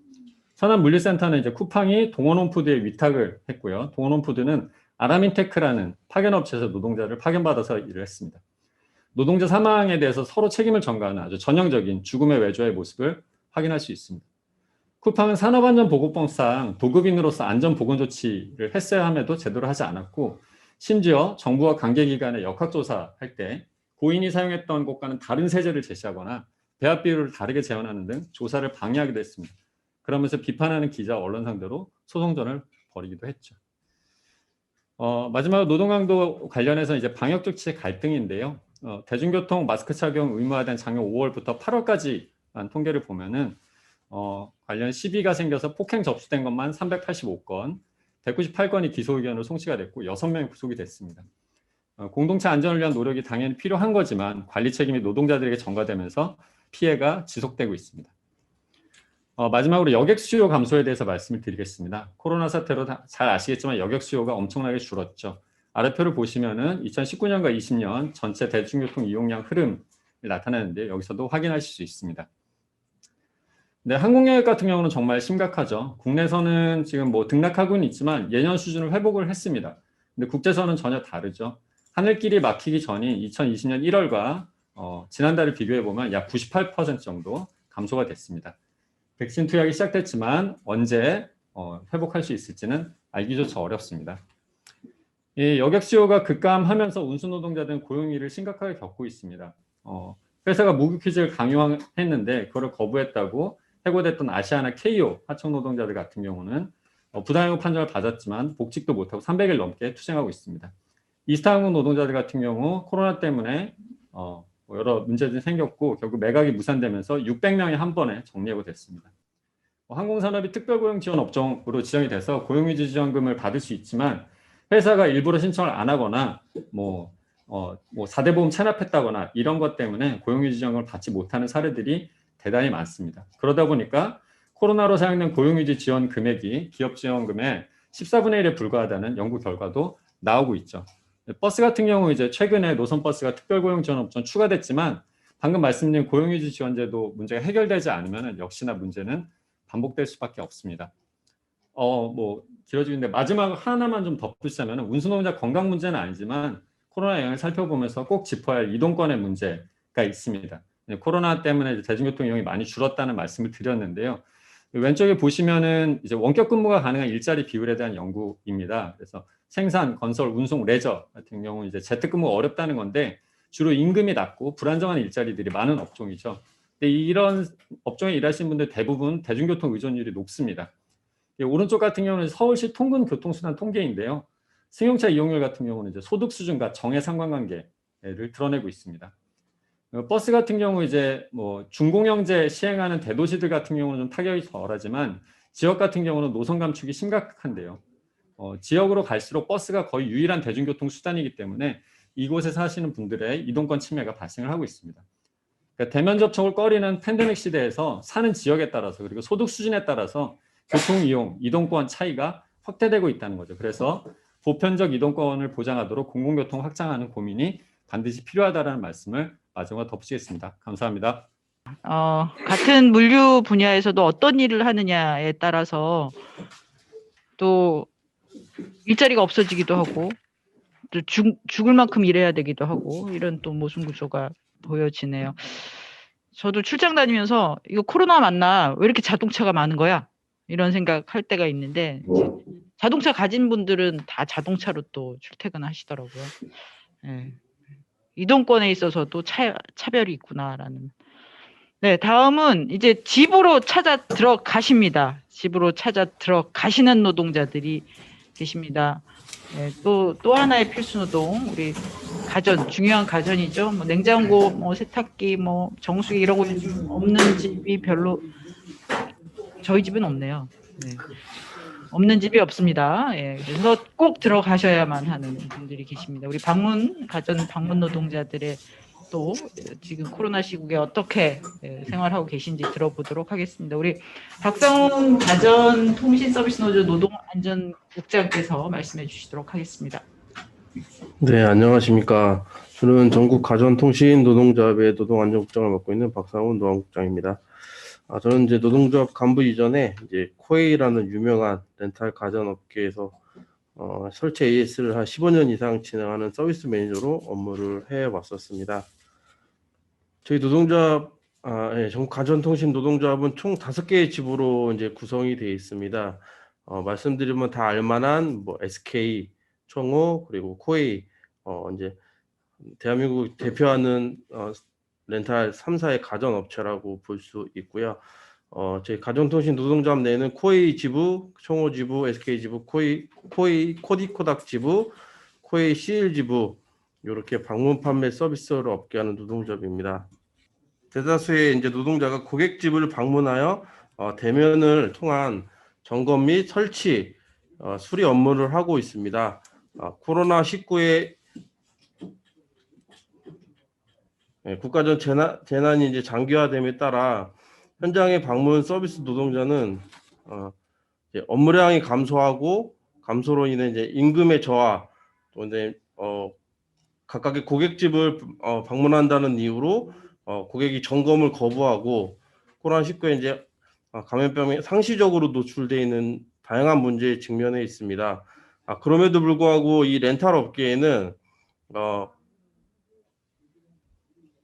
천안물류센터는 이제 쿠팡이 동원홈푸드에 위탁을 했고요. 동원홈푸드는 아라민테크라는 파견업체에서 노동자를 파견받아서 일을 했습니다. 노동자 사망에 대해서 서로 책임을 전가하는 아주 전형적인 죽음의 외주화의 모습을 확인할 수 있습니다. 쿠팡은 산업안전보건법상 도급인으로서 안전보건조치를 했어야 함에도 제대로 하지 않았고 심지어 정부와 관계기관의 역학조사할 때 고인이 사용했던 곳과는 다른 세제를 제시하거나 배합 비율을 다르게 재현하는 등 조사를 방해하기도 했습니다. 그러면서 비판하는 기자, 언론 상대로 소송전을 벌이기도 했죠. 마지막으로 노동강도 관련해서 이제 방역 조치의 갈등인데요. 대중교통 마스크 착용 의무화된 작년 5월부터 8월까지만 통계를 보면은 관련 시비가 생겨서 폭행 접수된 것만 385건, 198건이 기소 의견으로 송치가 됐고 6명이 구속이 됐습니다. 공동체 안전을 위한 노력이 당연히 필요한 거지만 관리 책임이 노동자들에게 전가되면서 피해가 지속되고 있습니다. 마지막으로 여객 수요 감소에 대해서 말씀을 드리겠습니다. 코로나 사태로 잘 아시겠지만 여객 수요가 엄청나게 줄었죠. 아래표를 보시면은 2019년과 20년 전체 대중교통 이용량 흐름을 나타내는데 여기서도 확인하실 수 있습니다. 네, 항공여객 같은 경우는 정말 심각하죠. 국내선은 지금 뭐 등락하고는 있지만 예년 수준을 회복을 했습니다. 근데 국제선은 전혀 다르죠. 하늘길이 막히기 전인 2020년 1월과 지난달을 비교해 보면 약 98% 정도 감소가 됐습니다. 백신 투약이 시작됐지만 언제 회복할 수 있을지는 알기조차 어렵습니다. 이 여객 수요가 급감하면서 운수 노동자들은 고용위기를 심각하게 겪고 있습니다. 회사가 무급 휴직을 강요했는데 그걸 거부했다고 해고됐던 아시아나 KO 하청 노동자들 같은 경우는 부당해고 판정을 받았지만 복직도 못하고 300일 넘게 투쟁하고 있습니다. 이스타항공 노동자들 같은 경우 코로나 때문에 여러 문제들이 생겼고 결국 매각이 무산되면서 600명이 한 번에 정리해고됐습니다. 항공산업이 특별고용 지원 업종으로 지정이 돼서 고용유지 지원금을 받을 수 있지만 회사가 일부러 신청을 안 하거나 4대 보험 체납했다거나 이런 것 때문에 고용유지 지원금을 받지 못하는 사례들이 대단히 많습니다. 그러다 보니까 코로나로 사용된 고용유지 지원 금액이 기업 지원금의 14분의 1에 불과하다는 연구 결과도 나오고 있죠. 버스 같은 경우 이제 최근에 노선버스가 특별고용 지원 업종 추가됐지만 방금 말씀드린 고용유지 지원제도 문제가 해결되지 않으면 역시나 문제는 반복될 수밖에 없습니다. 길어지는데 마지막 하나만 좀 덧붙이자면 운수노동자 건강 문제는 아니지만 코로나 영향을 살펴보면서 꼭 짚어야 할 이동권의 문제가 있습니다. 코로나 때문에 대중교통 이용이 많이 줄었다는 말씀을 드렸는데요. 왼쪽에 보시면은 이제 원격 근무가 가능한 일자리 비율에 대한 연구입니다. 그래서 생산, 건설, 운송, 레저 같은 경우 이제 재택근무가 어렵다는 건데 주로 임금이 낮고 불안정한 일자리들이 많은 업종이죠. 근데 이런 업종에 일하시는 분들 대부분 대중교통 의존율이 높습니다. 오른쪽 같은 경우는 서울시 통근 교통수단 통계인데요. 승용차 이용률 같은 경우는 이제 소득 수준과 정해 상관관계를 드러내고 있습니다. 버스 같은 경우 이제 준공영제 시행하는 대도시들 같은 경우는 좀 타격이 덜하지만 지역 같은 경우는 노선 감축이 심각한데요. 지역으로 갈수록 버스가 거의 유일한 대중교통 수단이기 때문에 이곳에 사시는 분들의 이동권 침해가 발생을 하고 있습니다. 그러니까 대면 접촉을 꺼리는 팬데믹 시대에서 사는 지역에 따라서 그리고 소득 수준에 따라서 교통 이용, 이동권 차이가 확대되고 있다는 거죠. 그래서 보편적 이동권을 보장하도록 공공교통 확장하는 고민이 반드시 필요하다는 말씀을 마지막으로 덧붙이겠습니다. 감사합니다. 같은 물류 분야에서도 어떤 일을 하느냐에 따라서 또 일자리가 없어지기도 하고 또 죽을 만큼 일해야 되기도 하고 이런 또 모순 구조가 보여지네요. 저도 출장 다니면서 이거 코로나 맞나? 왜 이렇게 자동차가 많은 거야? 이런 생각할 때가 있는데 이제 자동차 가진 분들은 다 자동차로 또 출퇴근하시더라고요. 예. 이동권에 있어서도 차별이 있구나라는. 네, 다음은 이제 집으로 찾아 들어가십니다. 집으로 찾아 들어가시는 노동자들이 계십니다. 네, 또 하나의 필수 노동, 우리 가전, 중요한 가전이죠. 뭐 냉장고, 뭐 세탁기, 뭐 정수기 이런 거 없는 집이 별로, 저희 집은 없네요. 네. 없는 집이 없습니다. 예, 그래서 꼭 들어가셔야만 하는 분들이 계십니다. 우리 가전 방문 노동자들의 또 지금 코로나 시국에 어떻게 생활하고 계신지 들어보도록 하겠습니다. 우리 박상훈 가전통신서비스노조 노동안전국장께서 말씀해 주시도록 하겠습니다. 네, 안녕하십니까. 저는 전국 가전통신 노동조합의 노동안전국장을 맡고 있는 박상훈 노안국장입니다. 저는 이제 노동조합 간부 이전에 이제 코웨이라는 유명한 렌탈 가전업계에서 설치 AS를 한 15년 이상 진행하는 서비스 매니저로 업무를 해왔었습니다. 저희 노동조합, 전국 가전통신 노동조합은 총 5개의 지부로 이제 구성이 되어 있습니다. 말씀드리면 다 알만한 뭐 SK, 청호, 그리고 코웨이, 이제 대한민국 대표하는 렌탈 3사의 가전업체라고 볼 수 있고요. 저희 가전통신 노동조합 내에는 코웨이 지부, 청호 지부, SK 지부, 코웨이 코디코닥 지부, 코웨이 CL 지부 이렇게 방문 판매 서비스를 업계하는 노동조합입니다. 대다수의 이제 노동자가 고객 집을 방문하여 대면을 통한 점검 및 설치, 수리 업무를 하고 있습니다. 코로나19의 국가적 재난이 이제 장기화됨에 따라 현장의 방문 서비스 노동자는 이제 업무량이 감소로 인해 이제 임금의 저하, 또 이제 각각의 고객집을 방문한다는 이유로 고객이 점검을 거부하고 코로나19에 이제 감염병에 상시적으로 노출되어 있는 다양한 문제에 직면해 있습니다. 그럼에도 불구하고 이 렌탈 업계에는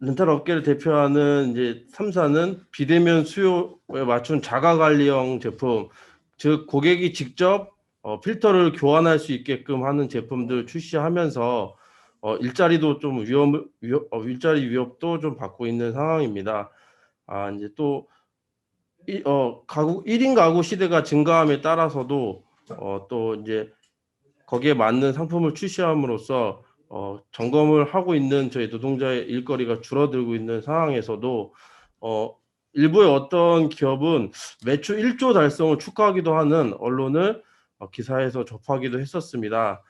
렌탈 업계를 대표하는 이제 3사는 비대면 수요에 맞춘 자가관리형 제품, 즉 고객이 직접 필터를 교환할 수 있게끔 하는 제품들 출시하면서 일자리도 좀 일자리 위협도 좀 받고 있는 상황입니다. 이제 또 1인 가구 시대가 증가함에 따라서도 또 이제 거기에 맞는 상품을 출시함으로써 점검을 하고 있는 저희 노동자의 일거리가 줄어들고 있는 상황에서도 일부의 어떤 기업은 매출 1조 달성을 축하하기도 하는 언론을 기사에서 접하기도 했었습니다.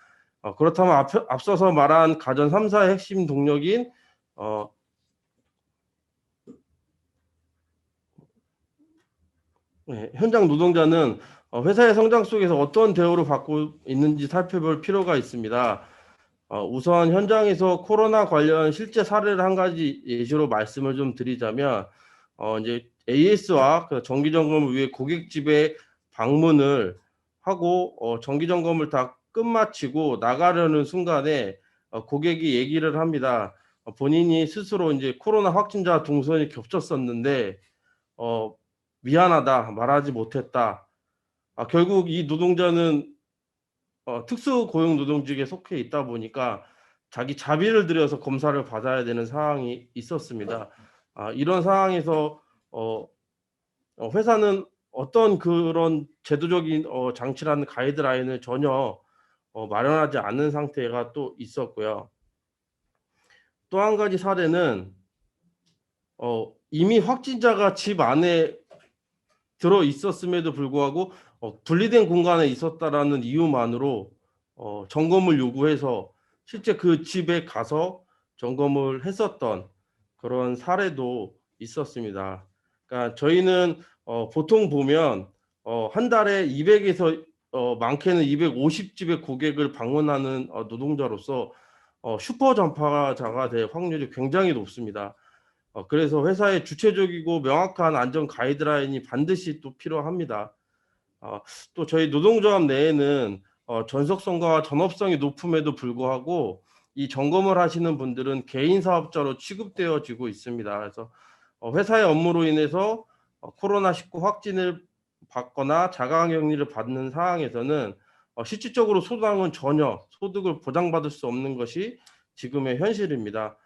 그렇다면 앞서서 말한 가전 3사의 핵심 동력인 현장 노동자는 회사의 성장 속에서 어떤 대우를 받고 있는지 살펴볼 필요가 있습니다. 우선 현장에서 코로나 관련 실제 사례를 한 가지 예시로 말씀을 좀 드리자면 이제 AS와 정기 점검을 위해 고객집에 방문을 하고 정기 점검을 다 끝마치고 나가려는 순간에 고객이 얘기를 합니다. 본인이 스스로 이제 코로나 확진자 동선이 겹쳤었는데 미안하다, 말하지 못했다. 결국 이 노동자는 특수 고용 노동직에 속해 있다 보니까 자기 자비를 들여서 검사를 받아야 되는 상황이 있었습니다. 이런 상황에서 회사는 어떤 그런 제도적인 장치라는 가이드라인을 전혀 마련하지 않은 상태가 또 있었고요. 또 한 가지 사례는 이미 확진자가 집 안에 들어 있었음에도 불구하고 분리된 공간에 있었다라는 이유만으로 점검을 요구해서 실제 그 집에 가서 점검을 했었던 그런 사례도 있었습니다. 그러니까 저희는 보통 보면 한 달에 200에서 많게는 250집의 고객을 방문하는 노동자로서 슈퍼 전파자가 될 확률이 굉장히 높습니다. 그래서 회사의 주체적이고 명확한 안전 가이드라인이 반드시 또 필요합니다. 또 저희 노동조합 내에는 전속성과 전업성이 높음에도 불구하고 이 점검을 하시는 분들은 개인 사업자로 취급되어지고 있습니다. 그래서 회사의 업무로 인해서 코로나19 확진을 받거나 자가격리를 받는 상황에서는 실질적으로 소당은 전혀 소득을 보장받을 수 없는 것이 지금의 현실입니다.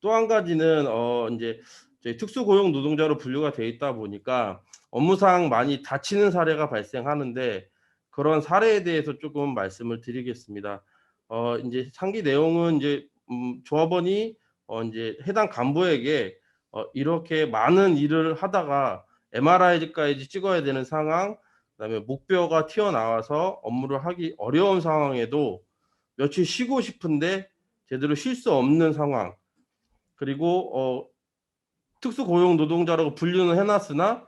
또 한 가지는 이제 저희 특수고용 노동자로 분류가 되어 있다 보니까 업무상 많이 다치는 사례가 발생하는데 그런 사례에 대해서 조금 말씀을 드리겠습니다. 이제 상기 내용은 이제 조합원이 이제 해당 간부에게 이렇게 많은 일을 하다가 MRI까지 찍어야 되는 상황, 그다음에 목뼈가 튀어나와서 업무를 하기 어려운 상황에도 며칠 쉬고 싶은데 제대로 쉴 수 없는 상황, 그리고 특수고용 노동자라고 분류는 해놨으나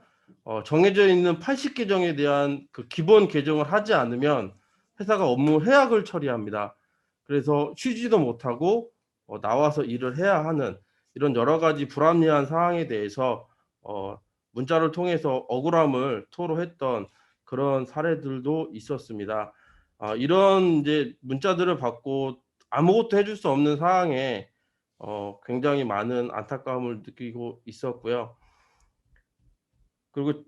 정해져 있는 80계정에 대한 그 기본 계정을 하지 않으면 회사가 업무 해약을 처리합니다. 그래서 쉬지도 못하고 나와서 일을 해야 하는 이런 여러 가지 불합리한 상황에 대해서 문자를 통해서 억울함을 토로했던 그런 사례들도 있었습니다. 이런 이제 문자들을 받고 아무것도 해줄 수 없는 상황에 굉장히 많은 안타까움을 느끼고 있었고요. 그리고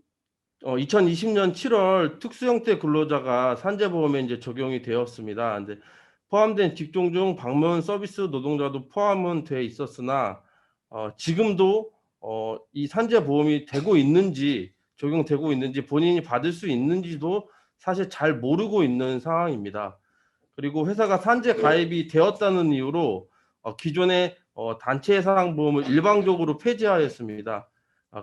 2020년 7월 특수형태 근로자가 산재보험에 이제 적용이 되었습니다. 근데 포함된 직종 중 방문 서비스 노동자도 포함은 돼 있었으나 지금도 이 산재보험이 되고 있는지 적용되고 있는지 본인이 받을 수 있는지도 사실 잘 모르고 있는 상황입니다. 그리고 회사가 산재 가입이 되었다는 이유로 기존의 단체 해상보험을 일방적으로 폐지하였습니다.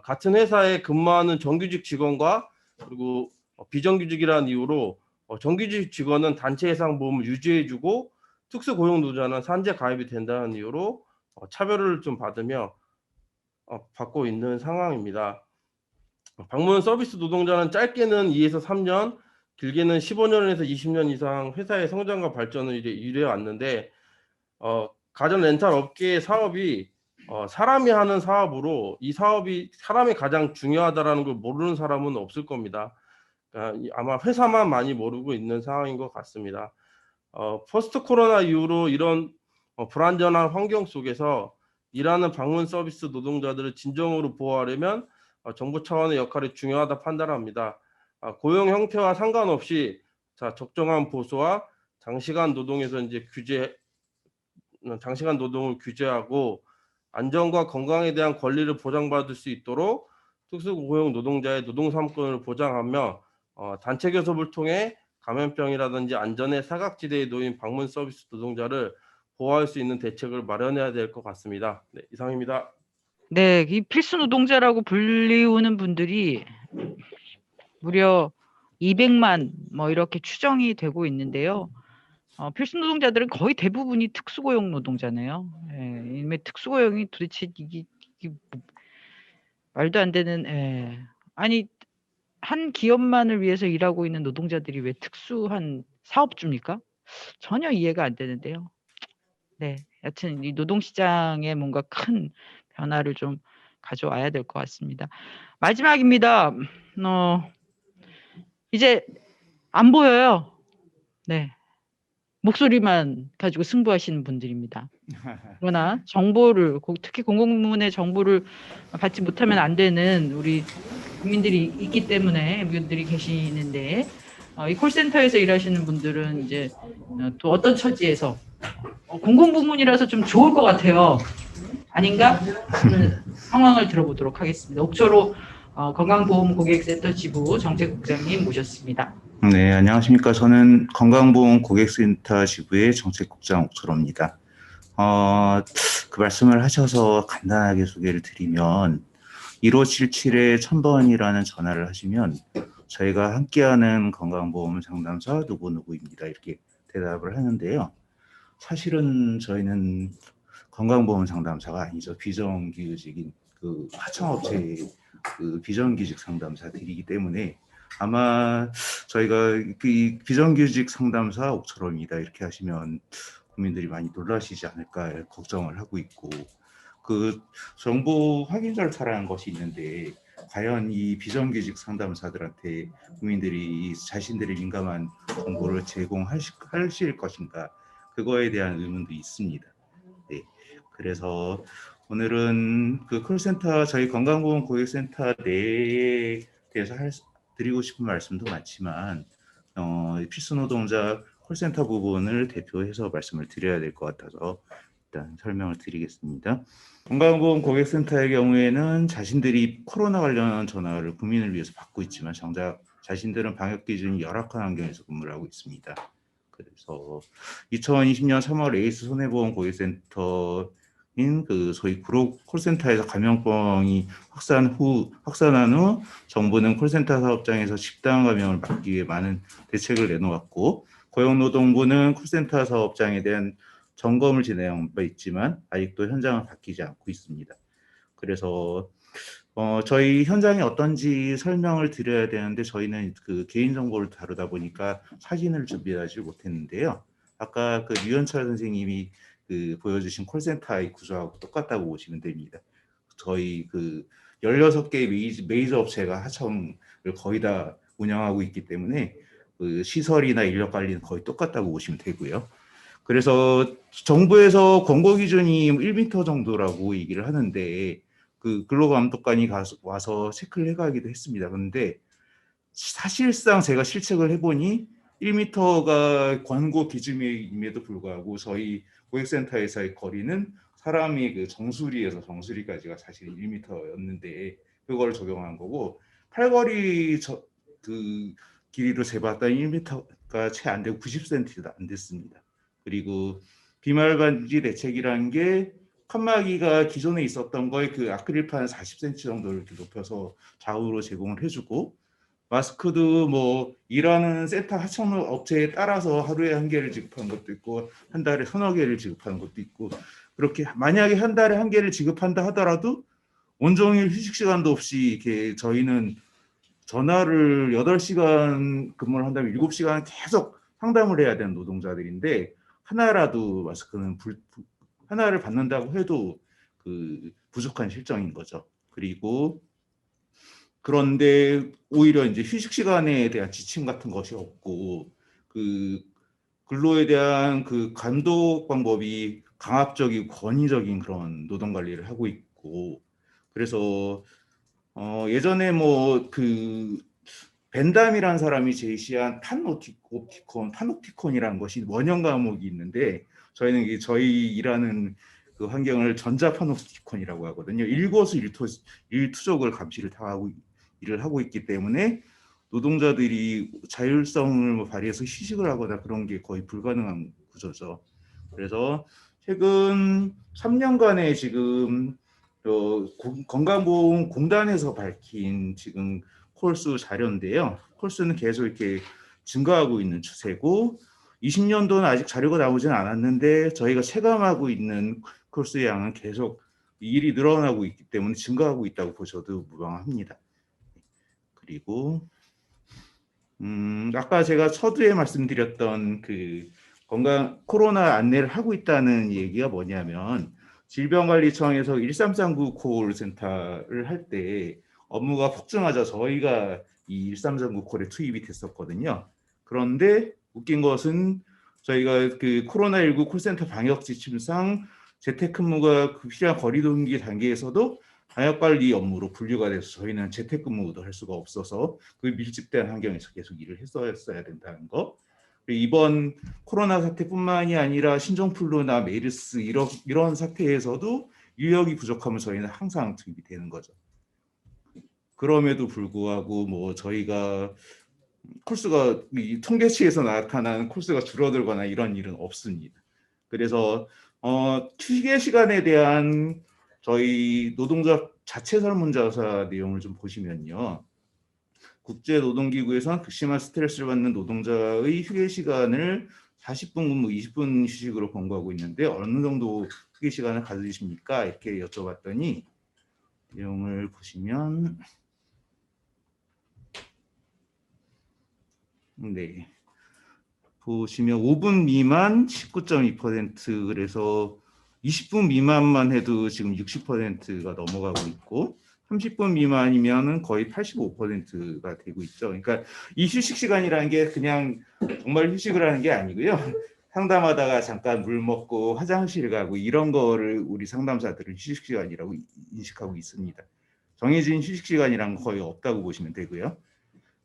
같은 회사에 근무하는 정규직 직원과 그리고 비정규직이라는 이유로 정규직 직원은 단체 해상보험을 유지해주고 특수고용노동자는 산재 가입이 된다는 이유로 차별을 좀 받고 있는 상황입니다. 방문 서비스 노동자는 짧게는 2에서 3년, 길게는 15년에서 20년 이상 회사의 성장과 발전을 이제 이루어 왔는데 가전 렌탈 업계의 사업이 사람이 하는 사업으로 이 사업이 사람이 가장 중요하다라는 걸 모르는 사람은 없을 겁니다. 아마 회사만 많이 모르고 있는 상황인 것 같습니다. 포스트 코로나 이후로 이런 불안전한 환경 속에서 일하는 방문 서비스 노동자들을 진정으로 보호하려면 정부 차원의 역할이 중요하다 판단합니다. 고용 형태와 상관없이 적정한 보수와 장시간 노동에서 이제 장시간 노동을 규제하고 안전과 건강에 대한 권리를 보장받을 수 있도록 특수고용 노동자의 노동 3권을 보장하며 단체 교섭을 통해 감염병이라든지 안전의 사각지대에 놓인 방문 서비스 노동자를 보호할 수 있는 대책을 마련해야 될 것 같습니다. 네, 이상입니다. 네, 이 필수 노동자라고 불리우는 분들이 무려 200만 뭐 이렇게 추정이 되고 있는데요. 필수 노동자들은 거의 대부분이 특수고용 노동자네요. 예, 특수고용이 도대체 이게 말도 안 되는. 아니 한 기업만을 위해서 일하고 있는 노동자들이 왜 특수한 사업주입니까? 전혀 이해가 안 되는데요. 네, 여튼 이 노동시장에 뭔가 큰 변화를 좀 가져와야 될 것 같습니다. 마지막입니다. 이제 안 보여요. 네, 목소리만 가지고 승부하시는 분들입니다. 그러나 정보를 특히 공공부문의 정보를 받지 못하면 안 되는 우리 국민들이 있기 때문에 분들이 계시는데 이 콜센터에서 일하시는 분들은 이제 또 어떤 처지에서 공공부문이라서 좀 좋을 것 같아요. 아닌가? 상황을 들어보도록 하겠습니다. 옥초로 건강보험고객센터 지부 정책국장님 모셨습니다. 네, 안녕하십니까. 저는 건강보험 고객센터 지부의 정책국장 옥초로입니다. 그 말씀을 하셔서 간단하게 소개를 드리면 1577에 1000번이라는 전화를 하시면 저희가 함께하는 건강보험 상담사 누구누구입니다. 이렇게 대답을 하는데요. 사실은 저희는 건강보험 상담사가 아니죠. 비정규직인 그 하청업체의 그 비정규직 상담사들이기 때문에 아마 저희가 그 비정규직 상담사 옥초로입니다. 이렇게 하시면 국민들이 많이 놀라시지 않을까 걱정을 하고 있고 그 정보 확인 절차라는 것이 있는데 과연 이 비정규직 상담사들한테 국민들이 자신들의 민감한 정보를 제공하실 것인가, 그거에 대한 의문도 있습니다. 네, 그래서 오늘은 그 콜센터, 저희 건강보험 고객센터 내에 대해서 드리고 싶은 말씀도 많지만 필수 노동자 콜센터 부분을 대표해서 말씀을 드려야 될 것 같아서 일단 설명을 드리겠습니다. 건강보험 고객센터의 경우에는 자신들이 코로나 관련 전화를 국민을 위해서 받고 있지만 정작 자신들은 방역 기준이 열악한 환경에서 근무를 하고 있습니다. 그래서 2020년 3월 에이스 손해보험 고객센터인 그 소위 구로 콜센터에서 감염병이 확산한 후 정부는 콜센터 사업장에서 집단 감염을 막기 위해 많은 대책을 내놓았고, 고용노동부는 콜센터 사업장에 대한 점검을 진행한 바 있지만 아직도 현장은 바뀌지 않고 있습니다. 그래서 저희 현장이 어떤지 설명을 드려야 되는데 저희는 그 개인정보를 다루다 보니까 사진을 준비하지 못했는데요. 아까 그 류현철 선생님이 그 보여주신 콜센터의 구조하고 똑같다고 보시면 됩니다. 저희 그 16개의 메이저 업체가 하청을 거의 다 운영하고 있기 때문에 그 시설이나 인력 관리는 거의 똑같다고 보시면 되고요. 그래서 정부에서 권고 기준이 1m 정도라고 얘기를 하는데 그 근로감독관이 와서 체크를 해가기도 했습니다. 그런데 사실상 제가 실측을 해보니 1m가 권고 기준임에도 불구하고 저희 고객센터에서의 거리는 사람이 그 정수리에서 정수리까지가 사실 1m였는데 그걸 적용한 거고, 팔걸이 그 길이로 재봤더니 1m가 채 안 되고 90cm도 안 됐습니다. 그리고 비말반지 대책이라는 게 칸막이가 기존에 있었던 거에 그 아크릴판 40cm 정도를 이렇게 높여서 좌우로 제공을 해주고, 마스크도 뭐 일하는 센터 하청 업체에 따라서 하루에 1개를 지급하는 것도 있고 한 달에 3-4개를 지급하는 것도 있고, 그렇게 만약에 한 달에 1개를 지급한다 하더라도 온종일 휴식 시간도 없이 이렇게 저희는 전화를 8시간 근무를 한다면 7시간 계속 상담을 해야 되는 노동자들인데 하나라도 마스크는 하나를 받는다고 해도 그 부족한 실정인 거죠. 그리고 그런데 오히려 이제 휴식 시간에 대한 지침 같은 것이 없고 그 근로에 대한 그 감독 방법이 강압적이고 권위적인 그런 노동 관리를 하고 있고, 그래서 예전에 뭐 그 벤담이라는 사람이 제시한 파놉티콘이라는 것이 원형 과목이 있는데 저희는 저희 일하는 그 환경을 전자 파놉티콘이라고 하거든요. 일거수 일투족을 감시를 당하고 일을 하고 있기 때문에 노동자들이 자율성을 발휘해서 휴식을 하거나 그런 게 거의 불가능한 구조죠. 그래서 최근 3년간의 지금 건강보험공단에서 밝힌 지금 콜수 자료인데요. 콜수는 계속 이렇게 증가하고 있는 추세고 20년도는 아직 자료가 나오지는 않았는데 저희가 체감하고 있는 콜수 양은 계속 일이 늘어나고 있기 때문에 증가하고 있다고 보셔도 무방합니다. 그리고 아까 제가 서두에 말씀드렸던 그 코로나 안내를 하고 있다는 얘기가 뭐냐면 질병관리청에서 1339 콜센터를 할 때 업무가 폭증하자 저희가 이 1339 콜에 투입이 됐었거든요. 그런데 웃긴 것은 저희가 그 코로나19 콜센터 방역 지침상 재택근무가 필요한 거리두기 단계에서도 방역관리 업무로 분류가 돼서 저희는 재택근무도 할 수가 없어서 그 밀집된 환경에서 계속 일을 했어야 된다는 거. 이번 코로나 사태뿐만이 아니라 신종플루나 메르스 이런 사태에서도 인력이 부족하면 저희는 항상 투입이 되는 거죠. 그럼에도 불구하고 뭐 저희가 콜수가 이 통계치에서 나타나는 콜수가 줄어들거나 이런 일은 없습니다. 그래서 휴게 시간에 대한 저희 노동자 자체 설문조사 내용을 좀 보시면요. 국제노동기구에서는 극심한 스트레스를 받는 노동자의 휴게 시간을 40분 근무, 20분 휴식으로 권고하고 있는데 어느 정도 휴게 시간을 가지십니까? 이렇게 여쭤봤더니 내용을 보시면 네, 보시면 5분 미만 19.2%, 그래서 20분 미만만 해도 지금 60%가 넘어가고 있고 30분 미만이면은 거의 85%가 되고 있죠. 그러니까 이 휴식 시간이라는 게 그냥 정말 휴식을 하는 게 아니고요. 상담하다가 잠깐 물 먹고 화장실 가고 이런 거를 우리 상담사들은 휴식 시간이라고 인식하고 있습니다. 정해진 휴식 시간이란 거 거의 없다고 보시면 되고요.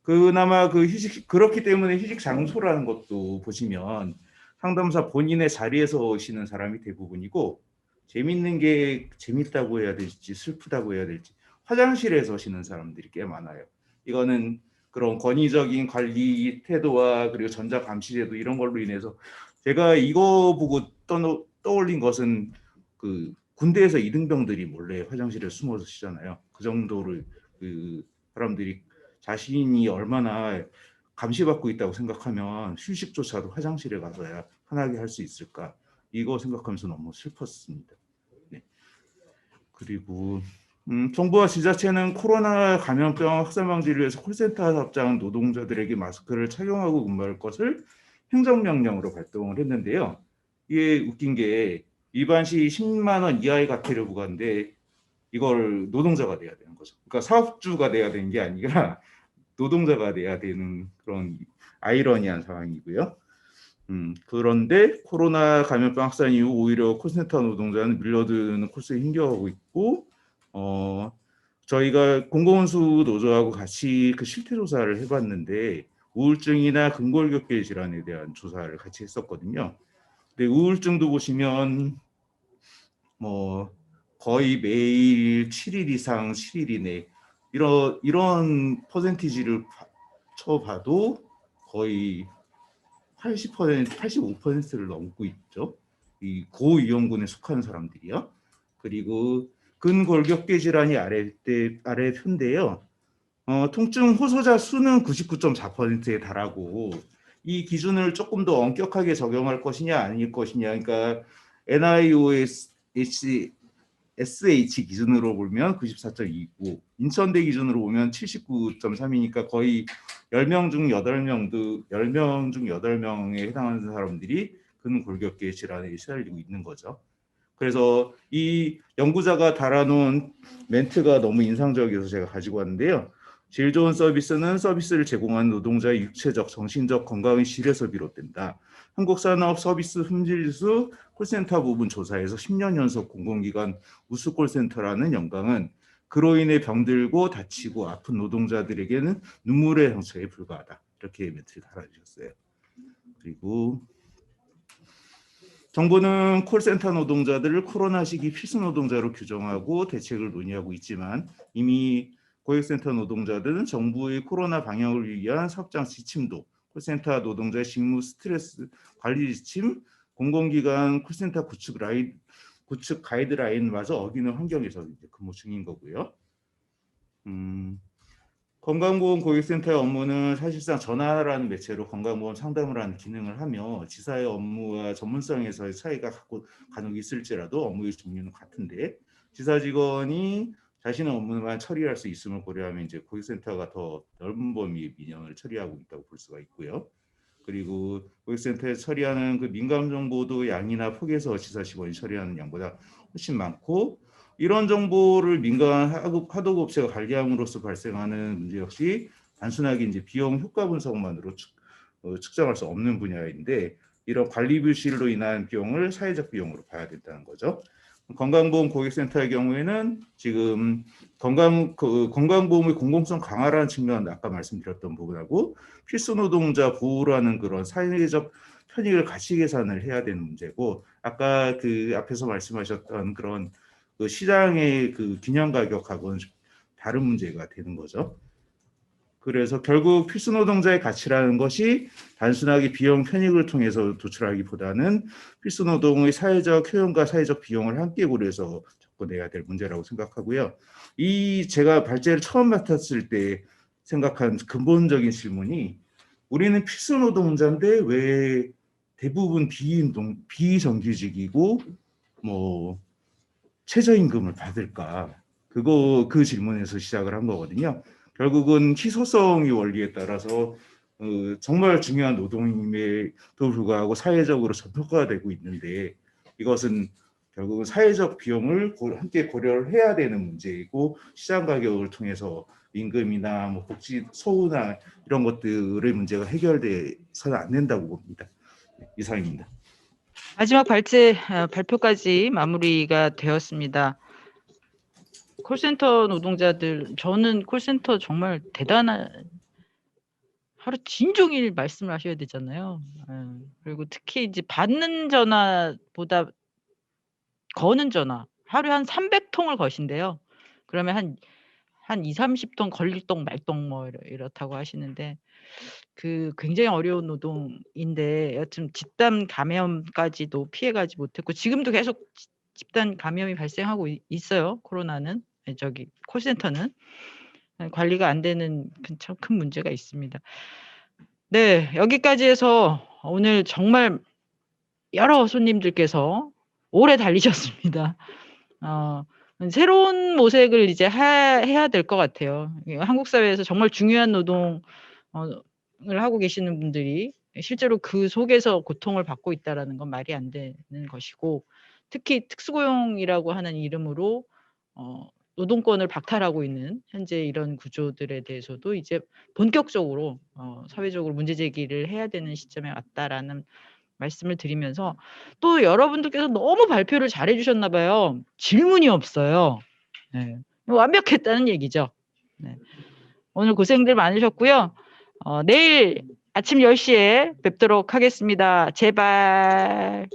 그나마 그 휴식, 그렇기 때문에 휴식 장소라는 것도 보시면 상담사 본인의 자리에서 쉬는 사람이 대부분이고, 재밌는 게 재밌다고 해야 될지 슬프다고 해야 될지 화장실에서 쉬는 사람들이 꽤 많아요. 이거는 그런 권위적인 관리 태도와 그리고 전자 감시 제도 이런 걸로 인해서 제가 이거 보고 떠올린 것은 그 군대에서 이등병들이 몰래 화장실에 숨어서 쉬잖아요. 그 정도로 그 사람들이 자신이 얼마나 감시받고 있다고 생각하면 휴식조차도 화장실에 가서야 편하게 할 수 있을까, 이거 생각하면서 너무 슬펐습니다. 네. 그리고 정부와 지자체는 코로나 감염병 확산 방지를 위해서 콜센터 답장 노동자들에게 마스크를 착용하고 근무할 것을 행정명령으로 발동을 했는데요. 이게 웃긴 게 위반 시 10만 원 이하의 과태료 부과인데 이걸 노동자가 내야 되는 거죠. 그러니까 사업주가 내야 되는 게 아니라 노동자가 내야 되는 그런 아이러니한 상황이고요. 그런데 코로나 감염병 확산 이후 오히려 콜센터 노동자는 밀려드는 콜센터에 힘겨워하고 있고, 저희가 공공운수 노조하고 같이 그 실태 조사를 해봤는데 우울증이나 근골격계 질환에 대한 조사를 같이 했었거든요. 근데 우울증도 보시면 뭐 거의 매일 7일 이상 7일 이내 이런 퍼센티지를 쳐봐도 거의 80%, 85%를 넘고 있죠. 이 고위험군에 속하는 사람들이요. 그리고 근골격계 질환이 아래 편인데요. 통증 호소자 수는 99.4%에 달하고, 이 기준을 조금 더 엄격하게 적용할 것이냐 아닐 것이냐, 그러니까 NIOSH 기준으로 보면 94.2고 인천대 기준으로 보면 79.3이니까 거의 10명 중 8명에 해당하는 사람들이 근골격계 질환에 시달리고 있는 거죠. 그래서 이 연구자가 달아놓은 멘트가 너무 인상적이어서 제가 가지고 왔는데요. 질 좋은 서비스는 서비스를 제공하는 노동자의 육체적, 정신적 건강의 질에서 비롯된다. 한국산업 서비스 품질지수 콜센터 부분 조사에서 10년 연속 공공기관 우수 콜센터라는 영광은 그로 인해 병들고 다치고 아픈 노동자들에게는 눈물의 상처에 불과하다. 이렇게 멘트를 달아주셨어요. 그리고 정부는 콜센터 노동자들을 코로나 시기 필수 노동자로 규정하고 대책을 논의하고 있지만 이미 고객센터 노동자들은 정부의 코로나 방역을 위한 사업장 지침도, 콜센터 노동자의 직무 스트레스 관리 지침, 공공기관 콜센터 구축 가이드라인마저 어기는 환경에서 이제 근무 중인 거고요. 건강보험 고객센터의 업무는 사실상 전화라는 매체로 건강보험 상담을 하는 기능을 하며 지사의 업무와 전문성에서의 차이가 간혹 있을지라도 업무의 종류는 같은데, 지사 직원이 자신의 업무만 처리할 수 있음을 고려하면 이제 고객센터가 더 넓은 범위의 민원을 처리하고 있다고 볼 수가 있고요. 그리고 고객센터에 처리하는 그 민감 정보도 양이나 폭에서 지사 직원이 처리하는 양보다 훨씬 많고, 이런 정보를 민간 하도급체가 관리함으로써 발생하는 문제 역시 단순하게 이제 비용 효과 분석만으로 측정할 수 없는 분야인데, 이런 관리 불실로 인한 비용을 사회적 비용으로 봐야 된다는 거죠. 건강보험 고객센터의 경우에는 지금 건강보험의 공공성 강화라는 측면, 아까 말씀드렸던 부분하고 필수 노동자 보호라는 그런 사회적 편익을 같이 계산을 해야 되는 문제고, 아까 그 앞에서 말씀하셨던 그런 그 시장의 그 균형 가격하고는 다른 문제가 되는 거죠. 그래서 결국 필수 노동자의 가치라는 것이 단순하게 비용 편익을 통해서 도출하기보다는 필수 노동의 사회적 효용과 사회적 비용을 함께 고려해서 접근해야 될 문제라고 생각하고요. 제가 발제를 처음 맡았을 때 생각한 근본적인 질문이, 우리는 필수 노동자인데 왜 대부분 비정규직이고 뭐 최저임금을 받을까? 그 질문에서 시작을 한 거거든요. 결국은 희소성의 원리에 따라서 정말 중요한 노동임에도 불구하고 사회적으로 전표가 되고 있는데, 이것은 결국은 사회적 비용을 함께 고려를 해야 되는 문제이고 시장 가격을 통해서 임금이나 뭐 복지 소우나 이런 것들의 문제가 해결돼서는 안 된다고 봅니다. 이상입니다. 마지막 발표까지 마무리가 되었습니다. 콜센터 노동자들, 저는 콜센터 정말 하루 진종일 말씀을 하셔야 되잖아요. 그리고 특히 이제 받는 전화보다 거는 전화, 하루에 한 300통을 거신대요. 그러면 한 2~30통 걸릴똥 말똥 뭐 이렇다고 하시는데 그 굉장히 어려운 노동인데 여튼 집단 감염까지도 피해가지 못했고 지금도 계속 집단 감염이 발생하고 있어요. 코로나는 저기 콜센터는 관리가 안 되는 참 큰 문제가 있습니다. 네, 여기까지 해서 오늘 정말 여러 손님들께서 오래 달리셨습니다. 새로운 모색을 이제 해야 될 것 같아요. 한국 사회에서 정말 중요한 노동을 하고 계시는 분들이 실제로 그 속에서 고통을 받고 있다라는 건 말이 안 되는 것이고, 특히 특수고용이라고 하는 이름으로 노동권을 박탈하고 있는 현재 이런 구조들에 대해서도 이제 본격적으로 사회적으로 문제 제기를 해야 되는 시점에 왔다라는 말씀을 드리면서, 또 여러분들께서 너무 발표를 잘해 주셨나 봐요. 질문이 없어요. 네. 완벽했다는 얘기죠. 네. 오늘 고생들 많으셨고요. 내일 아침 10시에 뵙도록 하겠습니다. 제발.